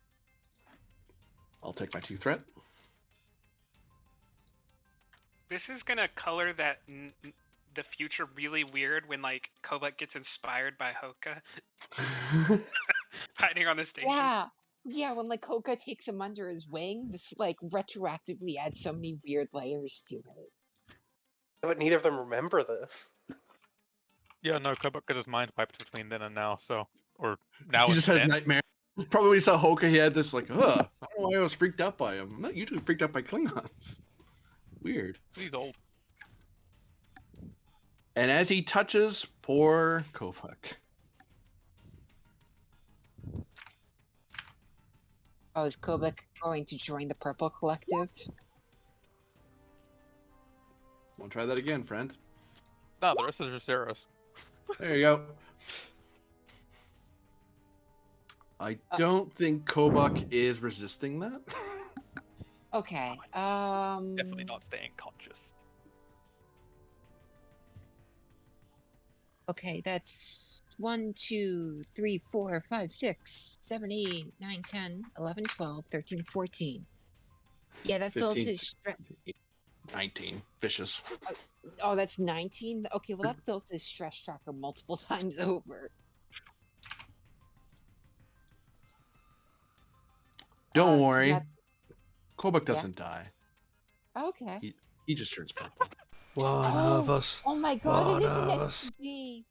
I'll take my 2 threat. This is gonna color that the future really weird when like Kobuk gets inspired by Hoka hiding on the station. Yeah, when like Hoka takes him under his wing, this like retroactively adds so many weird layers to it. But neither of them remember this. Yeah, no, Kobuk got his mind wiped between then and now, so or now He and just has then. nightmare. Probably when he saw Hoka, he had this like, I don't know why I was freaked out by him. I'm not usually freaked out by Klingons. Weird. He's old. And as he touches poor Kobuk, Oh, is Kobik going to join the Purple Collective? Want to try that again, friend? No, the rest is just arrows. There you go. I don't think Kobuk is resisting that. Okay. Definitely not staying conscious. Okay, that's 1, 2, 3, 4, 5, 6, 7, 8, 9, 10, 11, 12, 13, 14. Yeah, that fills 15, his 16, 19. Vicious. Oh, that's 19? Okay, well, that fills his stress tracker multiple times over. Don't So worry. that- Kobuk Yeah. doesn't die. Okay. He just turns purple. One of us. Oh my god, One it is an of us. STD.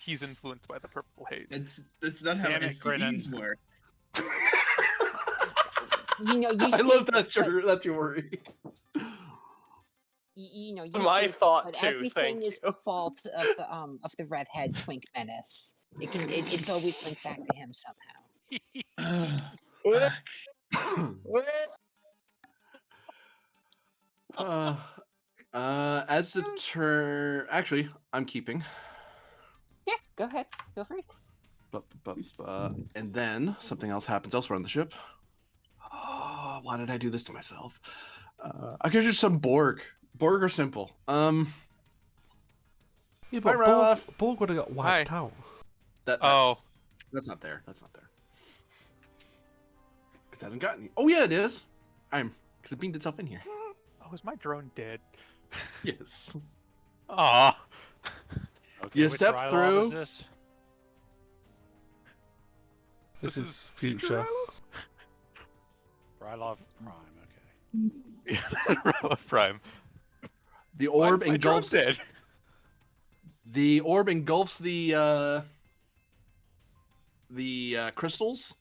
He's influenced by the purple haze. That's not how Damn it, STDs Grinnin. work. You know, you I say love this, that's your worry. you know, you My say this, thought but too, everything thank is you. the fault of the redhead twink menace. It's always linked back to him somehow. As the turn, actually, I'm keeping. Yeah, go ahead. Feel free. And then something else happens elsewhere on the ship. Oh, why did I do this to myself? I could just some Borg. Borg are simple. Yeah, Hi, but Ralph. Borg would have got wiped out. That's not there. That's not there. It hasn't gotten you. Oh yeah, it is. Because it beamed itself in here. Oh, is my drone dead? Yes. Aw. Okay, You which step Rylov through. is this? This is future. Rylov Prime, okay. Rylov Prime. The Why orb is my drone engulfs. dead? The orb engulfs the crystals,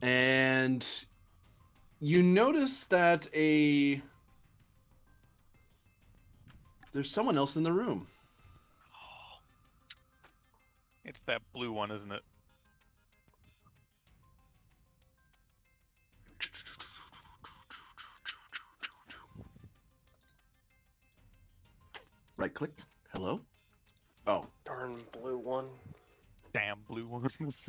and you notice that there's someone else in the room. It's that blue one, isn't it? Right click. Hello. Oh. Darn blue one. Damn blue ones.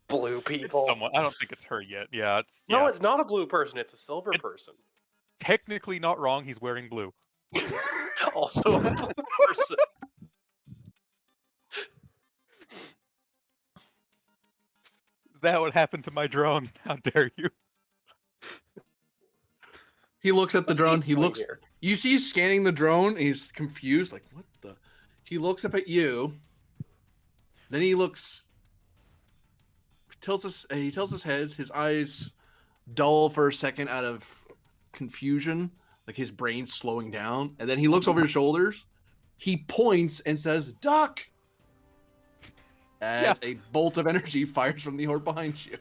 Blue It's people. someone. I don't think it's her yet. Yeah, it's No, yeah. it's not a blue person. It's a silver person. Technically not wrong. He's wearing blue. Also a blue person. That would happen to my drone. How dare you? He looks at the What's drone. he He doing looks. here? You see, he's scanning the drone. And he's confused. Like, what the? He looks up at you. Then he looks. He tilts his head. His eyes dull for a second out of confusion, like his brain's slowing down. And then he looks over his shoulders. He points and says, "Duck!" As a bolt of energy fires from the orb behind you.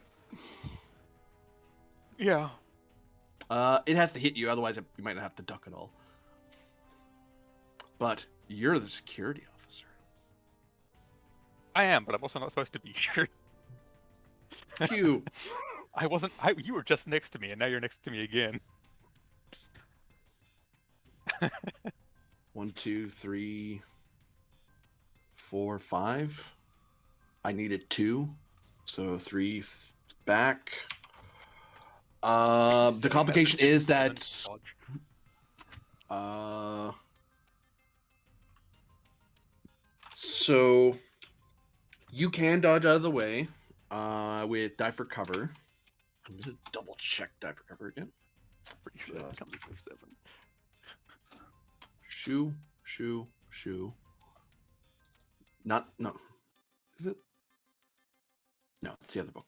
Yeah. It has to hit you, otherwise you might not have to duck at all. But you're the security officer. I am, but I'm also not supposed to be here. Q. I wasn't. You were just next to me, and now you're next to me again. 1, 2, 3, 4, 5. I needed 2, so 3 back. The complication is that so you can dodge out of the way with die for cover. I'm gonna double check die for cover again. Pretty sure that comes with 7. Shoe. No. Is it? No, it's the other book.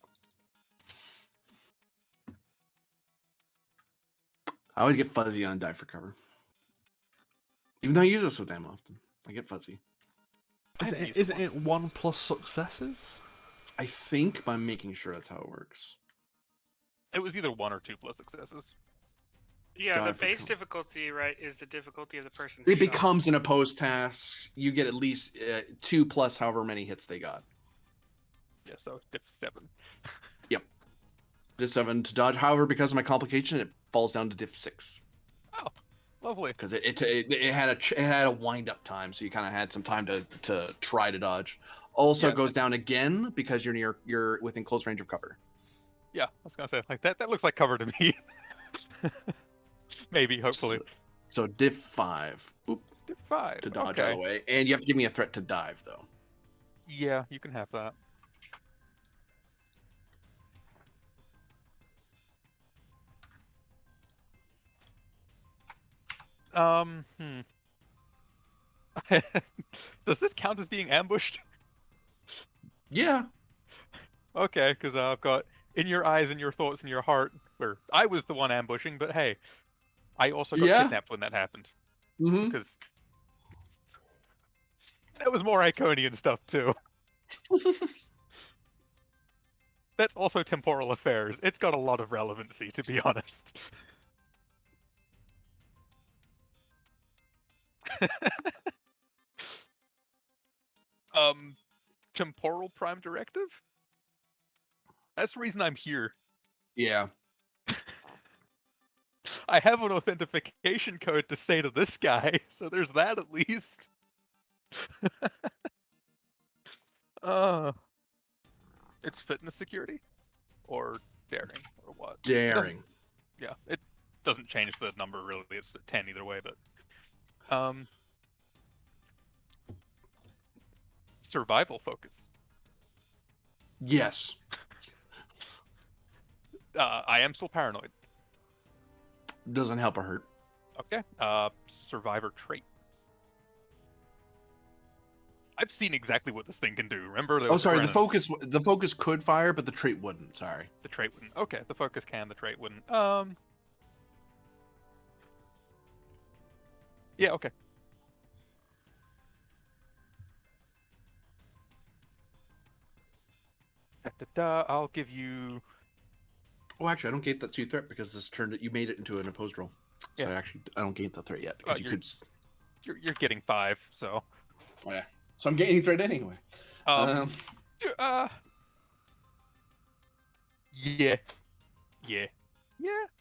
I always get fuzzy on die for cover. Even though I use it so damn often. I get fuzzy. Isn't it 1 plus successes? I think, but I'm making sure that's how it works. It was either 1 or 2 plus successes. Yeah, God, the I forgot. base difficulty, right, is the difficulty of the person. It shot. becomes an opposed task. You get at least 2 plus however many hits they got. Yeah. Yeah, so diff 7. Yep. Diff 7 to dodge. However, because of my complication, it falls down to diff 6. Oh, lovely. Because it had a wind up time, so you kind of had some time to try to dodge. Also Yeah. goes down again because you're within close range of cover. Yeah, I was gonna say like that looks like cover to me. Maybe, hopefully. So diff 5. Boop. Diff 5. To dodge okay. out of the way, and you have to give me a threat to dive though. Yeah, you can have that. Does this count as being ambushed? Yeah. Okay, because I've got in your eyes and your thoughts and your heart, where I was the one ambushing, but hey, I also got kidnapped when that happened. Mm-hmm. Because that was more Iconian stuff too. That's also temporal affairs. It's got a lot of relevancy, to be honest. Temporal Prime Directive? That's the reason I'm here. Yeah. I have an authentication code to say to this guy, so there's that at least. It's fitness security? Or daring, or what? Daring. Yeah, it doesn't change the number really, it's a 10 either way, but... Survival focus. Yes. I am still paranoid. Doesn't help or hurt. Okay. Survivor trait. I've seen exactly what this thing can do. Remember? Oh, sorry. The focus could fire, but the trait wouldn't. Sorry. The trait wouldn't. Okay, the focus can. The trait wouldn't. Yeah. Okay. I'll give you. Oh, actually, I don't gate that 2 threat because this turned it. You made it into an opposed roll. So Yeah. I don't gate the threat yet because you could. You're getting 5, so. Oh, yeah. So I'm gaining threat anyway. Yeah.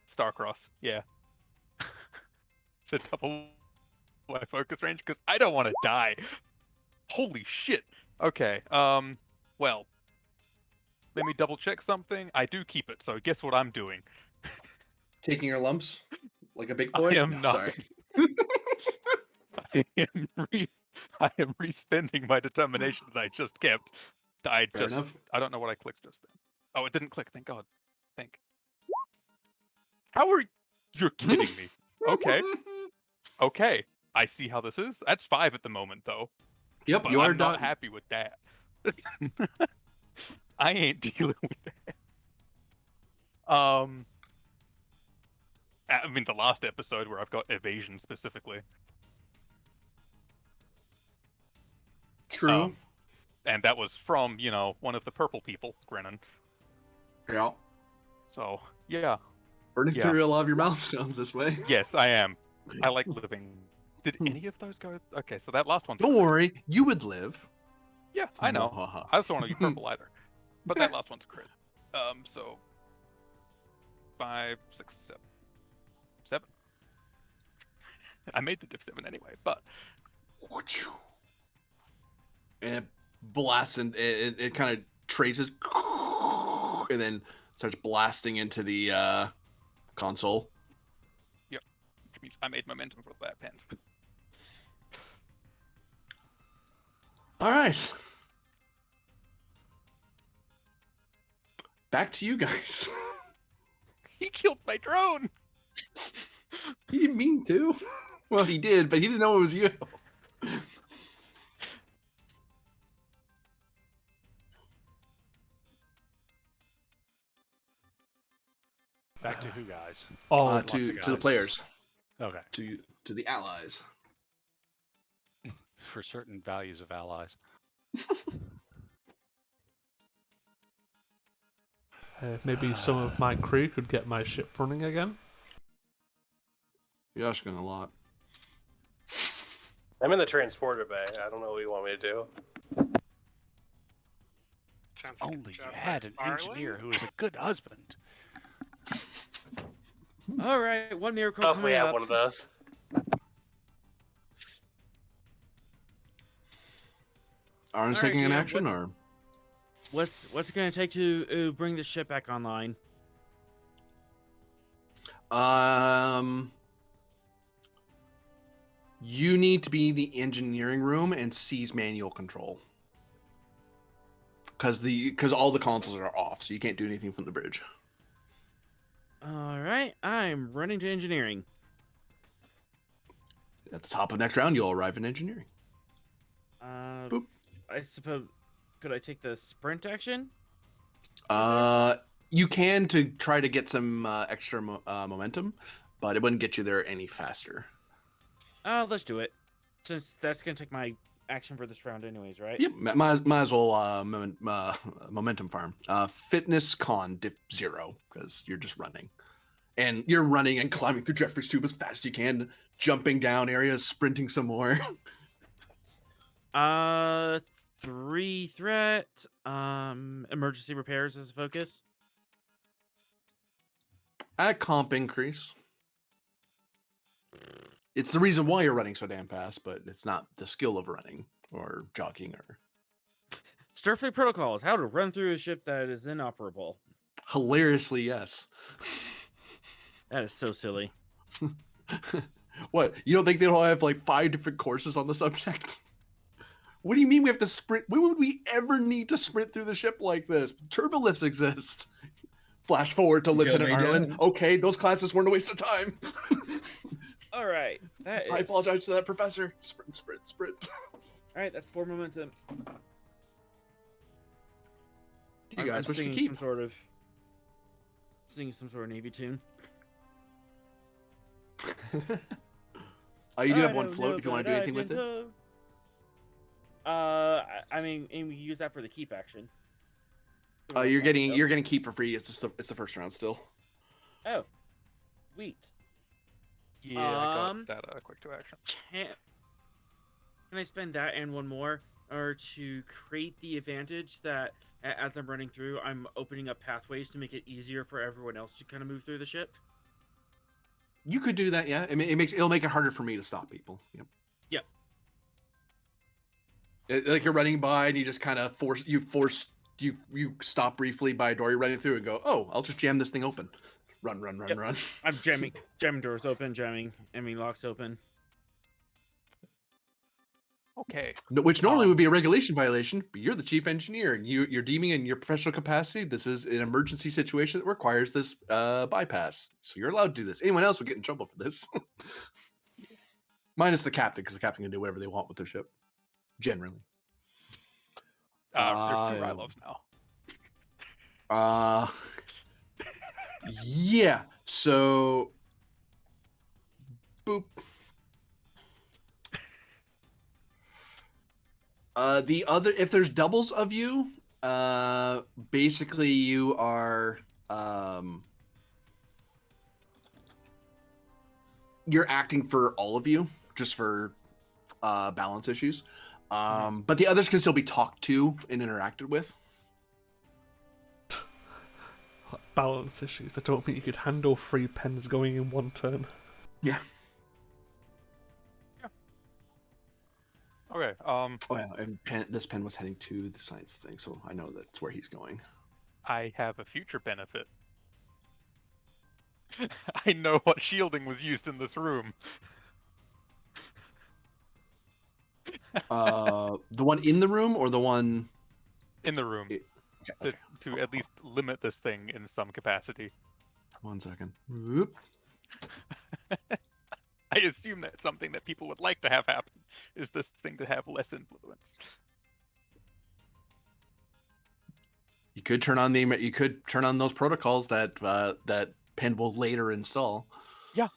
Starcross. Yeah. To double my focus range because I don't want to die. Holy shit. Okay. Well. Let me double check something. I do keep it, so guess what I'm doing? Taking your lumps like a big boy? I am not. Sorry. I am respending my determination that I just kept. I don't know what I clicked just then. Oh, it didn't click. Thank God. How are you're kidding me? Okay. Okay. I see how this is. That's 5 at the moment, though. Yep, but you are I'm not done. happy with that. I ain't dealing with that. I mean, the last episode where I've got evasion specifically. True. And that was from, one of the purple people, Grennan. Yeah. So, yeah. Burning through a lot of your mouth sounds this way. Yes, I am. I like living. Did any of those go? Okay, so that last one. Don't worry, you would live. Yeah, I know. I just don't want to be purple either. But that last one's a crit. So 5, 6, 7. 7. I made the diff 7 anyway, but and it blasts and it kind of traces and then starts blasting into the console. Yep. Which means I made momentum for that pent. All right. Back to you guys. He killed my drone. He didn't mean to. Well, he did, but he didn't know it was you. Back to who, guys? To the players. Okay. To the allies. For certain values of allies. Maybe some of my crew could get my ship running again. You're asking a lot. I'm in the transporter bay. I don't know what you want me to do. Sounds like a Only you job had for an Farley. engineer who was a good husband. All right, one miracle Hopefully, coming I have up. one of those. Aren't All right, taking an GM, action, or what's it going to take to bring the ship back online? you need to be in the engineering room and seize manual control. Because all the consoles are off, so you can't do anything from the bridge. All right, I'm running to engineering. At the top of next round, you'll arrive in engineering. Boop. I suppose, could I take the sprint action? You can to try to get some extra momentum, but it wouldn't get you there any faster. Let's do it. Since that's going to take my action for this round anyways, right? Yep, might as well momentum farm. Fitness con diff 0, because you're just running. And you're running and climbing through Jeffrey's tube as fast as you can, jumping down areas, sprinting some more. 3 threat, emergency repairs as a focus. At comp increase. It's the reason why you're running so damn fast, but it's not the skill of running or jogging or... Starfleet protocols, how to run through a ship that is inoperable. Hilariously, yes. That is so silly. What, you don't think they'll have like 5 different courses on the subject? What do you mean we have to sprint? When would we ever need to sprint through the ship like this? Turbolifts exist. Flash forward to Lieutenant they Ireland. don't. Okay, those classes weren't a waste of time. All right, that is... I apologize to that professor. Sprint, sprint, sprint. All right, that's 4 momentum. You guys wish to singing keep? Singing some sort of Navy tune. You do have one float if you want to do anything with it. I mean, and we use that for the keep action. So You're getting keep for free. It's the first round still. Oh, sweet. Yeah, I got that quick to action. Can I spend that and one more, or to create the advantage that as I'm running through, I'm opening up pathways to make it easier for everyone else to kind of move through the ship? You could do that, yeah. It'll make it harder for me to stop people. Yep. Like you're running by and you just kind of you stop briefly by a door you're running through and go, oh, I'll just jam this thing open. Run. I'm jamming doors open, locks open. Okay. Which normally would be a regulation violation, but you're the chief engineer and you're deeming in your professional capacity this is an emergency situation that requires this bypass. So you're allowed to do this. Anyone else would get in trouble for this. Minus the captain, because the captain can do whatever they want with their ship. Generally. There's 2 Rylovs now. Yeah. So boop. The other, if there's doubles of you, basically you are you're acting for all of you, just for balance issues. But the others can still be talked to and interacted with. Balance issues. I don't think you could handle 3 pens going in one turn. Yeah. Okay. Oh yeah, and this pen was heading to the science thing, so I know that's where he's going. I have a future benefit. I know what shielding was used in this room. The one in the room or the one in the room. Okay. To at least limit this thing in some capacity. 1 second. Whoop. I assume that's something that people would like to have happen, is this thing to have less influence. You could turn on those protocols that that Pen will later install. Yeah.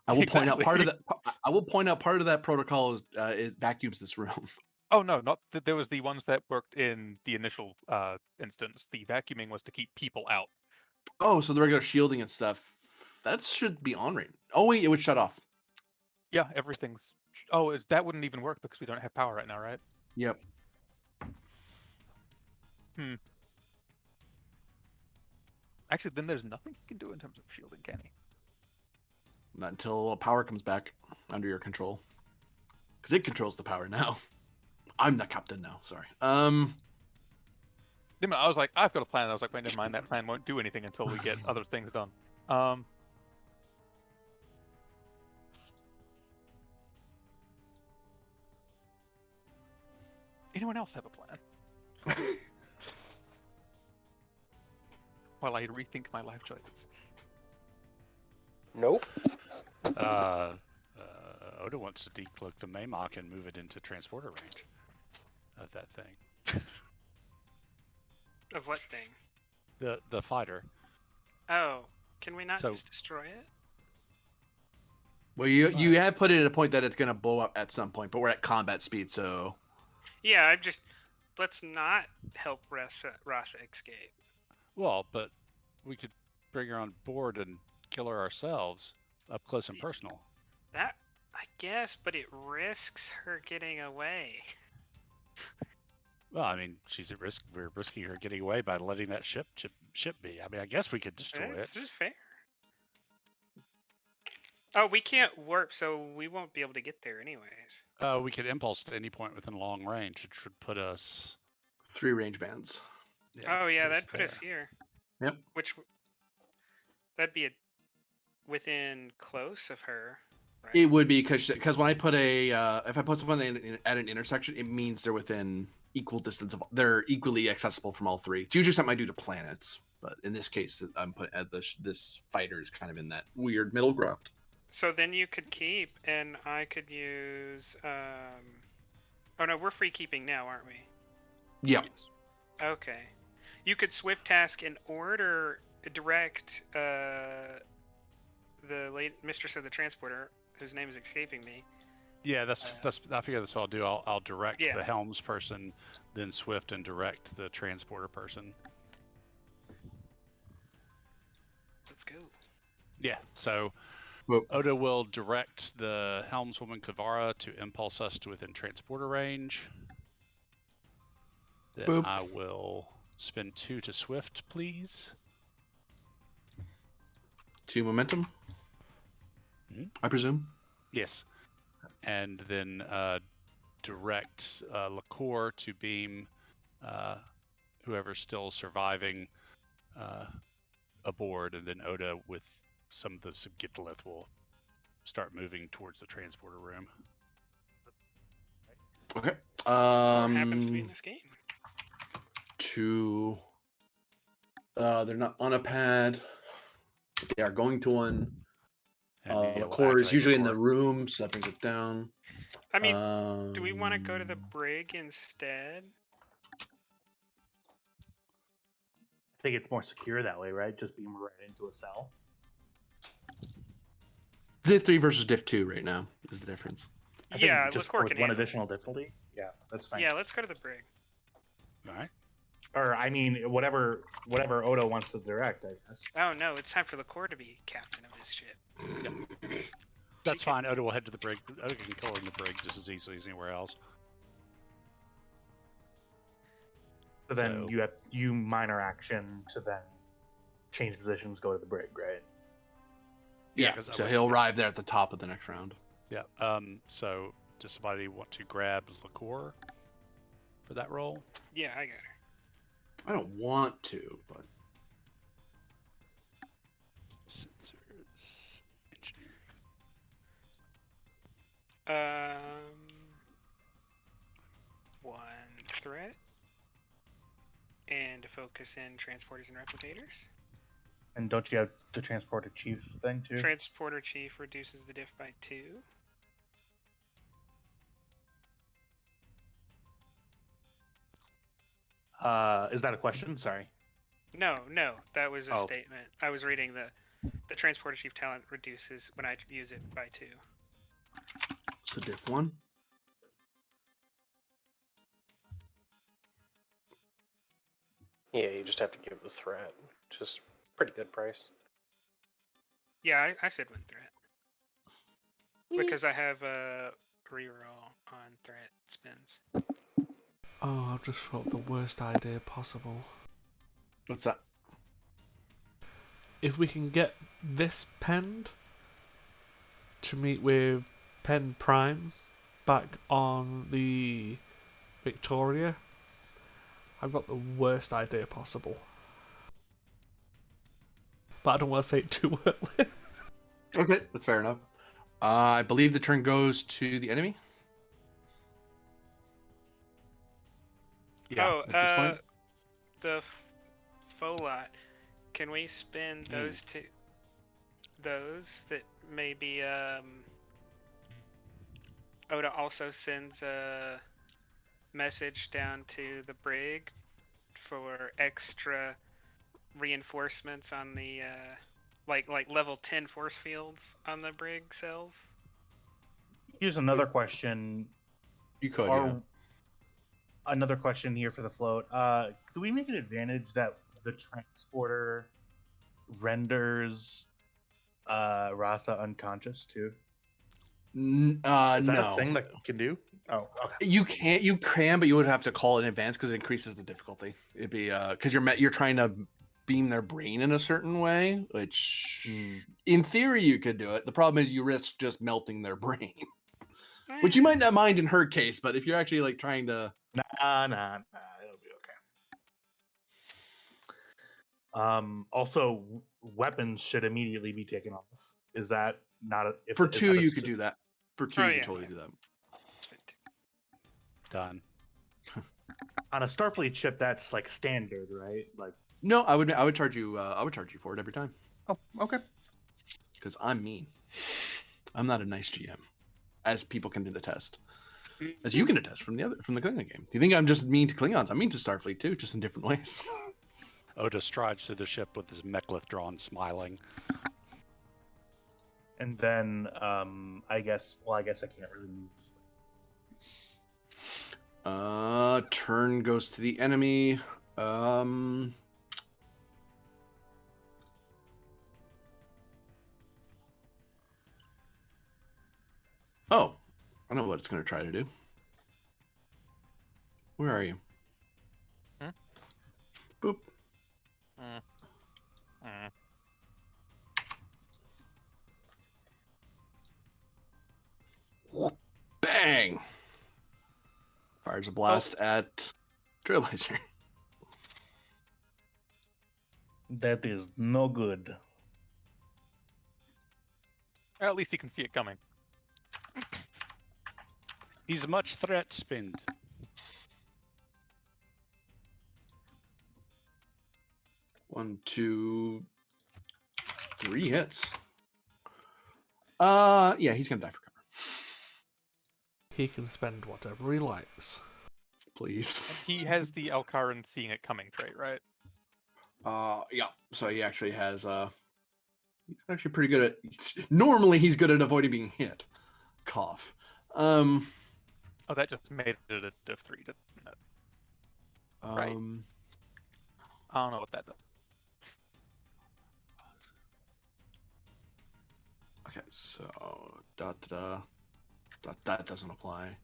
I will point out part of that. I will point out part of that protocol is it vacuums this room. Oh no, not that there was the ones that worked in the initial instance. The vacuuming was to keep people out. Oh, so the regular shielding and stuff that should be on right. Oh wait, it would shut off. Yeah, everything's. Oh, that wouldn't even work because we don't have power right now, right? Yep. Actually, then there's nothing you can do in terms of shielding, can he? Not until power comes back under your control. Because it controls the power now. I'm the captain now, sorry. I was like, I've got a plan. I was like, wait, never mind. That plan won't do anything until we get other things done. Anyone else have a plan? While I rethink my life choices. Nope. Oda wants to decloak the Maymok and move it into transporter range of that thing. Of what thing? The fighter. Oh, can we not So- just destroy it? Well, you have put it at a point that it's going to blow up at some point, but we're at combat speed, so... Yeah, let's not help Rasa escape. Well, but we could bring her on board and kill her ourselves, up close and personal. That, I guess, but it risks her getting away. Well, I mean, she's at risk. We're risking her getting away by letting that ship be. I mean, I guess we could destroy This it. is fair. Oh, we can't warp, so we won't be able to get there anyways. We could impulse to any point within long range, which would put us... 3 range bands. Oh yeah, that'd put us here. Yep. That'd be within close of her. Right? It would be, because when I put if I put someone at an intersection, it means they're within equal distance of... They're equally accessible from all 3. It's usually something I do to planets, but in this case, I'm putting this fighter is kind of in that weird middle ground. So then you could keep, and I could use. Oh no, we're free keeping now, aren't we? Yeah. Yes. Okay. You could swift task and order direct the late mistress of the transporter, whose name is escaping me. Yeah, that's. I figure that's what I'll do. I'll direct Yeah. the helms person, then swift and direct the transporter person. Let's go. Yeah. So Well, Oda will direct the helmswoman Kavara to impulse us to within transporter range. Then Boop. I will spend 2 to swift, please. 2 momentum, I presume. Yes. And then direct Liqueur to beam whoever's still surviving aboard, and then Oda with some of the Subgitolith will start moving towards the transporter room. Okay. What happens to be in this game? They're not on a pad. They are going to one. And Mia will Core is activate usually in the Liqueur. room, so that brings it down. I mean, do we want to go to the brig instead? I think it's more secure that way, right? Just beam right into a cell. Div 3 versus Div 2 right now is the difference. I think Yeah, just Liqueur with can one handle it. additional difficulty. Yeah, that's fine. Yeah, let's go to the brig. All right. Or I mean, whatever Oda wants to direct, I guess. Oh no, it's time for Liqueur to be captain of this ship. That's fine. Oda will head to the brig. Oda can kill her in the brig just as easily as anywhere else. So then you minor action to then change positions, go to the brig, right? Yeah, 'cause I so would- he'll arrive there at the top of the next round. Yeah. So does somebody want to grab Liqueur for that role? Yeah, I got her. I don't want to, but Sensors, engineering. One threat. And focus in transporters and replicators. And don't you have the transporter chief thing too? Transporter chief reduces the diff by 2. Is that a question? Sorry. No, that was a Oh. statement. I was reading the transporter chief talent reduces when I use it by 2. so Div 1. Yeah, you just have to give the threat. Just pretty good price. Yeah, I said 1 threat. Because I have a reroll on threat spins. Oh, I've just thought the worst idea possible. What's that? If we can get this penned to meet with Pen Prime back on the Victoria, I've got the worst idea possible. But I don't want to say it too early. Okay, that's fair enough. I believe the turn goes to the enemy. Yeah. Oh, At this point? the Folot. Can we spin those two? Those that maybe Oda also sends a message down to the brig for extra reinforcements on the like level 10 force fields on the brig cells. Here's another question. You could, Are yeah. another question here for the float. Do we make an advantage that the transporter renders Rasa unconscious too? Is that No. a thing that you can do? Oh, okay. You can, but you would have to call it in advance because it increases the difficulty. It'd be because you're trying to beam their brain in a certain way, which in theory you could do it. The problem is you risk just melting their brain, which you might not mind in her case, but if you're actually like trying to, Nah, it'll be okay. Also, weapons should immediately be taken off. Is that not a if for is two that a you could do that. For two Oh, you yeah. could totally do that. Done. on a Starfleet ship? That's like standard, right? Like, No, I would charge you for it every time oh, okay. because I'm mean. I'm not a nice GM, as people can attest. As you can attest from the Klingon game. You think I'm just mean to Klingons? I'm mean to Starfleet too, just in different ways. Oda strides through the ship with his mechlith drawn, smiling. And then I guess I can't really move. Turn goes to the enemy. Oh, I know what it's going to try to do. Where are you? Hmm? Boop. Bang! Fires a blast at Trailblazer. That is no good. Or at least he can see it coming. He's much threat spinned. One, two, three hits. Yeah, he's gonna die for cover. He can spend whatever he likes. Please. And he has the Alcaran seeing it coming trait, right? Yeah. So he actually has he's actually pretty good at normally he's good at avoiding being hit. Cough. Oh, that just made it a div 3, didn't it? Right. I don't know what that does. Okay, so that doesn't apply.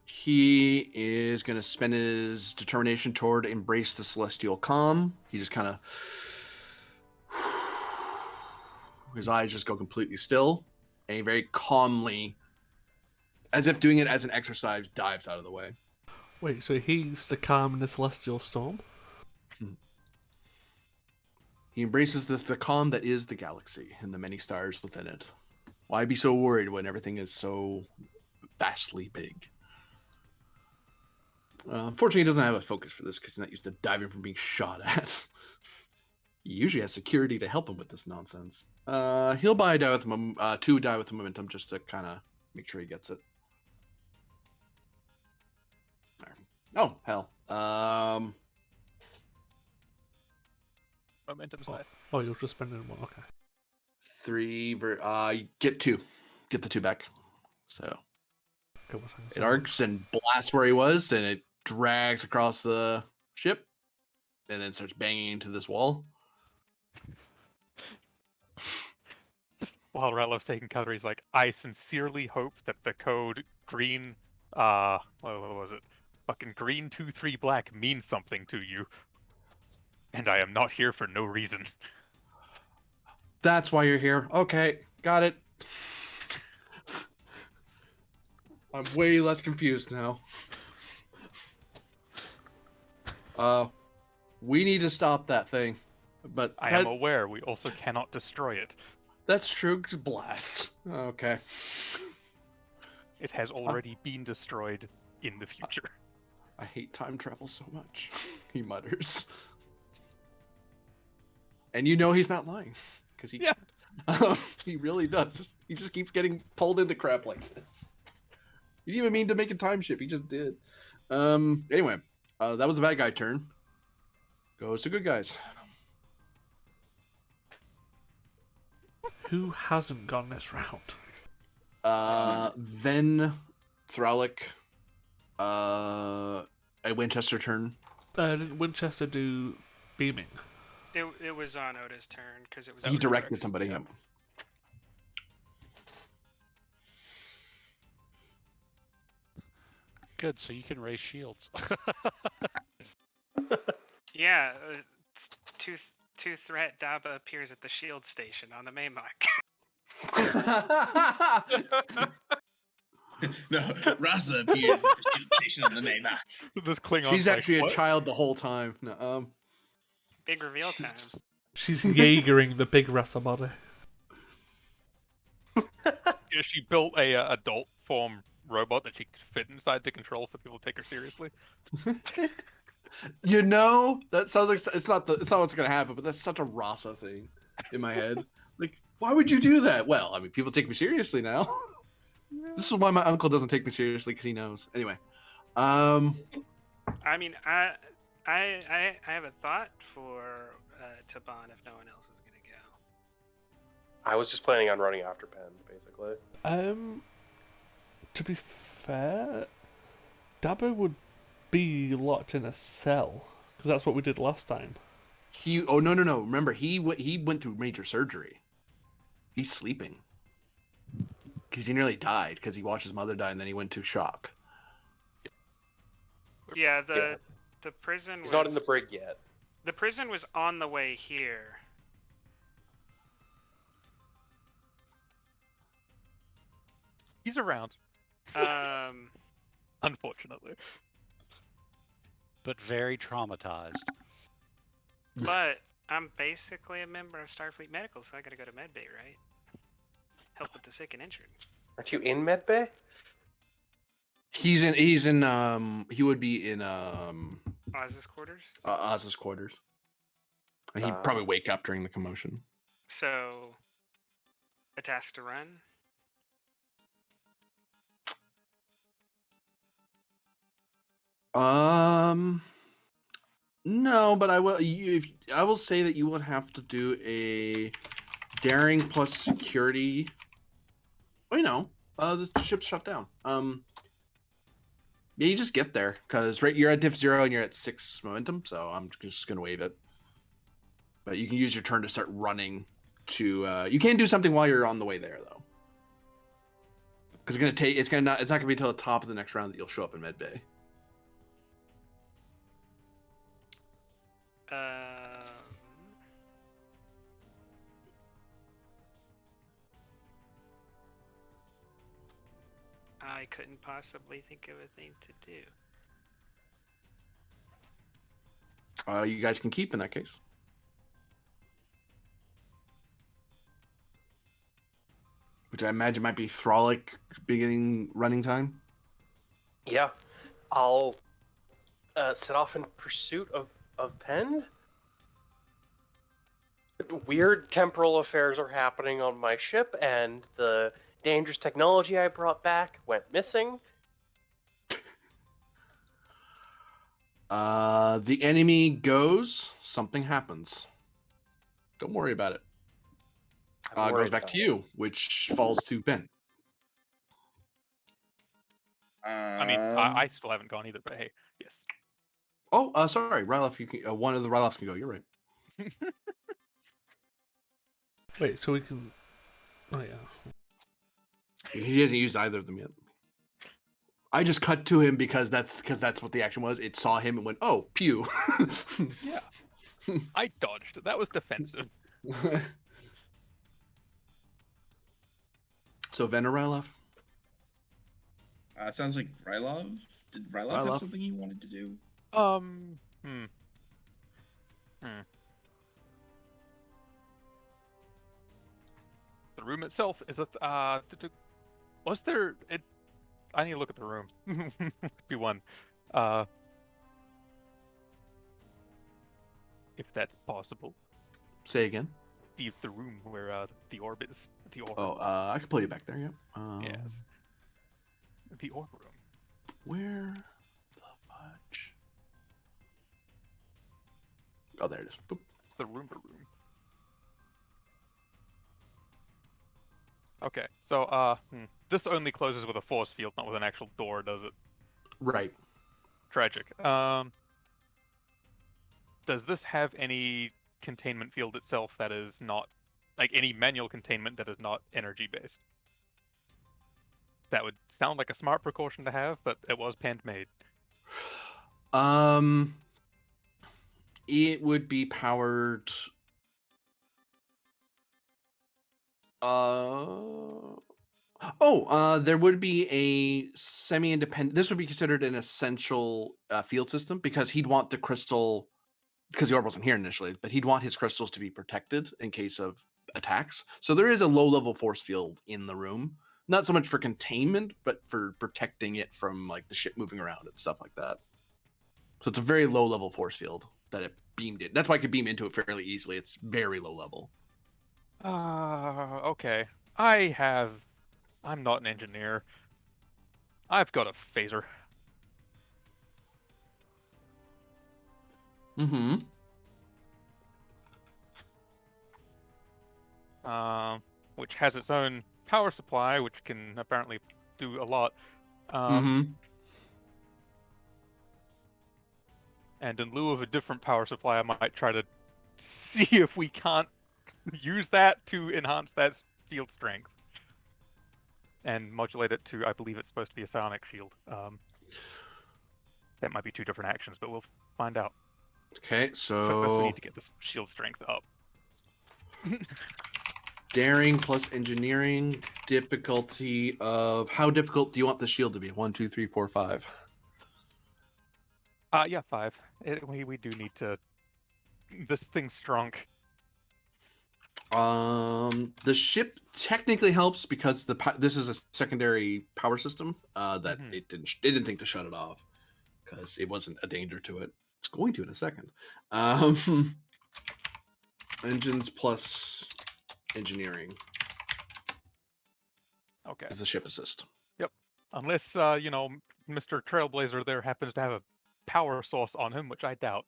He is going to spend his determination toward embrace the celestial calm. He just kind of his eyes just go completely still, and he very calmly, as if doing it as an exercise, dives out of the way. Wait, so he's the calm in the celestial storm? He embraces the calm that is the galaxy and the many stars within it. Why be so worried when everything is so vastly big? Unfortunately, he doesn't have a focus for this because he's not used to diving from being shot at. He usually has security to help him with this nonsense. He'll buy a die with two die with momentum just to kind of make sure he gets it. Oh, hell. Momentum's nice. Oh, you're just spending one. Okay. Get two. Get the two back. So Couple it seconds. arcs and blasts where he was, and it drags across the ship, and then starts banging into this wall. Just while Relev's taking cover, he's like, I sincerely hope that the code green, what was it? Fucking green 23 black means something to you. And I am not here for no reason. That's why you're here. Okay, got it. I'm way less confused now. We need to stop that thing. But I am aware we also cannot destroy it. that's true. Just blast. Okay. It has already been destroyed in the future. I hate time travel so much. He mutters. And you know he's not lying. Because he he really does. He just keeps getting pulled into crap like this. He didn't even mean to make a time shift. He just did. Anyway, that was the bad guy turn. Goes to good guys. Who hasn't gone this round? Ven, Thralic, a Winchester turn. Didn't Winchester do beaming? It was on Oda's turn because it was. He directed somebody. Yeah. Good, so you can raise shields. Yeah, two threat Daba appears at the shield station on the main map. No, Rasa appears at the shield station on the main map. This Klingon's She's like, actually "What?" a child the whole time. No, Big reveal time. She's Jaegering the big Rasa body. Yeah, she built a adult form robot that she could fit inside to control, so people take her seriously. You know, that sounds like it's not what's gonna happen, but that's such a Rasa thing in my head. Like, why would you do that? Well, I mean, people take me seriously now. This is why my uncle doesn't take me seriously, because he knows. Anyway, I mean, I have a thought for Taban if no one else is gonna go. I was just planning on running after Penn, basically. To be fair, Dabo would be locked in a cell because that's what we did last time. Oh no. Remember, he went through major surgery. He's sleeping because he nearly died because he watched his mother die and then he went to shock. Yeah, the prison. He's not in the brig yet. The prison was on the way here. He's around, unfortunately. But very traumatized. But I'm basically a member of Starfleet Medical, so I gotta go to medbay, right? Help with the sick and injured. Aren't you in medbay? He would be in Oz's quarters. Oz's quarters. And he'd probably wake up during the commotion. So, a task to run. No, but I will say that you would have to do a daring plus security. Oh, the ship's shut down. Yeah, you just get there because you're at diff 0 and you're at 6 momentum, so I'm just gonna wave it. But you can use your turn to start running to. You can do something while you're on the way there though, because it's not gonna be until the top of the next round that you'll show up in medbay. I couldn't possibly think of a thing to do. You guys can keep in that case. Which I imagine might be Thralic beginning running time. Yeah. I'll set off in pursuit of Penn. Weird temporal affairs are happening on my ship, and the dangerous technology I brought back went missing. The enemy goes, something happens. Don't worry about it. Goes back to you, which falls to Ben. I mean, I still haven't gone either, but hey, yes. Oh, sorry, Rylef. One of the Rylefs can go. You're right. Wait, so we can. Oh yeah. He hasn't used either of them yet. I just cut to him because that's what the action was. It saw him and went, "Oh, pew." Yeah. I dodged. That was defensive. So Veneralov? Sounds like Rylov. Did Rylov have Rylov? something he wanted to do? The room itself is was there it I need to look at the room. Be one. If that's possible. Say again. The room where the orb is. The orb. Oh, I can pull you back there. Yep. Yes. The orb room. Where the fudge? Oh, there it is. Boop. The room. Okay, so this only closes with a force field, not with an actual door, does it? Right. Tragic. Does this have any containment field itself that is not, like any manual containment that is not energy based? That would sound like a smart precaution to have, but it was made. It would be powered. There would be a semi-independent. This would be considered an essential field system because he'd want the crystal, because the orb wasn't here initially, but he'd want his crystals to be protected in case of attacks. So there is a low-level force field in the room, not so much for containment, but for protecting it from like the ship moving around and stuff like that. So it's a very low-level force field that it beamed in. That's why I could beam into it fairly easily. It's very low level. Okay. I'm not an engineer. I've got a phaser. Mm-hmm. Which has its own power supply, which can apparently do a lot. Mm-hmm. And in lieu of a different power supply, I might try to see if we can't use that to enhance that field strength. And modulate it to, I believe it's supposed to be a psionic shield. That might be two different actions, but we'll find out. Okay, First, we so need to get this shield strength up. daring plus engineering, difficulty of how difficult do you want the shield to be? 1, 2, 3, 4, 5. Yeah, 5. We do need to. This thing's strong. The ship technically helps because this is a secondary power system that it didn't think to shut it off because it wasn't a danger to it. It's going to in a second. Engines plus engineering. Okay. Is the ship assist? Yep. Unless Mr. Trailblazer there happens to have a power source on him, which I doubt.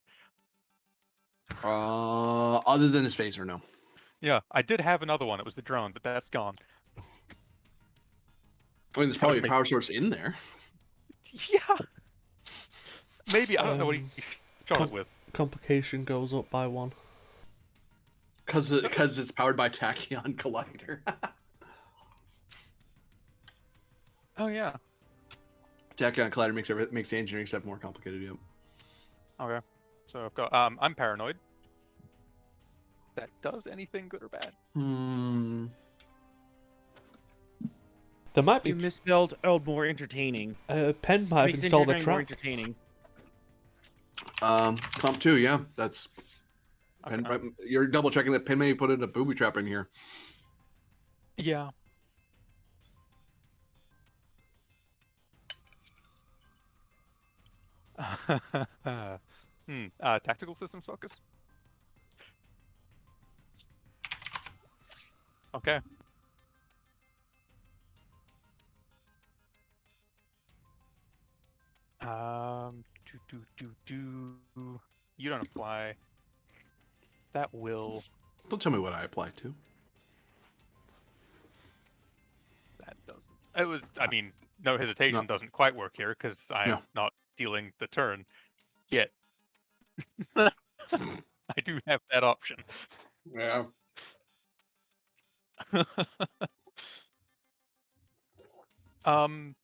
Other than his phaser, no. Yeah, I did have another one. It was the drone, but that's gone. I mean, there's probably a power source in there. Yeah. Maybe. I don't know what he shot it with. Complication goes up by 1. Because it's powered by Tachyon Collider. Oh, yeah. Tachyon Collider makes the engineering stuff more complicated, yeah. Okay. So I've got, I'm paranoid. That does anything good or bad? There might be. You misspelled more entertaining. Pen might have Makes installed a engineering more trap. entertaining. Comp 2, yeah. That's. Okay. You're double checking that Pen may put in a booby trap in here. Yeah. Tactical systems focus. Okay. You don't apply. That will. Don't tell me what I apply to. That doesn't. It was. I mean, no hesitation doesn't quite work here because I'm not dealing the turn yet. I do have that option. Yeah. um,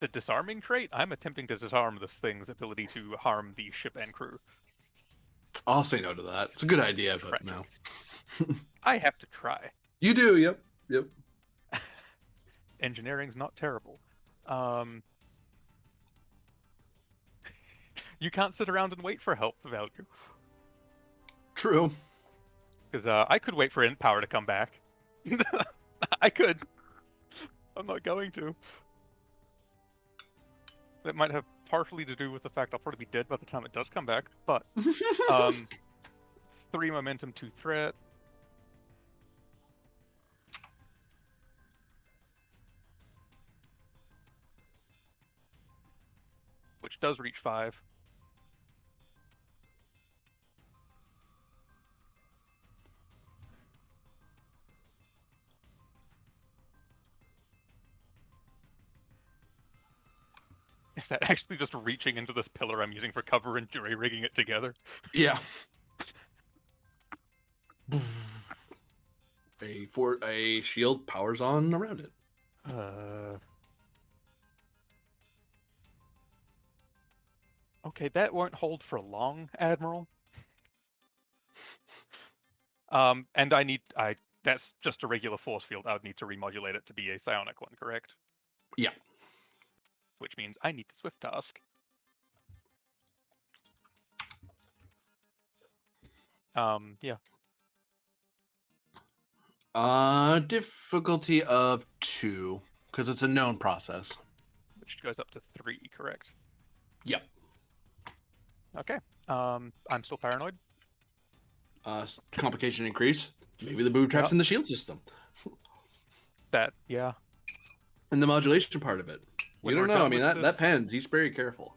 the disarming trait. I'm attempting to disarm this thing's ability to harm the ship and crew. I'll say no to that. It's a good idea, but Tragic. no. I have to try. You do. Yep. Yep. Engineering's not terrible. You can't sit around and wait for help value. True. Because I could wait for int power to come back. I could. I'm not going to. That might have partially to do with the fact I'll probably be dead by the time it does come back. But 3 momentum, 2 threat. Which does reach 5. Is that actually just reaching into this pillar I'm using for cover and jury-rigging it together? Yeah. A shield powers on around it. Okay, that won't hold for long, Admiral. And that's just a regular force field. I would need to remodulate it to be a psionic one, correct? Yeah. Which means I need to swift task. Yeah. Difficulty of 2, because it's a known process. Which goes up to 3, correct? Yep. Okay. I'm still paranoid. Complication increase. Maybe the booby trap's in the shield system. That, yeah. And the modulation part of it. When You don't we're know. I done mean, with that this- pen, he's very careful.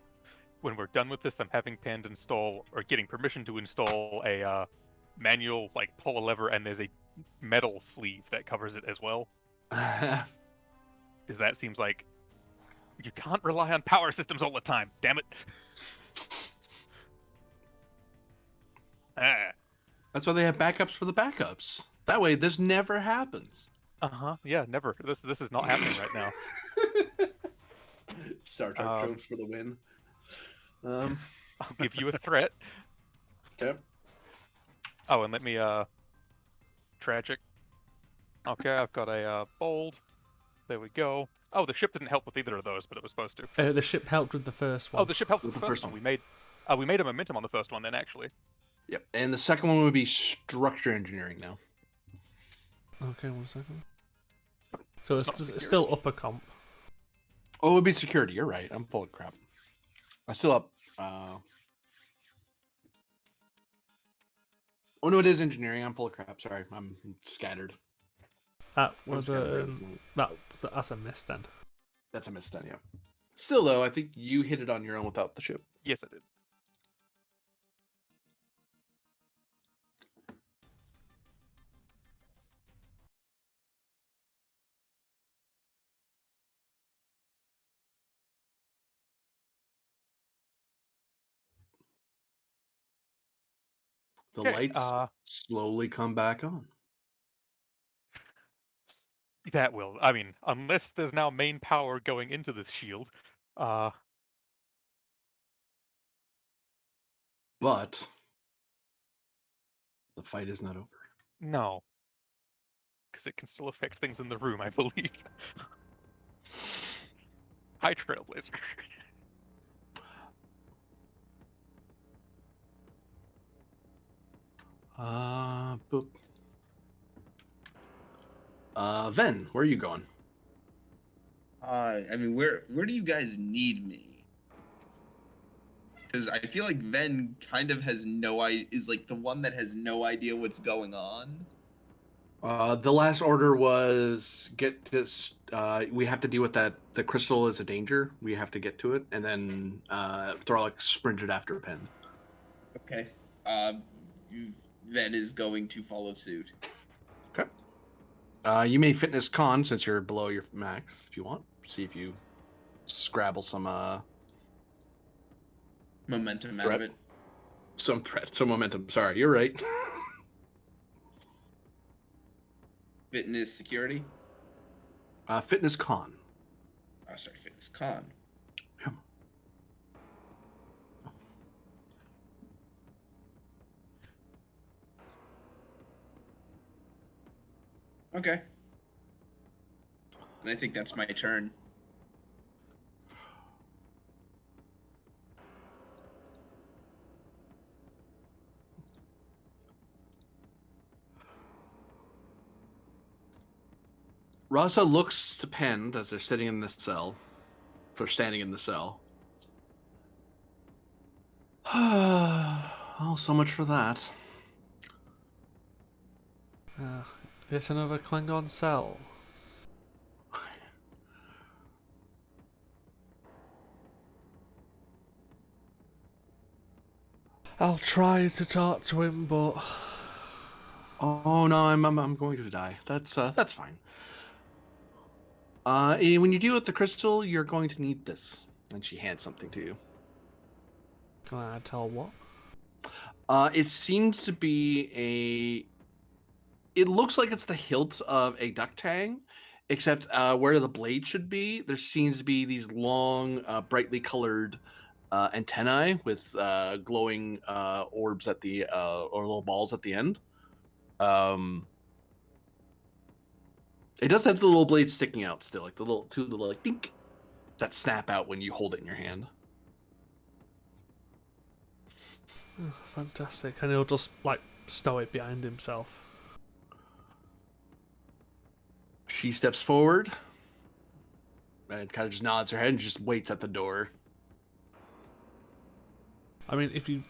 When we're done with this, I'm having Pand install, or getting permission to install a manual, like, pull a lever, and there's a metal sleeve that covers it as well. Because that seems like you can't rely on power systems all the time. Damn it. That's why they have backups for the backups. That way, this never happens. Yeah, never. This is not happening right now. Star Trek tropes for the win. I'll give you a threat. Okay. Oh, and let me tragic. Okay, I've got a bold. There we go. Oh, the ship didn't help with either of those, but it was supposed to. The ship helped with the first one. Oh, the ship helped with the first one. We made a momentum on the first one then, actually. Yep. And the second one would be structure engineering now. Okay, 1 second. So it's still upper comp. Oh, it would be security. You're right. I'm full of crap. I still up. Oh no, it is engineering. I'm full of crap. Sorry, I'm scattered. That's a miss then. That's a miss then. Yeah. Still though, I think you hit it on your own without the ship. Yes, I did. The Okay, lights slowly come back on. That will. I mean, unless there's now main power going into this shield. But the fight is not over. No. Because it can still affect things in the room, I believe. Hi, Trailblazer. Boop. Ven, where are you going? I mean, where do you guys need me? Because I feel like Ven kind of has is like the one that has no idea what's going on. The last order was get this. We have to deal with that. The crystal is a danger. We have to get to it, and then Thorlick sprinted after Pen. Okay. Ven is going to follow suit. Okay. You may fitness con since you're below your max if you want. See if you scrabble some momentum threat. out of it. Some threat, some momentum. Sorry, you're right. Fitness security. Fitness con. Oh, sorry, fitness con. Okay. And I think that's my turn. Rasa looks to Pend as they're sitting in the cell. They're standing in the cell. Oh, so much for that. It's another Klingon cell. I'll try to talk to him, but oh no, I'm going to die. That's fine. When you deal with the crystal, you're going to need this. And she hands something to you. can I tell what? It seems to be it looks like it's the hilt of a duck tang, except where the blade should be, there seems to be these long, brightly colored antennae with glowing orbs at the or little balls at the end. It does have the little blades sticking out still, like the two little like dink that snap out when you hold it in your hand. Oh, fantastic. And he'll just, like, stow it behind himself. She steps forward and kind of just nods her head and just waits at the door. I mean, if you...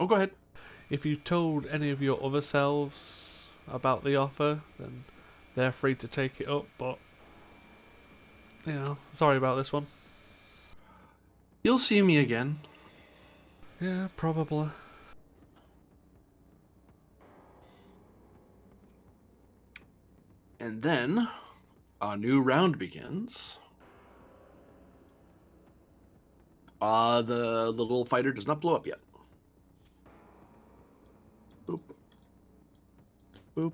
Oh, go ahead. If you told any of your other selves about the offer, then they're free to take it up, but... You know, sorry about this one. You'll see me again. Yeah, probably. And then a new round begins. The little fighter does not blow up yet. Boop. Boop.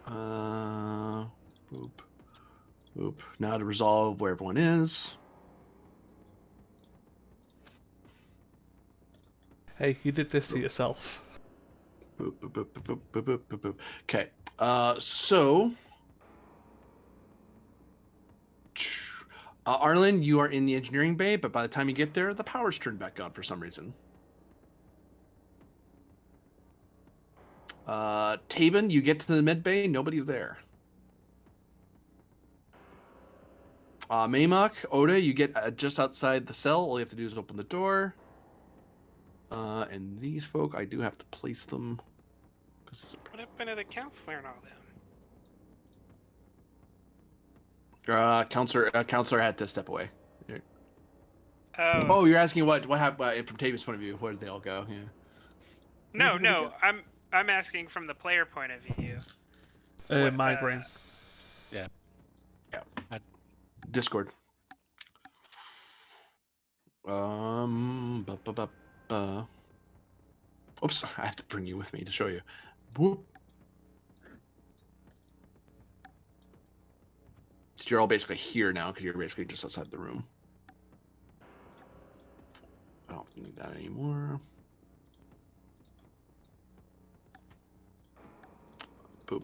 Boop. Boop. Now to resolve where everyone is. Hey, you did this to yourself. Boop, boop, boop, boop, boop, boop, boop, boop. Okay. So Arlen, you are in the engineering bay, but by the time you get there, the power's turned back on for some reason. Taven, you get to the med bay, nobody's there. Maymok, Oda, you get just outside the cell. All you have to do is open the door. And these folk, I do have to place them. What happened to the counselor and all them? Counselor had to step away. Oh. Oh, you're asking what happened from Taven's point of view? Where did they all go? Yeah. No. I'm asking from the player point of view. Migraine. Yeah. Discord. Oops, I have to bring you with me to show you. Whoop. You're all basically here now because you're basically just outside the room. I don't need that anymore. Boop.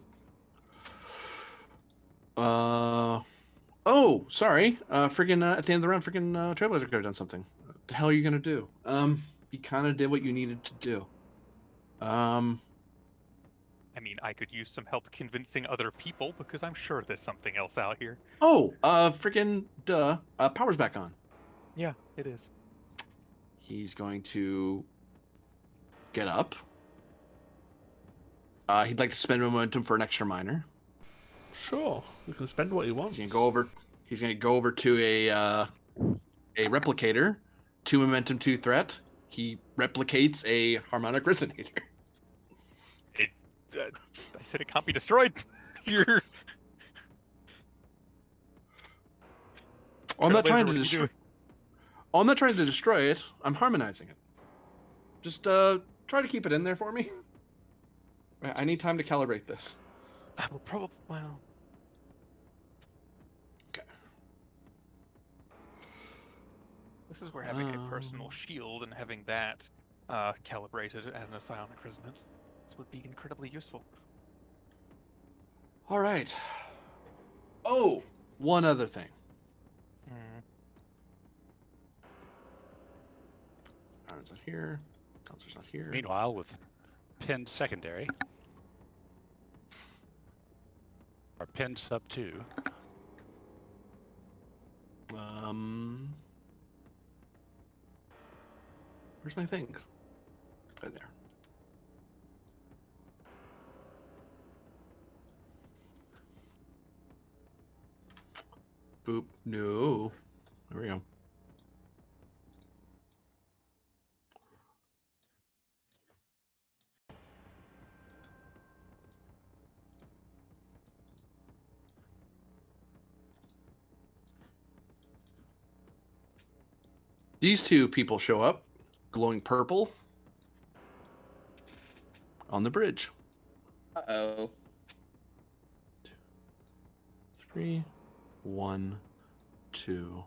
Oh, sorry. Friggin' at the end of the round, friggin' Trailblazer could have done something. What the hell are you gonna do? You kind of did what you needed to do. I mean, I could use some help convincing other people because I'm sure there's something else out here. Oh, friggin' duh. Power's back on. Yeah, it is. He's going to get up. He'd like to spend momentum for an extra minor. Sure, you can spend what you want. He's gonna go over to a replicator, 2 momentum, 2 threat. He replicates a harmonic resonator. I said it can't be destroyed. Here. I'm not trying to destroy. I'm not trying to destroy it. I'm harmonizing it. Just try to keep it in there for me. I need time to calibrate this. I will probably. Well. Okay. This is where having a personal shield and having that calibrated and a psionic resonance would be incredibly useful. All right. Oh, one other thing. Aaron's not here. Counselor's not here. Meanwhile, with pinned secondary, or pinned sub 2. Where's my things? Right there. Boop. No. There we go. These two people show up, glowing purple, on the bridge. Uh-oh. 3, 1, 2,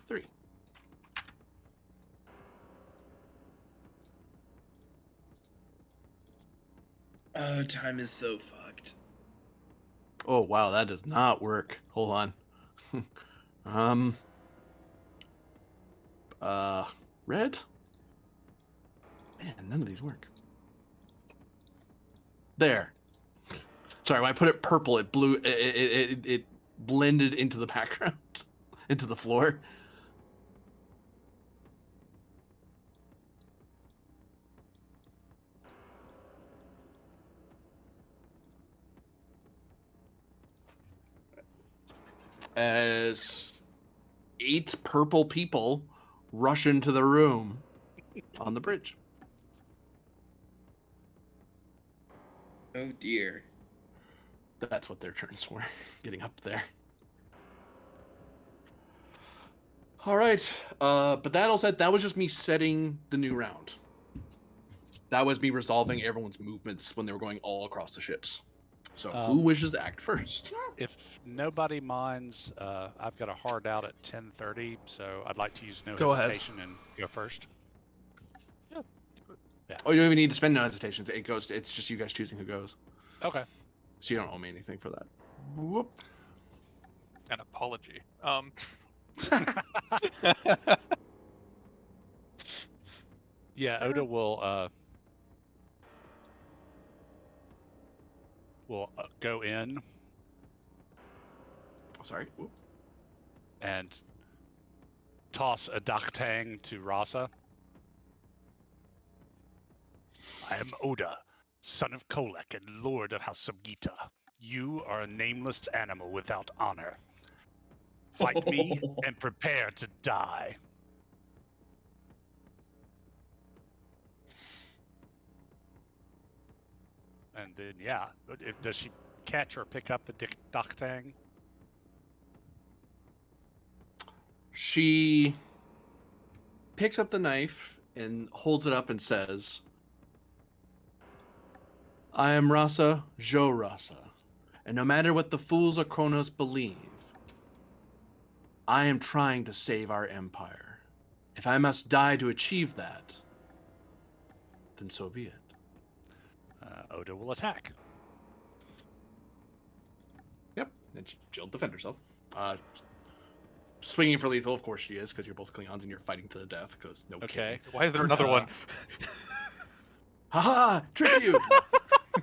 3. Oh, time is so fucked. Oh wow, that does not work. Hold on. Red? Man, none of these work. There. Sorry, when I put it purple, it blew. It blended into the background, into the floor. As 8 purple people rush into the room on the bridge. Oh dear. That's what their turns were, getting up there. All right, but that all said, that was just me setting the new round. That was me resolving everyone's movements when they were going all across the ships. So who wishes to act first? If nobody minds, I've got a hard out at 10:30, so I'd like to use no Go ahead. hesitation and go first. Yeah. Oh, you don't even need to spend no hesitations. It goes. It's just you guys choosing who goes. Okay. So you don't owe me anything for that. Whoop. An apology. Yeah, Oda will go in Sorry. Whoop. and toss a Daktang to Rasa. I am Oda, son of Kolek and lord of House Samgita. You are a nameless animal without honor. Fight me and prepare to die. And then, yeah, does she catch or pick up the Daktang? She picks up the knife and holds it up and says, I am Rasa, Jo Rasa, and no matter what the fools of Kronos believe, I am trying to save our empire. If I must die to achieve that, then so be it. Oda will attack. Yep, and she'll defend herself. Swinging for lethal, of course she is, because you're both Klingons and you're fighting to the death, because no kidding. Why is there another one? Haha, trick you!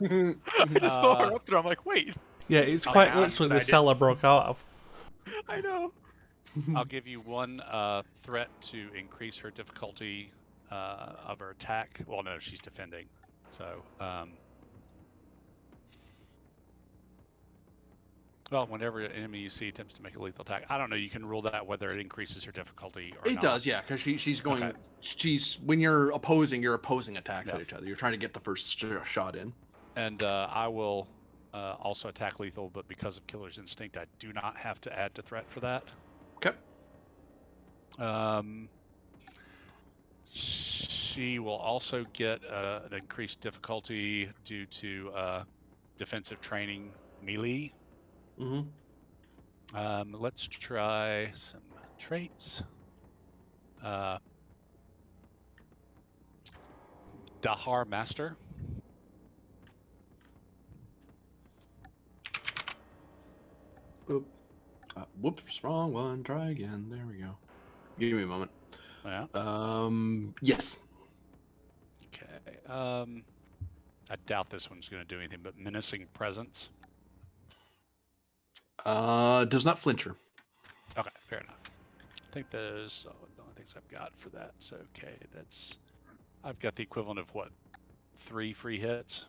I just saw her up there, I'm like, wait. Yeah, it's quite literally the cellar broke out of. I know. I'll give you one threat to increase her difficulty of her attack. Well, no, she's defending. So, well, whenever an enemy you see attempts to make a lethal attack, I don't know. You can rule that whether it increases her difficulty or not. It does, yeah, because she's going. Okay. She's when you're opposing attacks at each other. You're trying to get the first shot in. And I will also attack lethal, but because of Killer's Instinct, I do not have to add to threat for that. Okay. she will also get an increased difficulty due to defensive training melee. Mm-hmm. Let's try some traits. Dahar Master. Oop. Whoops, wrong one. Try again. There we go. Give me a moment. Yeah. Yes. Okay. I doubt this one's going to do anything, but Menacing Presence. Does not flinch her. Okay, fair enough. I think those are the only things I've got for that. So, okay, that's... I've got the equivalent of, what, 3 free hits?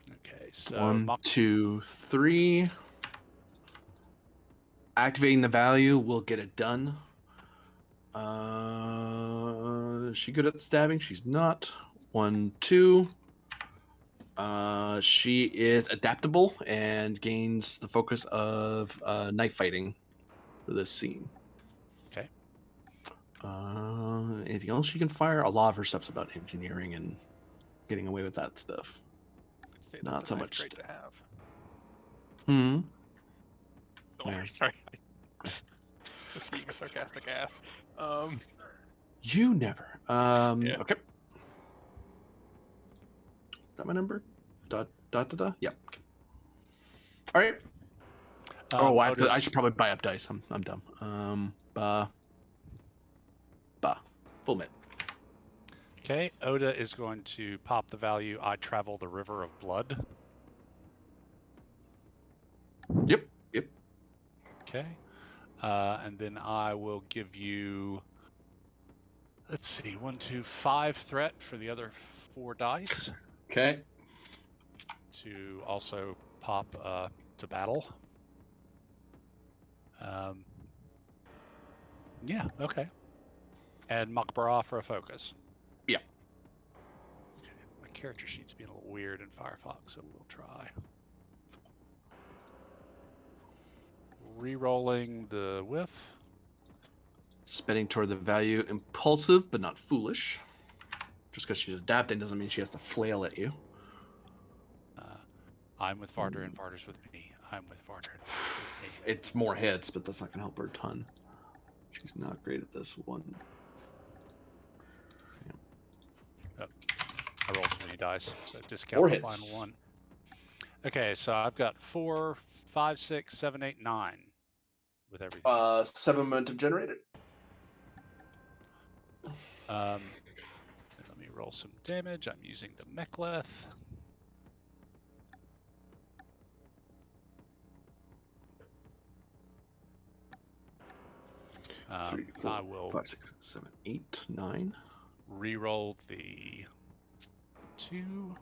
Okay, so... 1, 2, 3. Activating the value will get it done. Is she good at stabbing? She's not. 1, 2. She is adaptable and gains the focus of knife fighting for this scene. Okay. Anything else she can fire? A lot of her stuff's about engineering and getting away with that stuff. Say Not that's a so nice much. trait to have. Hmm. Oh, sorry. Just being a sarcastic ass. You never. Yeah. Okay. Is that my number? Dot. Yeah. Okay. All right. I should probably buy up dice. I'm dumb. Full mit. Okay, Oda is going to pop the value, I travel the river of blood. Yep. Okay. And then I will give you, let's see, 1, 2, 5 threat for the other 4 dice. Okay. To also pop to battle. Yeah, okay. And Makbara for a focus. Yeah. Okay, my character sheet's being a little weird in Firefox, so we'll try. Rerolling the whiff. Spinning toward the value. Impulsive, but not foolish. Just because she's adapting doesn't mean she has to flail at you. I'm with Varder and Varder's with me. I'm with Varder and Varder's with me. It's more hits, but that's not going to help her a ton. She's not great at this one. Oh, I rolled too many dice, so discount 4 the hits. final one. Okay, so I've got 4, 5, 6, 7, 8, 9 with everything. 7 momentum generated. Let me roll some damage. I'm using the Mechleth. Three, four, I will 5, 6, 7, 8, 9. Reroll the 2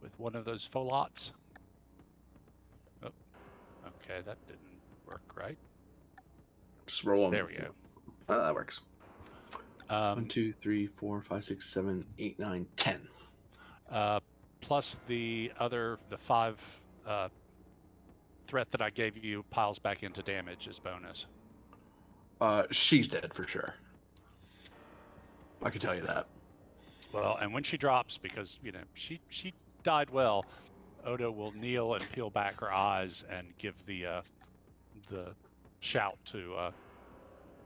with one of those folots. Oh, okay, that didn't work right. Just roll them. There we go. That works. 1, 2, 3, 4, 5, 6, 7, 8, 9, 10. Plus the 5 threat that I gave you piles back into damage as bonus. She's dead for sure. I can tell you that. Well, and when she drops, because she died well, Oda will kneel and peel back her eyes and give the shout to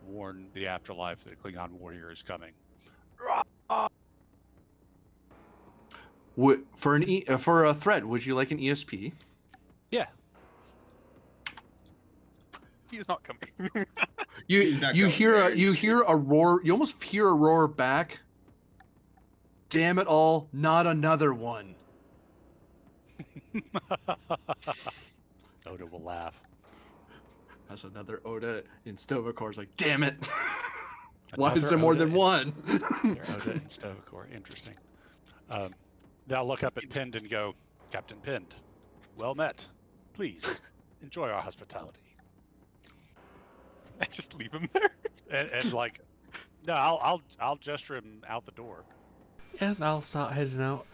warn the afterlife that a Klingon warrior is coming. For a threat, would you like an ESP? Yeah. He's not coming. You hear a roar. You almost hear a roar back. Damn it all! Not another one. Oda will laugh. That's another Oda in Stovacor's like, damn it! Why is Another there more Oda than one? They're Oda and Stovacor. Interesting. Then I'll look up at Pind and go, Captain Pind, well met. Please enjoy our hospitality. I just leave him there. And like, no, I'll gesture him out the door. Yeah, I'll start heading out.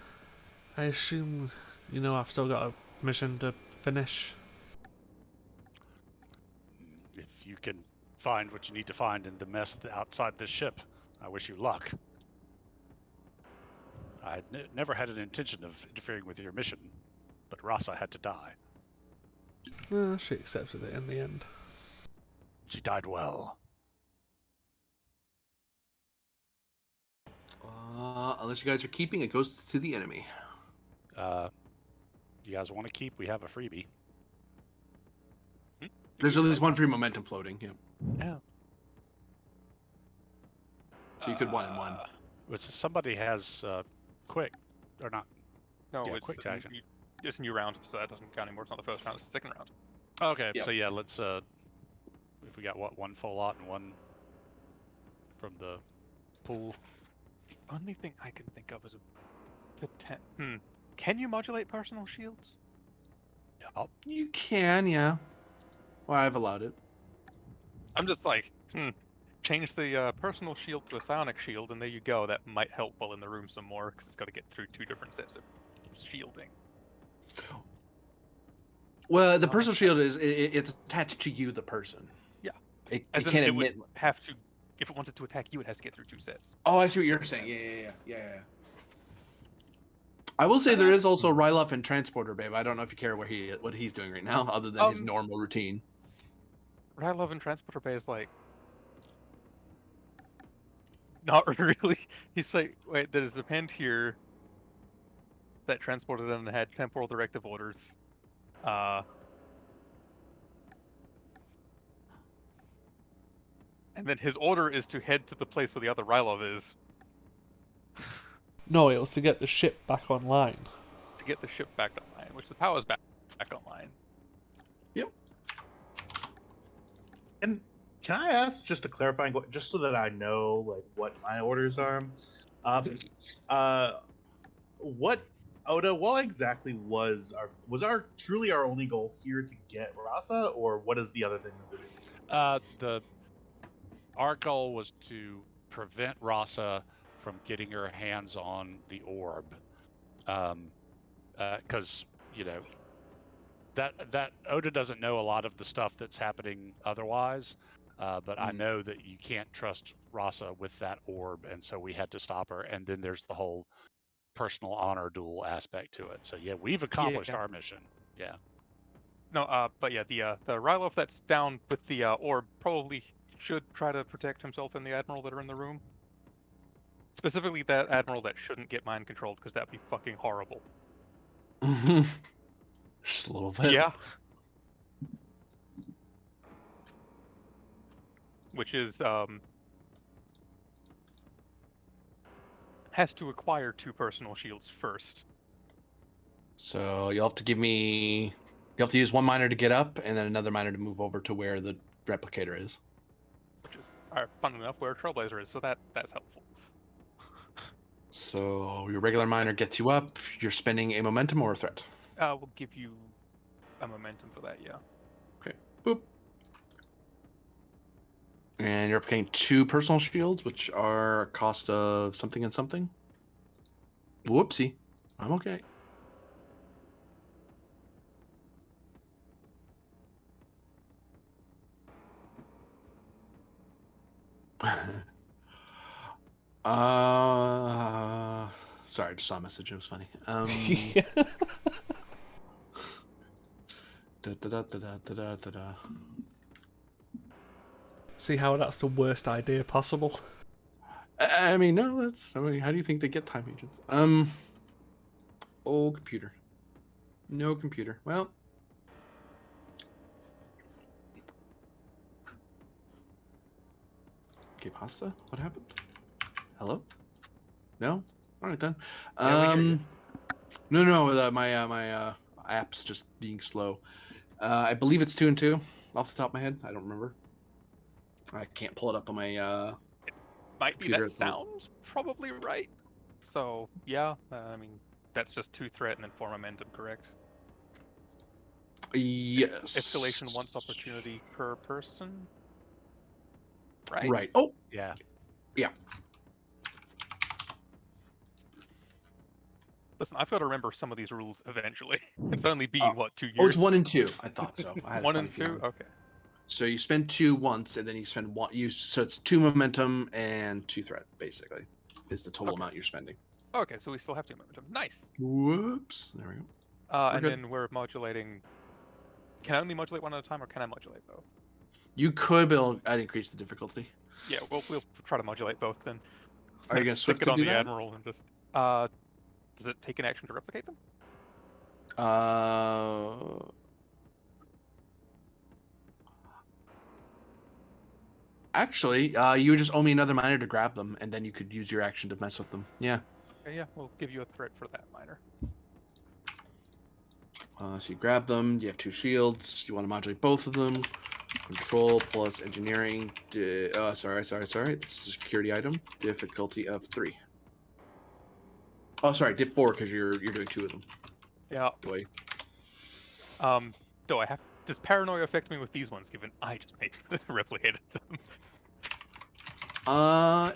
I assume, I've still got a mission to finish. If you can find what you need to find in the mess outside this ship. I wish you luck. I never had an intention of interfering with your mission, but Rasa had to die. She accepted it in the end. She died well. Unless you guys are keeping, it goes to the enemy. You guys want to keep? We have a freebie. There's at least one free momentum floating. Yeah. Yeah. So you could 1 and 1. Which somebody has quick, or not? No, Yeah, it's quick to action. It's a new round, so that doesn't count anymore. It's not the first round; it's the second round. Okay, Yep. so yeah, let's. If we got one full lot and one from the pool. The only thing I can think of is a Can you modulate personal shields? Yeah. You can, yeah. Well, I've allowed it. I'm just like, change the personal shield to a psionic shield, and there you go. That might help while in the room some more, because it's got to get through 2 different sets of shielding. Well, the personal shield it's attached to you, the person. Yeah. It As in, can't it emit. would have to, if it wanted to attack you, it has to get through 2 sets. Oh, I see what you're saying. Yeah. I will say there is also Ryloff and Transporter, babe. I don't know if you care what he's doing right now, other than his normal routine. Rylov and Transporter Bay is like, not really. He's like, wait, there's a pen here that transported them and had temporal directive orders. And then his order is to head to the place where the other Rylov is. No, it was to get the ship back online. To get the ship back online, which the power's back online. Yep. And can I ask just a clarifying, just so that I know like what my orders are? What Oda? What exactly was our truly our only goal here to get Rasa, or what is the other thing that we're doing? Our goal was to prevent Rasa from getting her hands on the orb, because that Oda doesn't know a lot of the stuff that's happening otherwise, but I know that you can't trust Rasa with that orb, and so we had to stop her. And then there's the whole personal honor duel aspect to it. So yeah, we've accomplished our mission. Yeah. No, but yeah, the Rylov that's down with the orb probably should try to protect himself and the admiral that are in the room. Specifically, that admiral that shouldn't get mind controlled, because that'd be fucking horrible. Just a little bit. Yeah. Which is has to acquire 2 personal shields first. So you'll have to you have to use 1 miner to get up, and then another miner to move over to where the replicator is. Which is fun enough where a Trailblazer is, so that's helpful. So your regular miner gets you up. You're spending a momentum or a threat. We'll give you a momentum for that, yeah. Okay. Boop. And you're paying 2 personal shields, which are a cost of something and something. Whoopsie. I'm okay. Sorry, I just saw a message. It was funny. See how that's the worst idea possible? I mean, no, that's. I mean, how do you think they get time agents? Oh, computer. No computer. Well. Okay, pasta. What happened? Hello? No. All right then. Yeah, we hear you. No. My app's just being slow. I believe it's 2 and 2 off the top of my head. I don't remember. I can't pull it up on my Might be computer that sounds probably right. So yeah, I mean that's just 2 threat and then 4 momentum, correct? Yes. Escalation once opportunity per person. Right. Right. Oh. Yeah. Yeah. Listen, I've got to remember some of these rules eventually. It's only been what 2 years. Oh, it's 1 and 2. I thought so. I had a 1 funny and 2. feeling. Okay. So you spend 2 once, and then you spend 1. So it's 2 momentum and 2 threat, basically, is the total amount you're spending. Okay, so we still have 2 momentum. Nice. Whoops. There we go. And good. then we're modulating. Can I only modulate one at a time, or can I modulate both? You could, but I'd increase the difficulty. Yeah, we'll try to modulate both then. Are you gonna stick swift it to on do the that? admiral and just? Does it take an action to replicate them? Actually, you would just owe me another minor to grab them, and then you could use your action to mess with them. Yeah. Okay, yeah, we'll give you a threat for that minor. So you grab them. You have 2 shields. You want to modulate both of them. Control plus engineering. Sorry. It's a security item. Difficulty of 3. Oh, sorry. Diff 4 because you're doing 2 of them. Yeah. Boy. Do I have? Does paranoia affect me with these ones? Given I just made replicated them.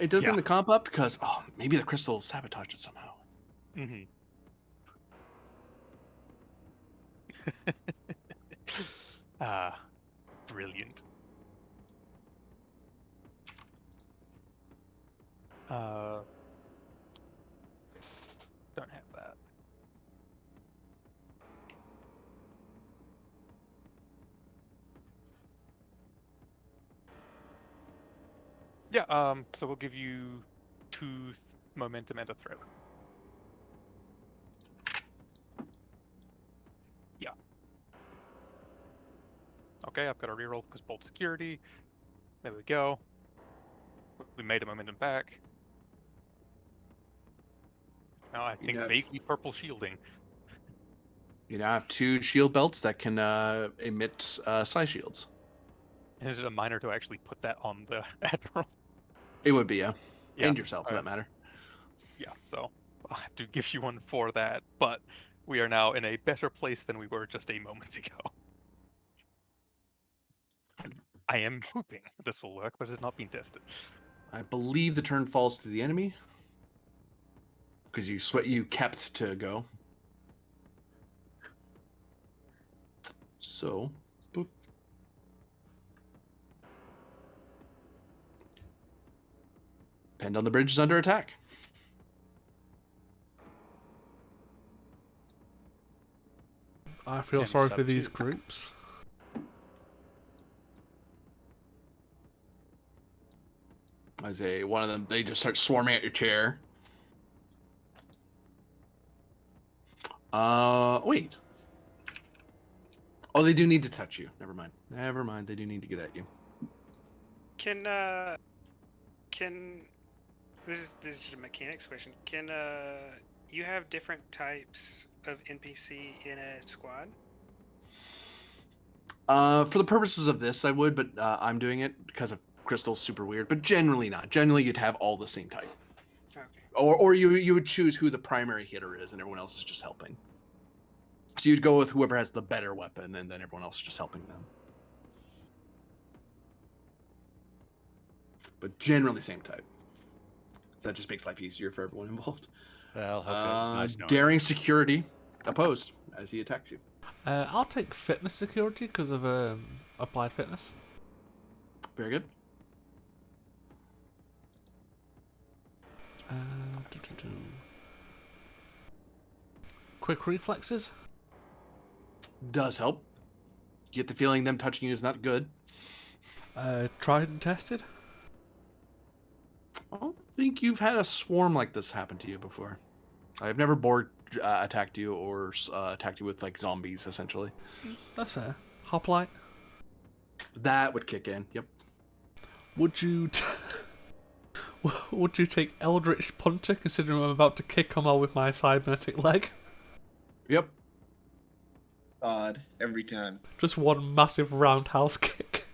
It does bring the comp up because maybe the crystal sabotaged it somehow. Mm-hmm. Brilliant. Don't have that. Yeah, so we'll give you 2 momentum and a threat. Yeah. Okay, I've got a reroll because bolt security. There we go. We made a momentum back. Now I think vaguely purple shielding. You now have 2 shield belts that can emit psi shields. And is it a minor to actually put that on the admiral? It would be, yeah. Yeah. And yourself, for that matter. Yeah, so I'll have to give you one for that, but we are now in a better place than we were just a moment ago. I am hoping this will work, but it has not been tested. I believe the turn falls to the enemy. Because you kept to go. So, boop. Penned on the bridge is under attack. I feel sorry for these groups. I say one of them, they just start swarming at your chair. Wait. Oh, they do need to touch you. Never mind. They do need to get at you. Can this is just a mechanics question. Can you have different types of NPC in a squad? For the purposes of this, I would, but I'm doing it because of Crystal's super weird. But generally not. Generally, you'd have all the same type. Okay. Or you would choose who the primary hitter is, and everyone else is just helping. So you'd go with whoever has the better weapon, and then everyone else is just helping them. But generally, same type. That just makes life easier for everyone involved. Well, okay, nice knowing. Daring security opposed as he attacks you. I'll take fitness security because of applied fitness. Very good. Quick reflexes. Does help. You get the feeling them touching you is not good. Tried and tested. I don't think you've had a swarm like this happen to you before. I've never Borg attacked you or attacked you with like zombies, essentially. That's fair. Hoplite. That would kick in. Yep. Would you would you take Eldritch Punter, considering I'm about to kick Omar with my cybernetic leg? Yep. Odd every time. Just one massive roundhouse kick.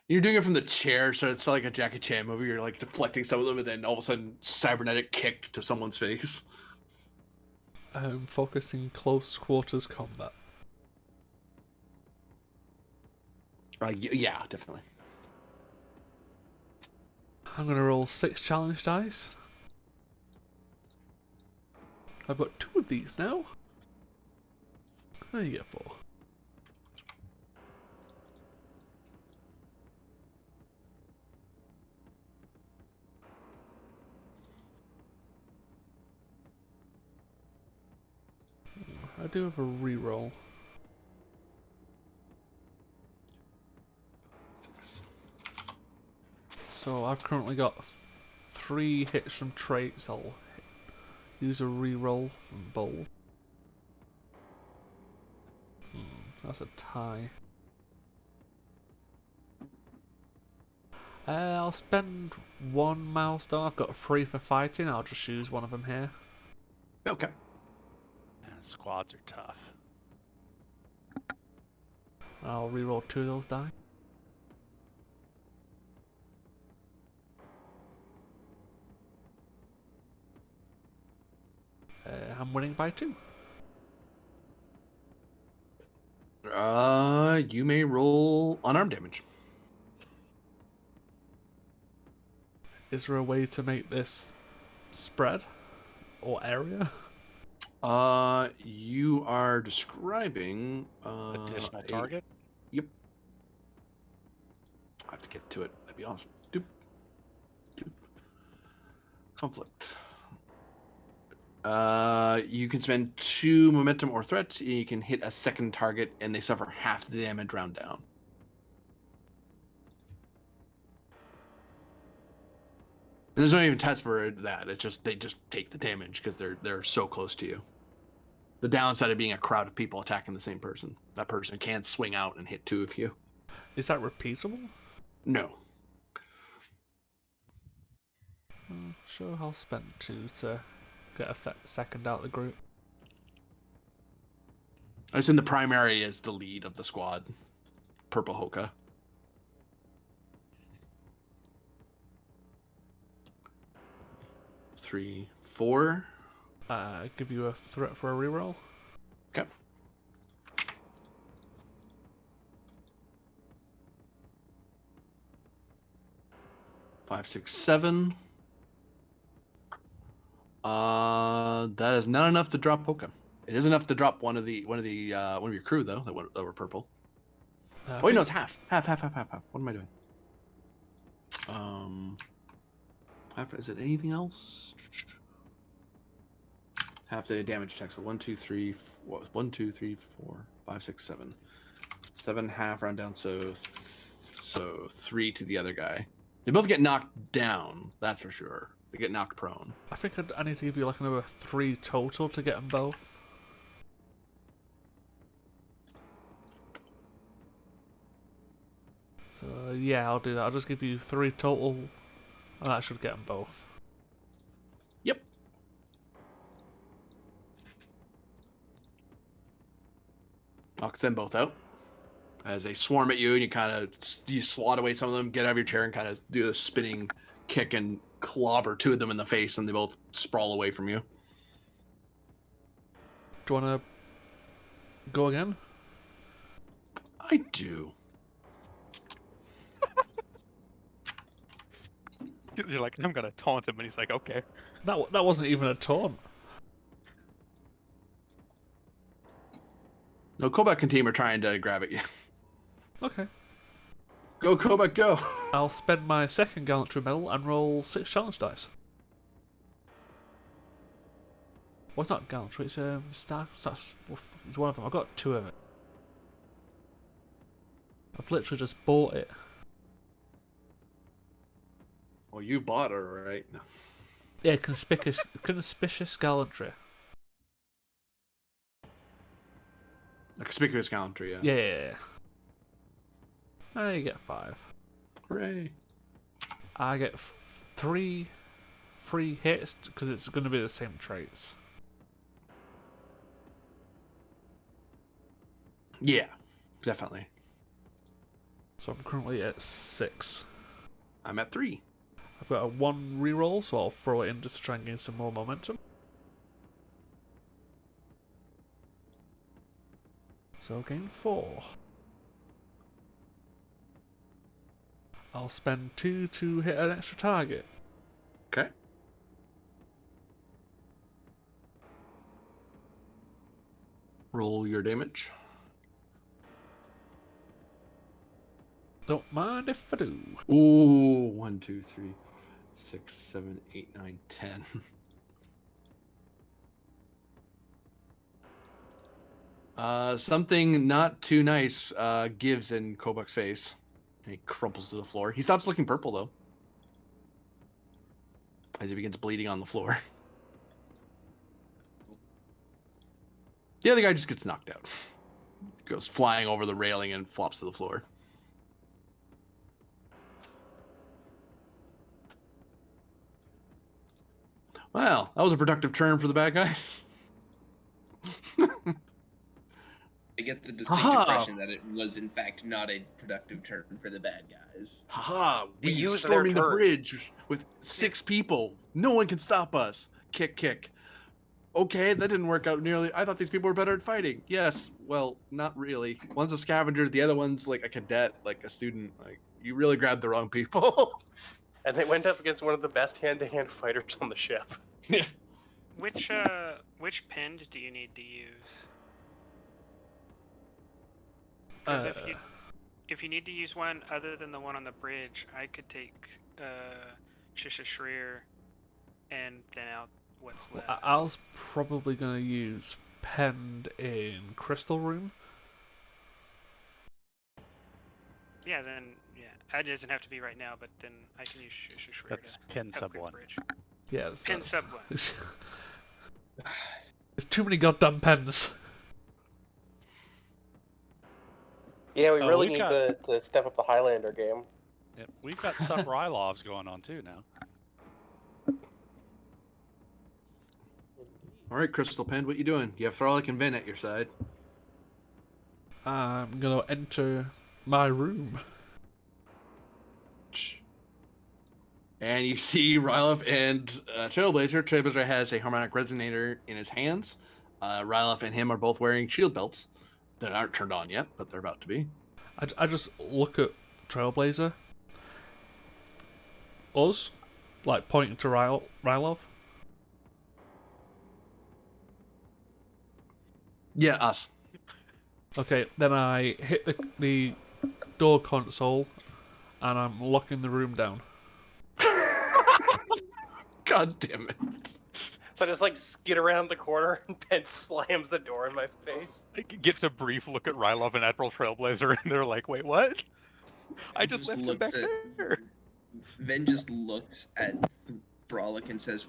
You're doing it from the chair, so it's like a Jackie Chan movie. You're like deflecting some of them, and then all of a sudden, cybernetic kick to someone's face. Focusing close quarters combat. Yeah, definitely. I'm gonna roll 6 challenge dice. I've got 2 of these now. You get 4. I do have a reroll. 6. So I've currently got 3 hits from traits. I'll use a reroll from bold. That's a tie. I'll spend 1 milestone. I've got 3 for fighting. I'll just use one of them here. Okay. Squads are tough. I'll reroll 2 of those die. I'm winning by 2. You may roll unarmed damage. Is there a way to make this spread or area? You are describing Additional target? Yep. I have to get to it. That'd be awesome. Doop. Doop. Conflict. You can spend 2 momentum or threat. You can hit a second target, and they suffer half the damage round down. And there's not even test for that. It's just they just take the damage because they're so close to you. The downside of being a crowd of people attacking the same person. That person can't swing out and hit 2 of you. Is that repeatable? No. Sure, I'll spend 2 to get a second out of the group. I assume the primary is the lead of the squad. Purple Hoka. Three, 4. Give you a threat for a reroll. Okay. 5, 6, 7. That is not enough to drop Hoka. It is enough to drop one of your crew though that were purple. Wait, no, it's half. Half. What am I doing? Is it anything else? Half the damage attack. So 1, 2, 3. What was 1, 2, 3, 4, 5, 6, 7. 7 half round down. So 3 to the other guy. They both get knocked down. That's for sure. They get knocked prone. I think I need to give you like another 3 total to get them both. So yeah, I'll do that. I'll just give you 3 total, and that should get them both. Yep. I'll send both out as they swarm at you, and you swat away some of them, get out of your chair, and kind of do the spinning kick and clobber 2 of them in the face, and they both sprawl away from you. Do you want to go again? I do. You're like, I'm gonna taunt him, and he's like, okay. That wasn't even a taunt. No, Kobak and team are trying to grab at you. Okay. Go, Kobak, go! I'll spend my second gallantry medal and roll 6 challenge dice. Well, it's not gallantry, it's star. It's one of them. I've got 2 of it. I've literally just bought it. Well, you bought her, right? No. Yeah, conspicuous gallantry. A conspicuous gallantry, yeah. Yeah. You get 5. Hooray. I get 3 free hits because it's going to be the same traits. Yeah, definitely. So I'm currently at 6. I'm at 3. I've got a 1 reroll, so I'll throw it in just to try and gain some more momentum. So gain 4. I'll spend 2 to hit an extra target. Okay. Roll your damage. Don't mind if I do. Ooh, 1, 2, 3, 6, 7, 8, 9, 10. Something not too nice gives in Kobuk's face. And he crumples to the floor. He stops looking purple, though, as he begins bleeding on the floor. The other guy just gets knocked out. Goes flying over the railing and flops to the floor. Well, that was a productive turn for the bad guys. I get the distinct Haha. impression that it was, in fact, not a productive turn for the bad guys. Haha, They we used their storming the turn. bridge with 6 people. No one can stop us. Kick, kick. Okay, that didn't work out nearly. I thought these people were better at fighting. Yes, well, not really. One's a scavenger, the other one's like a cadet, like a student. Like, you really grabbed the wrong people. And they went up against one of the best hand-to-hand fighters on the ship. Which pend do you need to use? Because if you need to use one other than the one on the bridge, I could take Shisha Shreer and thin out what's left. I was probably going to use Pend in Crystal Room. Yeah, then it doesn't have to be right now, but then I can use Shisha Shreer. That's pin sub upgrade the 1. bridge. Yeah, Pin sub 1. There's too many goddamn pens. Yeah, we Oh, really we've need got- to step up the Highlander game. Yep, we've got sub Rylovs going on too now. All right, Crystal Pen, what you doing? You have Frolic and Vin at your side. I'm going to enter my room. And you see Ryloff and Trailblazer. Trailblazer has a harmonic resonator in his hands. Ryloff and him are both wearing shield belts that aren't turned on yet, but they're about to be. I just look at Trailblazer. Us, like pointing to Rylov. Yeah, us. Okay, then I hit the door console and I'm locking the room down. God damn it. So I just like skid around the corner and Ben slams the door in my face. Gets a brief look at Rylov and Admiral Trailblazer, and they're like, "Wait, what? I just left him back there." Ven just looks at Frolic and says,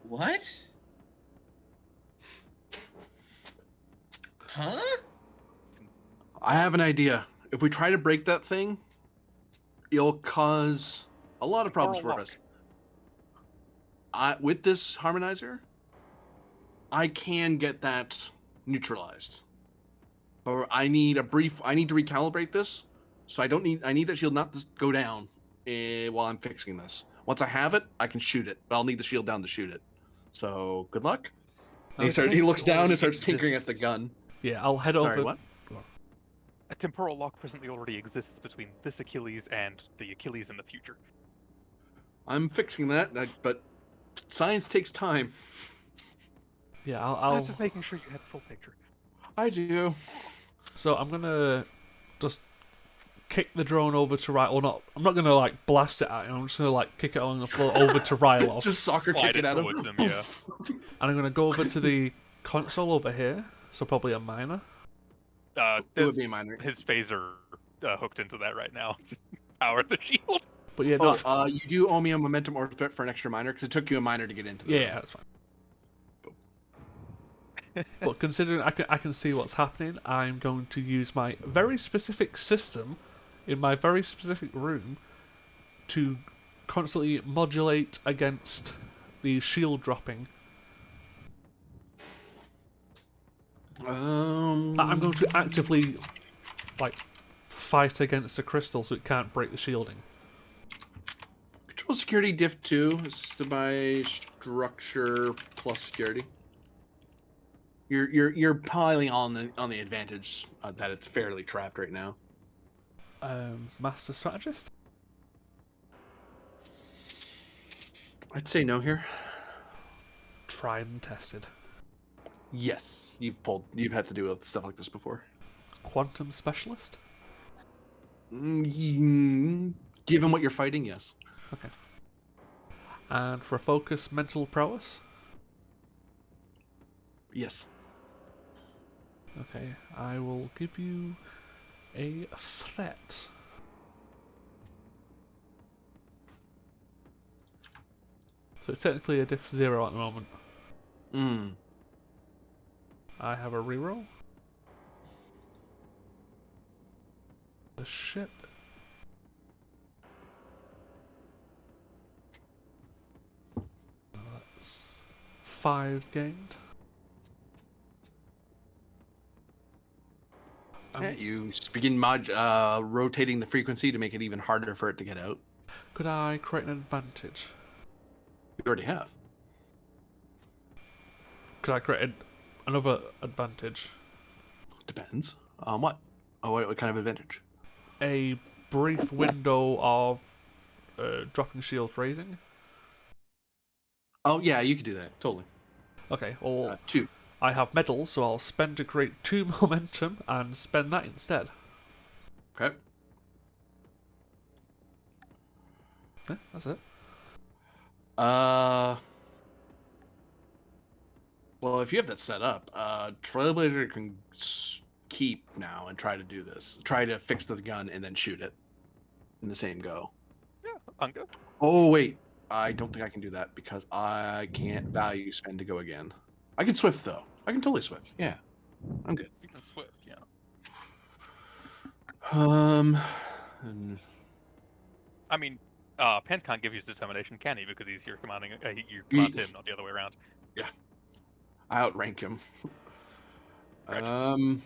"What? Huh?" I have an idea. If we try to break that thing, it'll cause a lot of problems for us. With this harmonizer, I can get that neutralized. Or I need to recalibrate this, so I need that shield not to go down while I'm fixing this. Once I have it, I can shoot it, but I'll need the shield down to shoot it. So good luck. And he looks down and starts tinkering at the gun. Yeah, I'll head Sorry, over. what? A temporal lock presently already exists between this Achilles and the Achilles in the future. I'm fixing that, but science takes time. Yeah, I I'll was just making sure you had the full picture. I do. So I'm gonna just kick the drone over to Rylov. Or not. I'm not gonna like blast it at him. I'm just gonna like kick it along the floor over to Rylov. Just soccer Slide kick it at him. towards him, yeah. And I'm gonna go over to the console over here. So probably a minor. It would be a minor. His phaser hooked into that right now. Power the shield. But yeah, no. You do owe me a momentum or threat for an extra minor because it took you a minor to get into. Yeah, that's fine. But considering I can see what's happening, I'm going to use my very specific system in my very specific room to constantly modulate against the shield dropping. I'm going to actively like fight against the crystal so it can't break the shielding. Control security diff 2 assisted by structure plus security. You're piling on the advantage that it's fairly trapped right now. Master strategist? I'd say no here. Tried and tested. Yes, you've had to do with stuff like this before. Quantum specialist? Given what you're fighting, yes. Okay. And for a focus, mental prowess? Yes. Okay, I will give you a threat. So it's technically a diff 0 at the moment. I have a reroll. The ship. That's 5 gained. You begin rotating the frequency to make it even harder for it to get out. Could I create an advantage? You already have. Could I create another advantage? Depends on what. Oh, what kind of advantage? A brief window of dropping shields raising. Oh yeah, you could do that totally. Okay, well, 2. I have medals, so I'll spend to create 2 momentum and spend that instead. Okay. Yeah, that's it. Well, if you have that set up, Trailblazer can keep now and try to do this. Try to fix the gun and then shoot it in the same go. Yeah, I'm good. Oh wait, I don't think I can do that because I can't value spend to go again. I can Swift though. I can totally Swift. Yeah, I'm good. You can Swift, yeah. I mean, Penn can't give you his determination, can he? Because he's your commanding. You command him, not the other way around. Yeah, I outrank him. Gotcha.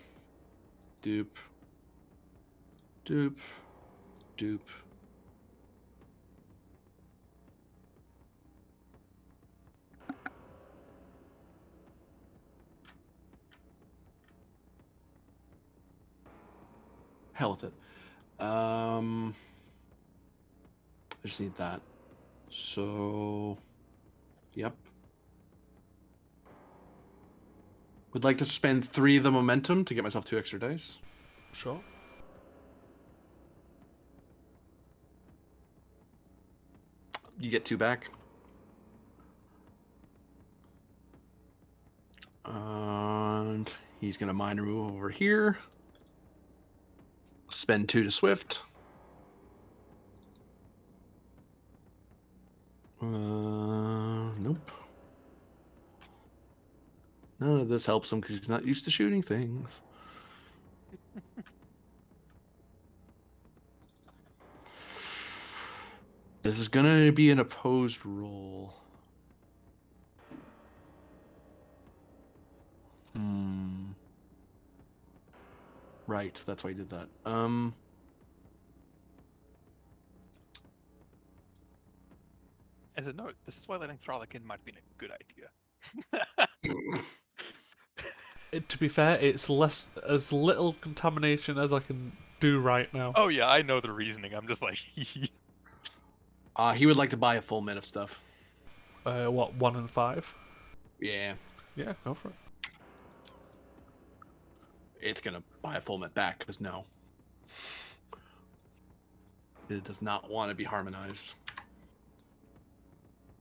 Dupe. Hell with it. I just need that. So, yep. Would like to spend 3 of the momentum to get myself 2 extra dice. Sure. You get 2 back. And he's going to minor move over here. Spend 2 to Swift. Nope. None of this helps him because he's not used to shooting things. This is gonna be an opposed roll. Right, that's why he did that. As a note, this is why letting Thralic in might have been a good idea. To be fair, it's as little contamination as I can do right now. Oh yeah, I know the reasoning. I'm just like, he would like to buy a full mint of stuff. What, 1 and 5? Yeah. Yeah, go for it. It's gonna buy a full mint back because no. It does not want to be harmonized.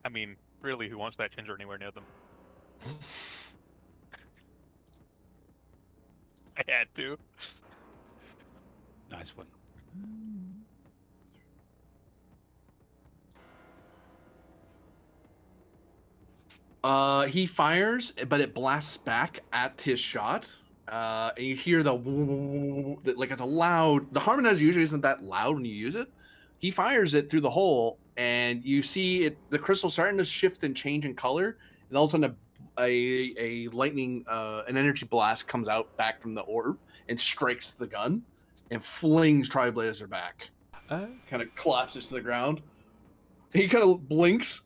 I mean, really, who wants that ginger anywhere near them? I had to. Nice one. He fires, but it blasts back at his shot. And you hear the like it's a loud. The harmonizer usually isn't that loud when you use it. He fires it through the hole, and you see it. The crystal starting to shift and change in color, and all of a sudden a lightning, an energy blast comes out back from the orb and strikes the gun, and flings Triblazer back. Kind of collapses to the ground. He kind of blinks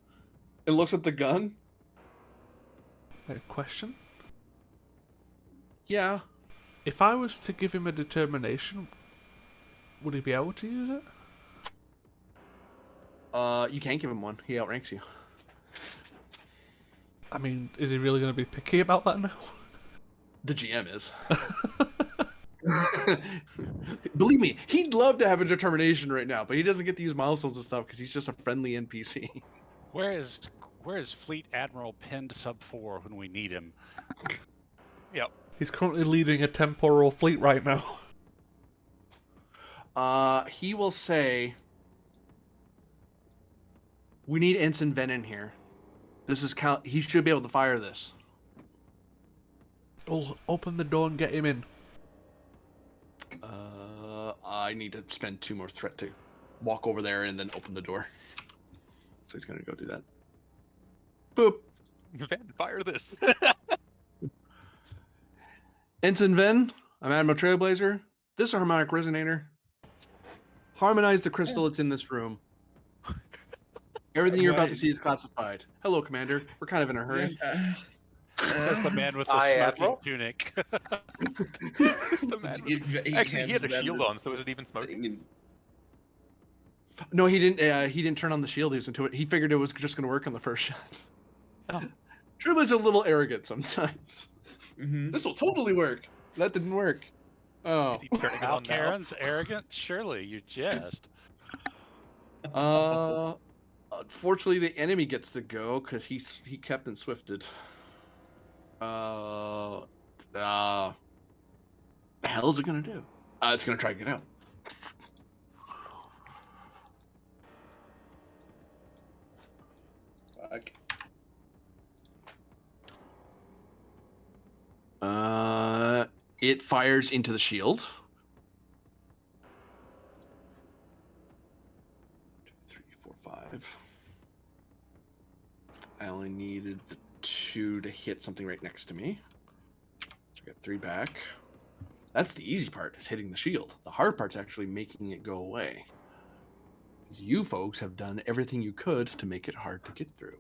and looks at the gun. A question? Yeah. If I was to give him a determination, would he be able to use it? You can't give him one. He outranks you. I mean, is he really going to be picky about that now? The GM is. Believe me, he'd love to have a determination right now, but he doesn't get to use milestones and stuff because he's just a friendly NPC. Where is Fleet Admiral pinned sub 4 when we need him? Yep. He's currently leading a temporal fleet right now. He will say, "We need Ensign Ven in here. This is he should be able to fire this." Oh, open the door and get him in. I need to spend 2 more threat to walk over there and then open the door. So he's gonna go do that. Boop. Van, fire this. Ensign Ven, I'm Admiral Trailblazer. This is a harmonic resonator. Harmonize the crystal that's in this room. Everything you're about to see is classified. Hello, Commander. We're kind of in a hurry. That's the man with the Aye, smoking Admiral. tunic. This is the man. Actually, he had a shield on, so was it even smoking? No, he didn't. He didn't turn on the shield. He was into it. He figured it was just going to work on the first shot. Oh. Trible's a little arrogant sometimes. Mm-hmm. This will totally work. That didn't work. Oh. Is he turning it Al on now? Karen's arrogant? Surely, you jest. Unfortunately, the enemy gets to go because he Captain Swifted. The hell is it gonna do? It's gonna try to get out. Fuck. It fires into the shield. 2, 3, 4, 5. I only needed the 2 to hit something right next to me. So I got 3 back. That's the easy part, is hitting the shield. The hard part's actually making it go away. Because you folks have done everything you could to make it hard to get through.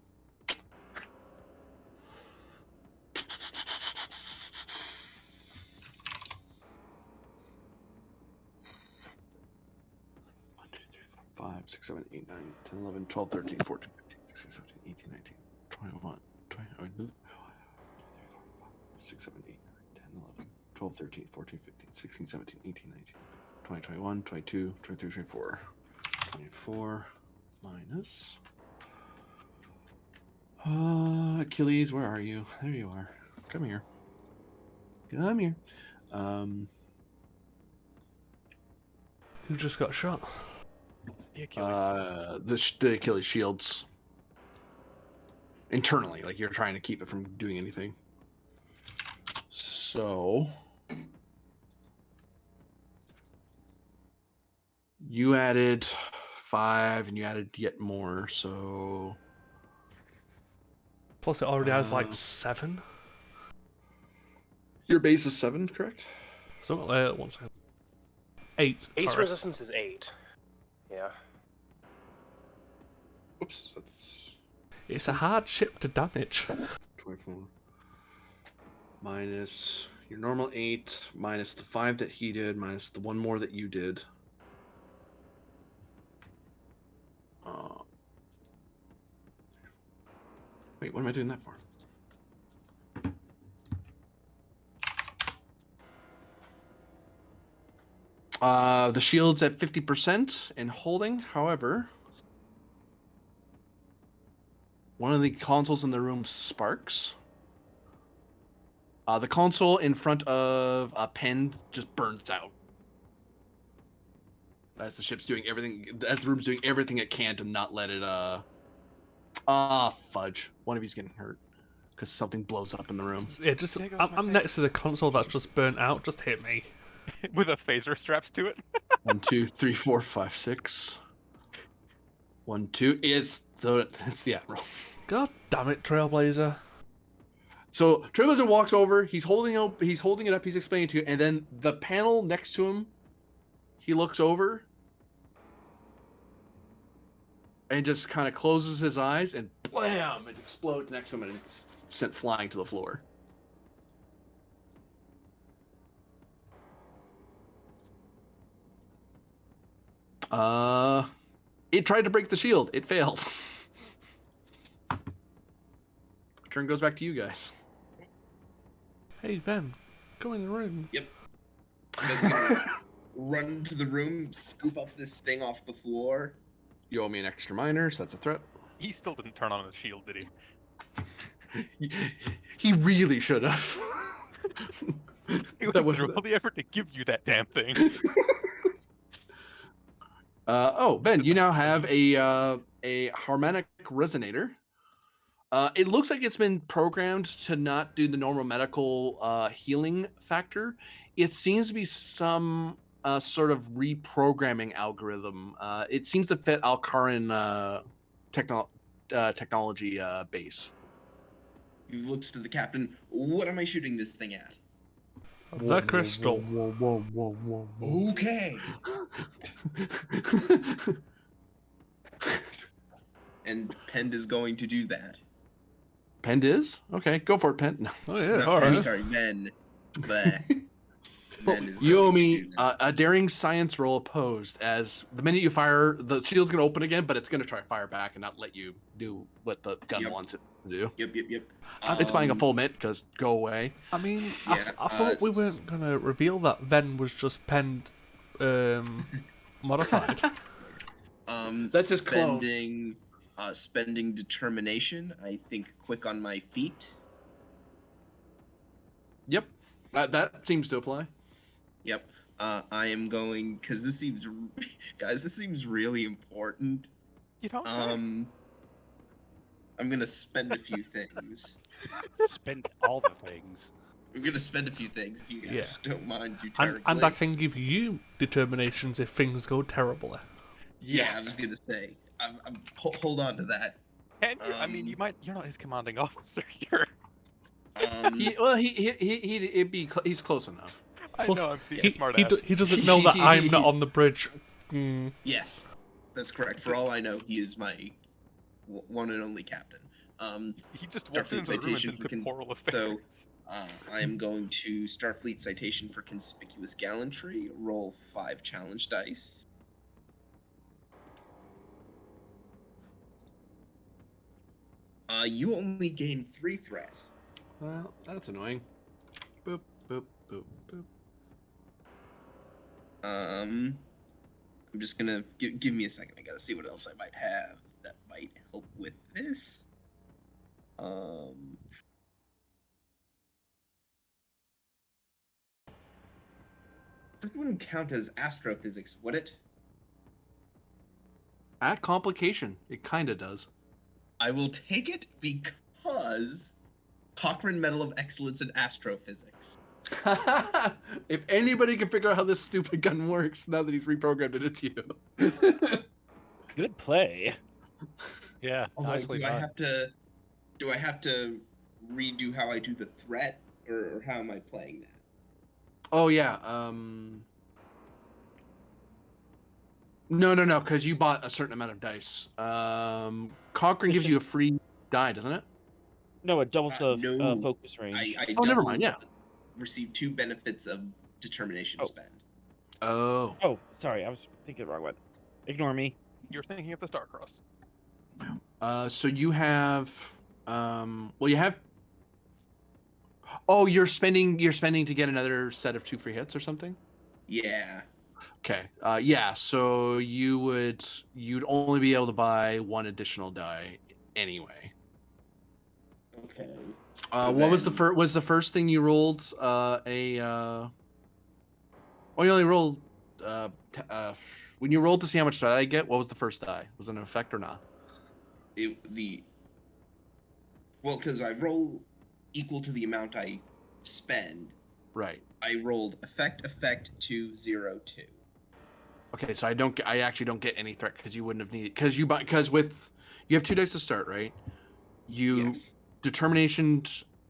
One, 2, 3, 4, 5, 6, 7, 8, 9, 10, 11, 12, 13, 14, 15, 16, 17, 18, 19, 21, 20, 6, 7, 8, 9, 10, 11, 12, 13, 14, 15, 16, 17, 18, 19, 20, 21, 22, 23, 24, 24 minus. Achilles, where are you? There you are. Come here. Come here. Who just got shot? The Achilles. The Achilles shields. Internally, like you're trying to keep it from doing anything. So you added 5 and you added yet more, so Plus it already has like 7. your base is 7, correct? So, 1 second. 8. Ace sorry. resistance is 8. Yeah. Oops, that's It's a hard ship to damage. 24 minus your normal 8 minus the 5 that he did minus the 1 more that you did. Wait, what am I doing that for? The shield's at 50% and holding. However, one of the consoles in the room sparks. The console in front of a pen just burns out. As the ship's doing everything, as the room's doing everything it can to not let it, fudge. One of you's getting hurt. Because something blows up in the room. Yeah, just I'm next to the console that's just burnt out. Just hit me. With a phaser strapped to it. 1, 2, 3, 4, 5, 6. 1, 2. It's the Admiral. God damn it, Trailblazer. So Trailblazer walks over. He's holding it up. He's explaining to you, and then the panel next to him, he looks over and just kind of closes his eyes, and blam! It explodes next to him, and it's sent flying to the floor. It tried to break the shield. It failed. Turn goes back to you guys. Hey, Ven. Go in the room. Yep. Ben's gonna run to the room, scoop up this thing off the floor. You owe me an extra minor, so that's a threat. He still didn't turn on his shield, did he? He really should have. He went through all the effort to give you that damn thing. Oh, Ben, you now have a harmonic resonator. It looks like it's been programmed to not do the normal medical healing factor. It seems to be some sort of reprogramming algorithm. It seems to fit Alcaran technology base. He looks to the captain. What am I shooting this thing at? The crystal. Okay. And Pend is going to do that. Pend is? Okay, go for it, Pend. No. Oh yeah, Not all Pend, right. sorry, Men. Bleh. Men is You going owe to me do that. a daring science roll opposed, as the minute you fire, the shield's going to open again, but it's going to try to fire back and not let you do what the gun Yep. wants it to do. Yep. It's buying a full mitt, because go away. I mean, Yeah, I thought we weren't gonna reveal that Ven was just penned modified. That's his clone. Spending determination. I think quick on my feet. Yep, that seems to apply. Yep. I am going because this seems, guys. This seems really important. You don't say. I'm gonna spend a few things. Spend all the things. I'm gonna spend a few things if you guys don't mind too and terribly. I can give you determinations if things go terribly. Yeah, I was gonna say. Hold on to that. And I mean, you're not his commanding officer here. He's close enough. I Plus, know, I'm being a smart ass. he doesn't know that I'm not on the bridge. Yes, that's correct. For all I know, he is my one and only captain. He just walked into the room and said temporal affairs. So, I am going to Starfleet citation for conspicuous gallantry. Roll 5 challenge dice. You only gain 3 threat. Well, that's annoying. Boop, boop, boop, boop. I'm just gonna give me a second. I gotta see what else I might have that might help with this. This wouldn't count as astrophysics, would it? At complication, it kind of does. I will take it because Cochrane Medal of Excellence in Astrophysics. If anybody can figure out how this stupid gun works, now that he's reprogrammed it, it's you. Good play. Yeah, Although, nicely do done. I have to redo how I do the threat, or how am I playing that? Oh yeah. No, because you bought a certain amount of dice. Cochrane It's gives you a just- free die, doesn't it? No, it doubles the no. focus range. I Oh, never mind, yeah. Receive 2 benefits of determination spend. Oh. Oh, sorry, I was thinking the wrong one. Ignore me. You're thinking of the Starcross. So you have, well, you have. Oh, you're spending to get another set of 2 free hits or something. Yeah. Okay. Yeah. So you'd only be able to buy 1 additional die anyway. Okay. What was the first thing you rolled? Oh, you only rolled. When you rolled to see how much die I get, what was the first die? Was it an effect or not? Well, because I roll equal to the amount I spend. Right. I rolled effect 2 0 2. Okay, so I actually don't get any threat because you wouldn't have needed because you have 2 dice to start, right? Yes. Determination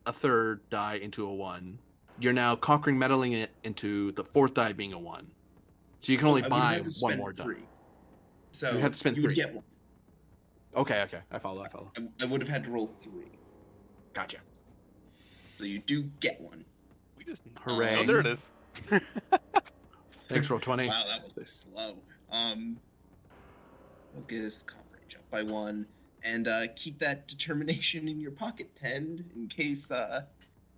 a third die into a 1. You're now conquering meddling it into the 4th die being a 1. So you can only buy 1 more die. 3. So you have to spend you 3. would get 1. Okay, I follow. I would have had to roll 3. Gotcha. So you do get 1. We just Hooray. Oh, there it is. Thanks, roll 20. Wow, that was slow. Focus, comp range up by 1, and keep that determination in your pocket, Pend, in case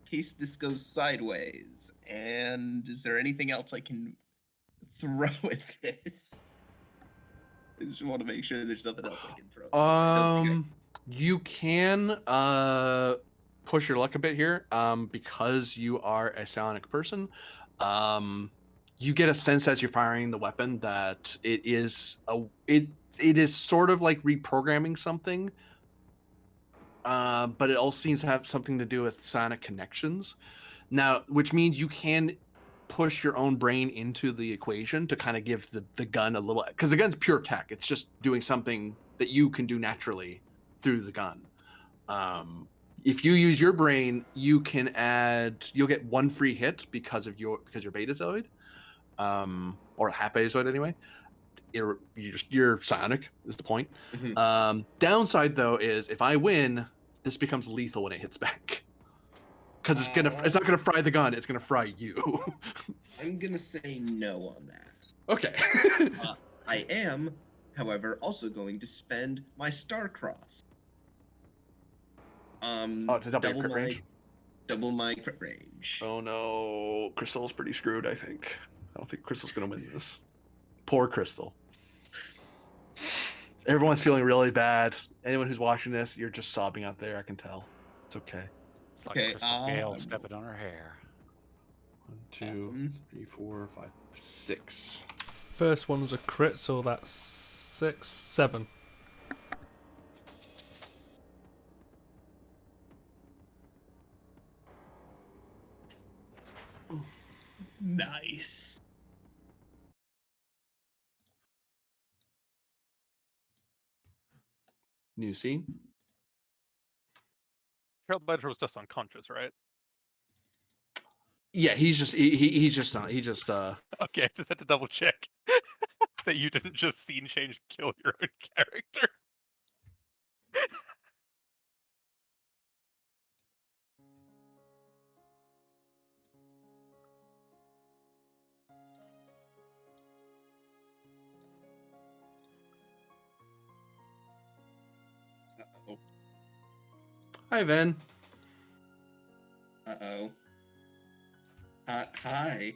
case this goes sideways. And is there anything else I can throw at this? I just want to make sure there's nothing else I can throw. I don't think You can push your luck a bit here. Because you are a psionic person. You get a sense as you're firing the weapon that it is sort of like reprogramming something. But it also seems to have something to do with psionic connections. Now, which means you can push your own brain into the equation to kind of give the gun a little, because the gun's pure tech. It's just doing something that you can do naturally through the gun. If you use your brain, you'll get one free hit because you're betazoid, or half betazoid anyway. You're psionic is the point. Downside though is if I win, this becomes lethal when it hits back. Because it's not gonna fry the gun, it's gonna fry you. I'm gonna say no on that. Okay. I am, however, also going to spend my Star Cross. To double my crit range. Oh no, Crystal's pretty screwed, I think. I don't think Crystal's gonna win this. Poor Crystal. Everyone's feeling really bad. Anyone who's watching this, you're just sobbing out there, I can tell. It's okay. It's like Crystal Gale stepping on her hair. 1, 2, 3, 4, 5, 6. First one's a crit, so that's 6, 7. Nice. New scene. Trailblazer was just unconscious, right? Yeah, he's just he just Okay, I just had to double check that you didn't just scene change kill your own character. Uh-oh. Hi, Ven. Uh-oh. Hi.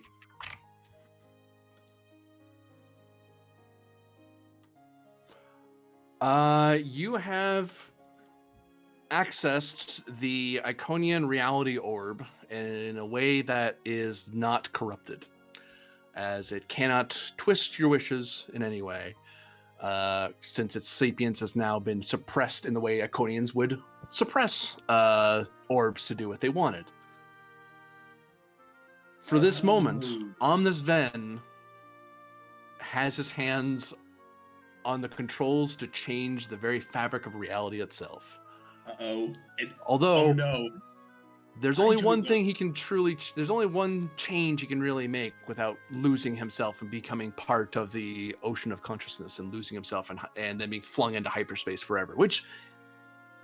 You have accessed the Iconian reality orb in a way that is not corrupted, as it cannot twist your wishes in any way, since its sapience has now been suppressed in the way Iconians would suppress orbs to do what they wanted. For this moment, Omnis Ven has his hands on the controls to change the very fabric of reality itself. Although, no. There's only one thing he can there's only one change he can really make without losing himself and becoming part of the ocean of consciousness and losing himself and then being flung into hyperspace forever. Which,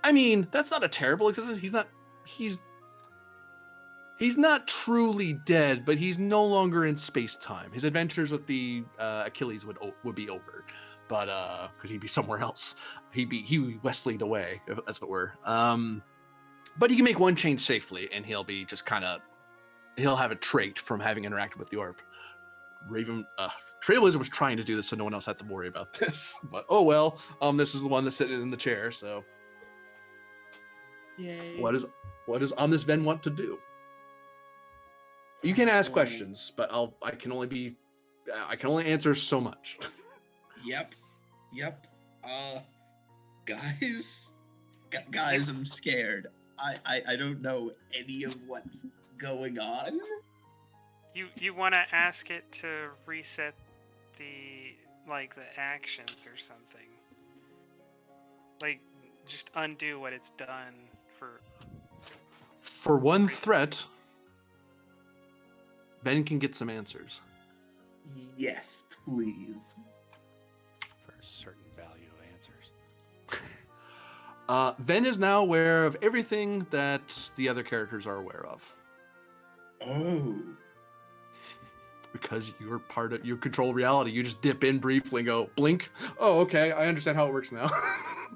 I mean, that's not a terrible existence. He's not truly dead, but he's no longer in space-time. His adventures with the Achilles would be over, but because he'd be somewhere else. He'd be Wesley'd away, as it were. But he can make one change safely, and he'll be just he'll have a trait from having interacted with the orb. Trailblazer was trying to do this so no one else had to worry about this, but oh well. This is the one that's sitting in the chair, so. Yay. What does Omnis Ven want to do? You can ask questions, but I can only answer so much. Yep. Guys, I'm scared. I don't know any of what's going on. You want to ask it to reset the actions or something. Like, just undo what it's done for one threat. Ben can get some answers. Yes, please. For a certain value of answers. Ven is now aware of everything that the other characters are aware of. Oh. Because you control reality. You just dip in briefly and go, blink. Oh, okay. I understand how it works now.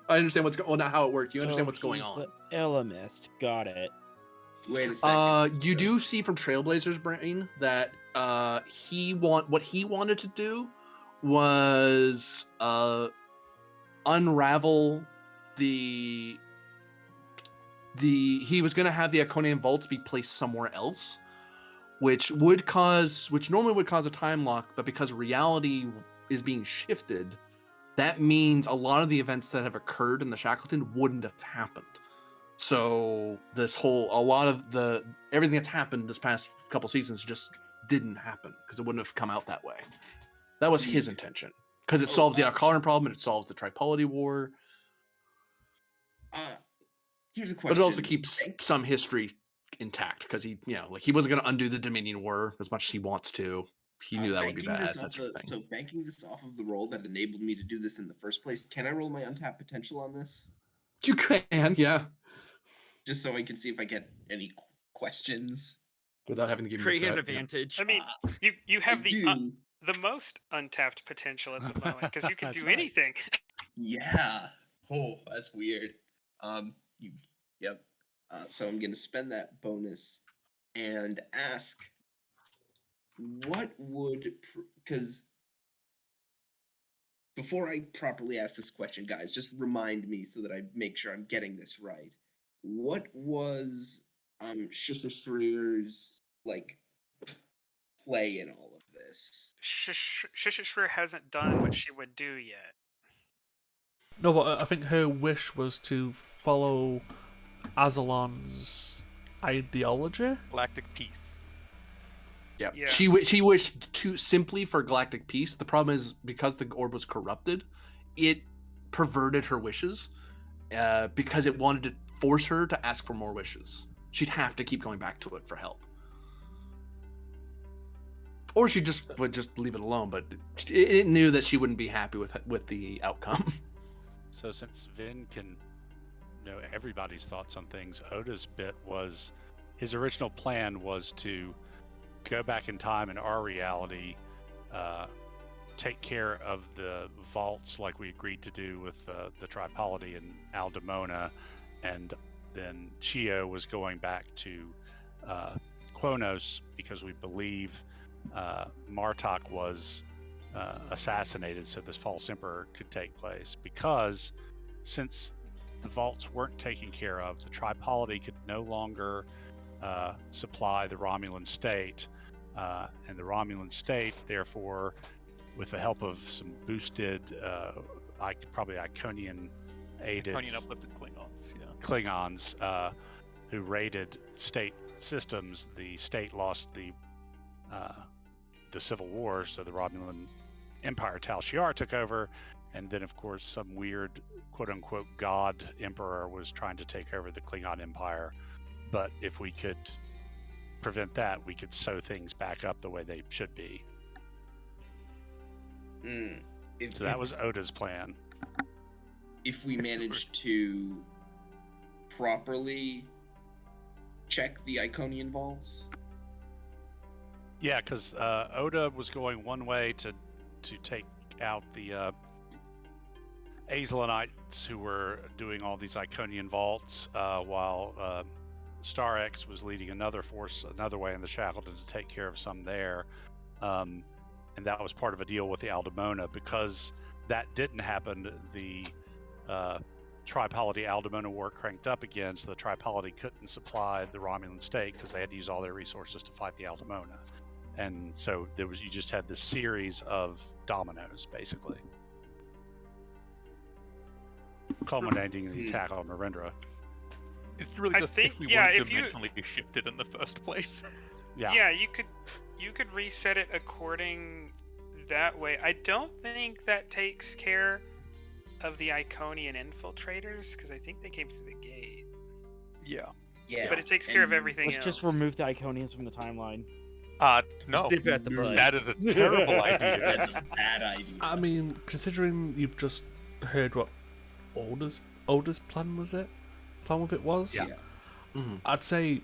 I understand what's going on. Well, not how it works. You understand what's going on. The Elemist. Got it. Wait a second. You do see from Trailblazer's brain that what he wanted to do was unravel the he was going to have the Iconian vaults be placed somewhere else, which normally would cause a time lock, but because reality is being shifted, that means a lot of the events that have occurred in the Shackleton wouldn't have happened. So everything that's happened this past couple seasons just didn't happen because it wouldn't have come out that way. That was his intention, because it solves the Alcaran problem and it solves the Tripolity War. Here's a question. But it also keeps some history intact, because he wasn't going to undo the Dominion War as much as he wants to. He knew that would be bad. So banking this off of the roll that enabled me to do this in the first place, can I roll my untapped potential on this? You can, yeah. Just so I can see if I get any questions without having to give create an advantage. I mean, you have the most untapped potential at the moment, because you can do anything. Yeah. Oh, that's weird. Yep. So I'm gonna spend that bonus and ask, what would, because before I properly ask this question, guys, just remind me so that I make sure I'm getting this right. What was Shishishrir's play in all of this? Shishishrir hasn't done what she would do yet. No, but I think her wish was to follow Azalon's ideology. Galactic peace. Yeah. She wished to simply for galactic peace. The problem is, because the orb was corrupted, it perverted her wishes, because it wanted to force her to ask for more wishes. She'd have to keep going back to it for help, or she would just leave it alone. But it knew that she wouldn't be happy with the outcome. So since Vin can know everybody's thoughts on things, Oda's bit was, his original plan was to go back in time in our reality, take care of the vaults like we agreed to do with the Tripolity and Aldemona, and then Chio was going back to Kronos because we believe Martok was assassinated, so this false emperor could take place. Because since the vaults weren't taken care of, the Tripolity could no longer supply the Romulan state, and the Romulan state, therefore, with the help of some boosted, probably Iconian-aided Iconian-uplifted Klingons, who raided state systems, the state lost the Civil War, so the Romulan Empire Tal Shiar took over, and then, of course, some weird, quote-unquote, god emperor was trying to take over the Klingon Empire. But if we could prevent that, we could sew things back up the way they should be. So that was Oda's plan. If we managed to properly check the Iconian vaults? Yeah, because Oda was going one way to take out the Azalonites who were doing all these Iconian vaults, while Star X was leading another force another way in the Shackleton to take care of some there. And that was part of a deal with the Aldemona. Because that didn't happen, the Tripolity Aldemona War cranked up again, so the Tripolity couldn't supply the Romulan state because they had to use all their resources to fight the Aldemona. And so you just had this series of dominoes, basically, culminating in the attack on Marindra. It's really just if we weren't dimensionally shifted in the first place. Yeah, you could reset it according that way. I don't think that takes care of the Iconian infiltrators, because I think they came through the gate. Yeah. But it takes care of everything else. Let's just remove the Iconians from the timeline. No. Nip it at the bud. That is a terrible idea. That's a bad idea. I mean, considering you've just heard what Oda's plan with it was, Yeah. I'd say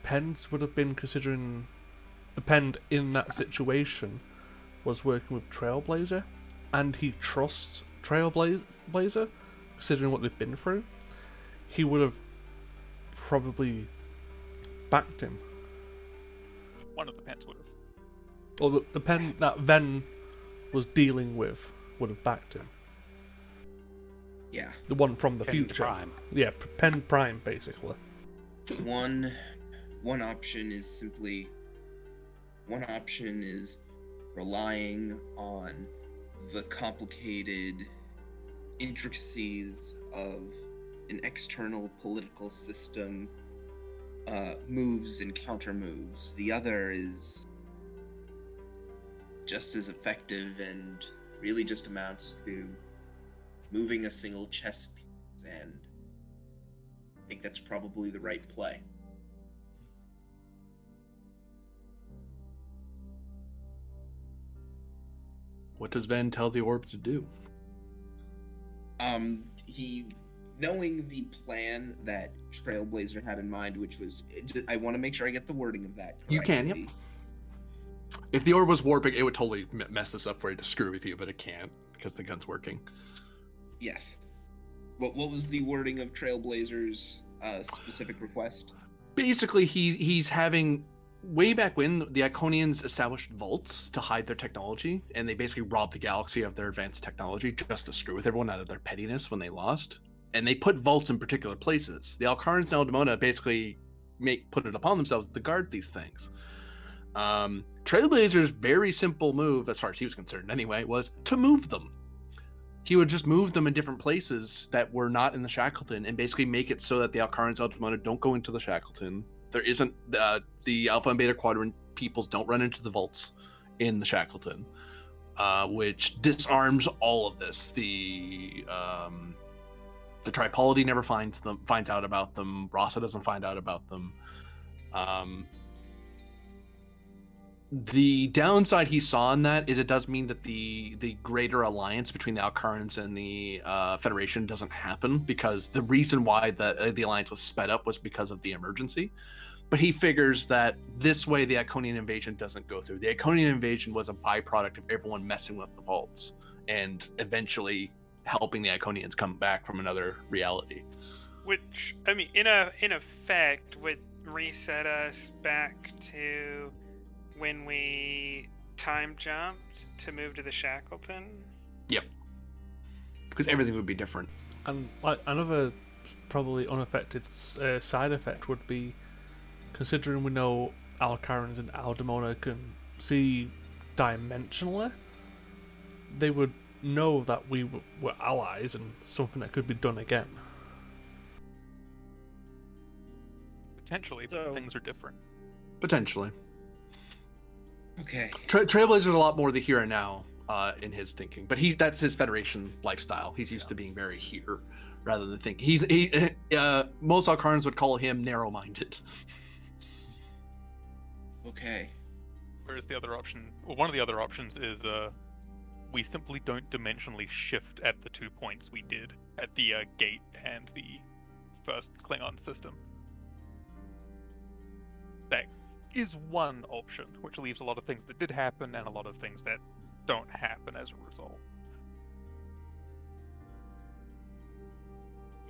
Penn's would have been considering the Penn in that situation was working with Trailblazer, and he trusts Trailblazer, considering what they've been through. He would have probably backed him. One of the pens would have. Or the pen that Ven was dealing with would have backed him. Yeah. The one from the Pen future. Prime. Yeah, Pen Prime, basically. One option is relying on the complicated intricacies of an external political system, moves and counter moves. The other is just as effective and really just amounts to moving a single chess piece, and I think that's probably the right play. What does Ven tell the orb to do? He, knowing the plan that Trailblazer had in mind, which was, I want to make sure I get the wording of that correctly. You can, yep. If the orb was warping, it would totally mess this up for you to screw with you, but it can't because the gun's working. Yes. What was the wording of Trailblazer's specific request? Basically, he's having... Way back when, the Iconians established vaults to hide their technology, and they basically robbed the galaxy of their advanced technology just to screw with everyone out of their pettiness when they lost. And they put vaults in particular places. The Alcarans and Aldemona basically put it upon themselves to guard these things. Trailblazer's very simple move, as far as he was concerned anyway, was to move them. He would just move them in different places that were not in the Shackleton, and basically make it so that the Alcarans and Aldemona don't go into the Shackleton. There isn't the Alpha and Beta Quadrant peoples don't run into the vaults in the Shackleton, which disarms all of this. The Tripolity never finds out about them. Rasa doesn't find out about them. The downside he saw in that is it does mean that the greater alliance between the Alcarans and the Federation doesn't happen, because the reason why the alliance was sped up was because of the emergency. But he figures that this way the Iconian invasion doesn't go through. The Iconian invasion was a byproduct of everyone messing with the vaults and eventually helping the Iconians come back from another reality. Which, I mean, in effect, would reset us back to when we time jumped to move to the Shackleton. Yep. Because everything would be different. And like another probably unaffected side effect would be, considering we know Alcarans and Aldemona can see dimensionally, they would know that we were allies and something that could be done again. Potentially, but things are different. Potentially. Okay. Trailblazer's a lot more the here and now in his thinking, but that's his Federation lifestyle. He's used to being very here rather than thinking. Most Alcarans would call him narrow-minded. Okay. Whereas the other option, or one of the other options, is we simply don't dimensionally shift at the 2 points we did at the gate and the first Klingon system. That is one option, which leaves a lot of things that did happen and a lot of things that don't happen as a result.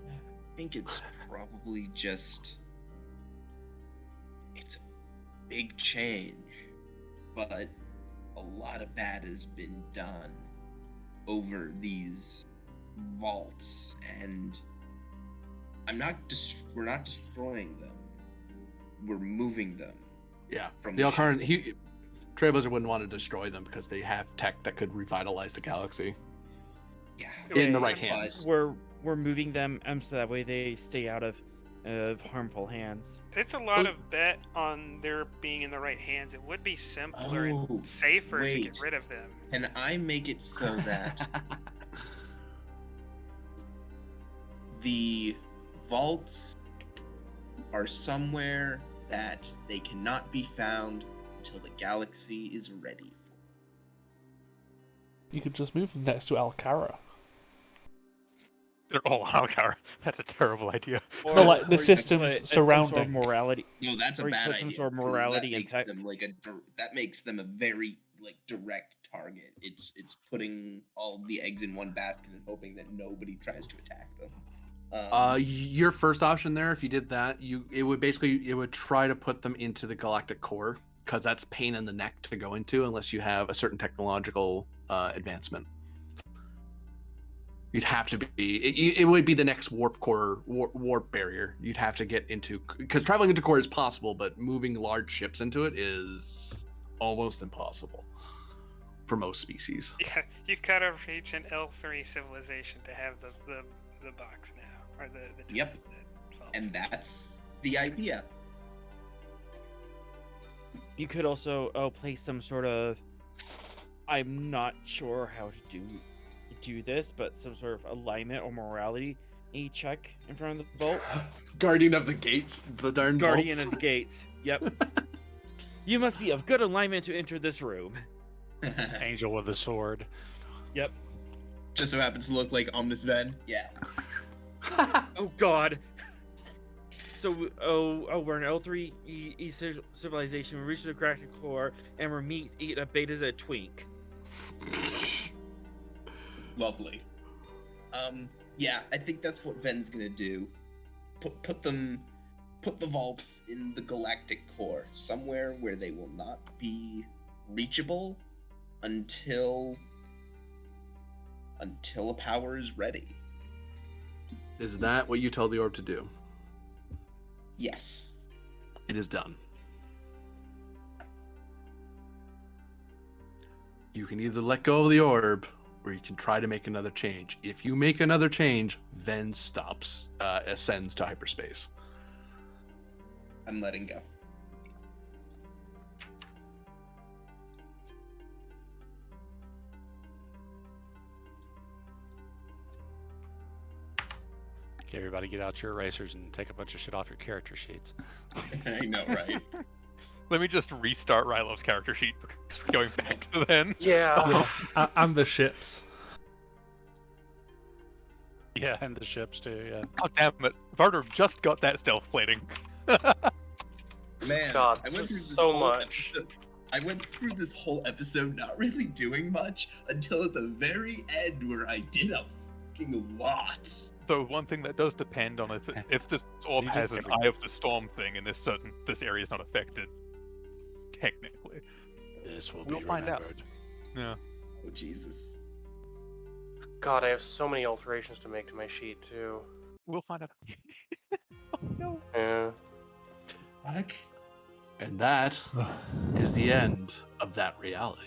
I think it's probably just... It's a big change, but a lot of bad has been done over these vaults, and we're not destroying them. We're moving them. Yeah, from the Alcaran, Trailblazer wouldn't want to destroy them because they have tech that could revitalize the galaxy. Yeah, in the right hands. We're moving them so that way they stay out of harmful hands. It's a lot of bet on their being in the right hands. It would be simpler and safer to get rid of them. Can I make it so that the vaults are somewhere that they cannot be found until the galaxy is ready for? You could just move them next to Alcara. They're all Alcar. That's a terrible idea. No, like the systems surrounding. Sort of morality. No, that's a or you bad put idea. some sort of 'cause morality that and makes tech. them that makes them a very direct target. It's putting all the eggs in one basket and hoping that nobody tries to attack them. Your first option there, if you did that, it would try to put them into the galactic core, because that's pain in the neck to go into unless you have a certain technological advancement. You'd have to be. It would be the next warp barrier. You'd have to get into, because traveling into core is possible, but moving large ships into it is almost impossible for most species. Yeah, you gotta reach an L3 civilization to have the box now, or the Yep. that falls. And that's the idea. You could also place some sort of, I'm not sure how to do this, but some sort of alignment or morality check in front of the vault. Guardian of the gates, the darn Guardian vaults. of the gates. Yep. You must be of good alignment to enter this room. Angel with a sword. Yep. Just so happens to look like Omnis Ven. Yeah. Oh God. So we're an L3 civilization. We reach the galactic core, and we're eat a betas a twink. Lovely. Yeah, I think that's what Ven's gonna do. Put the vaults in the galactic core, somewhere where they will not be reachable until a power is ready. Is that what you told the orb to do? Yes. It is done. You can either let go of the orb, or you can try to make another change. If you make another change, Ven ascends to hyperspace. I'm letting go. Okay, everybody get out your erasers and take a bunch of shit off your character sheets. I know, right? Let me just restart Rylo's character sheet because we're going back to then. Yeah. And the ships. Yeah, and the ships too, yeah. Oh, damn it. Varder just got that stealth plating. Man, God, I went through this so whole much. I went through this whole episode not really doing much until at the very end where I did a fucking lot. So one thing that does depend on if this orb You has just an Eye of the Storm thing and this area is not affected, technically. This will We'll be find out. remembered. Yeah. Oh, Jesus. God, I have so many alterations to make to my sheet too. We'll find out. Oh no. Yeah. Fuck. And that is the end of that reality.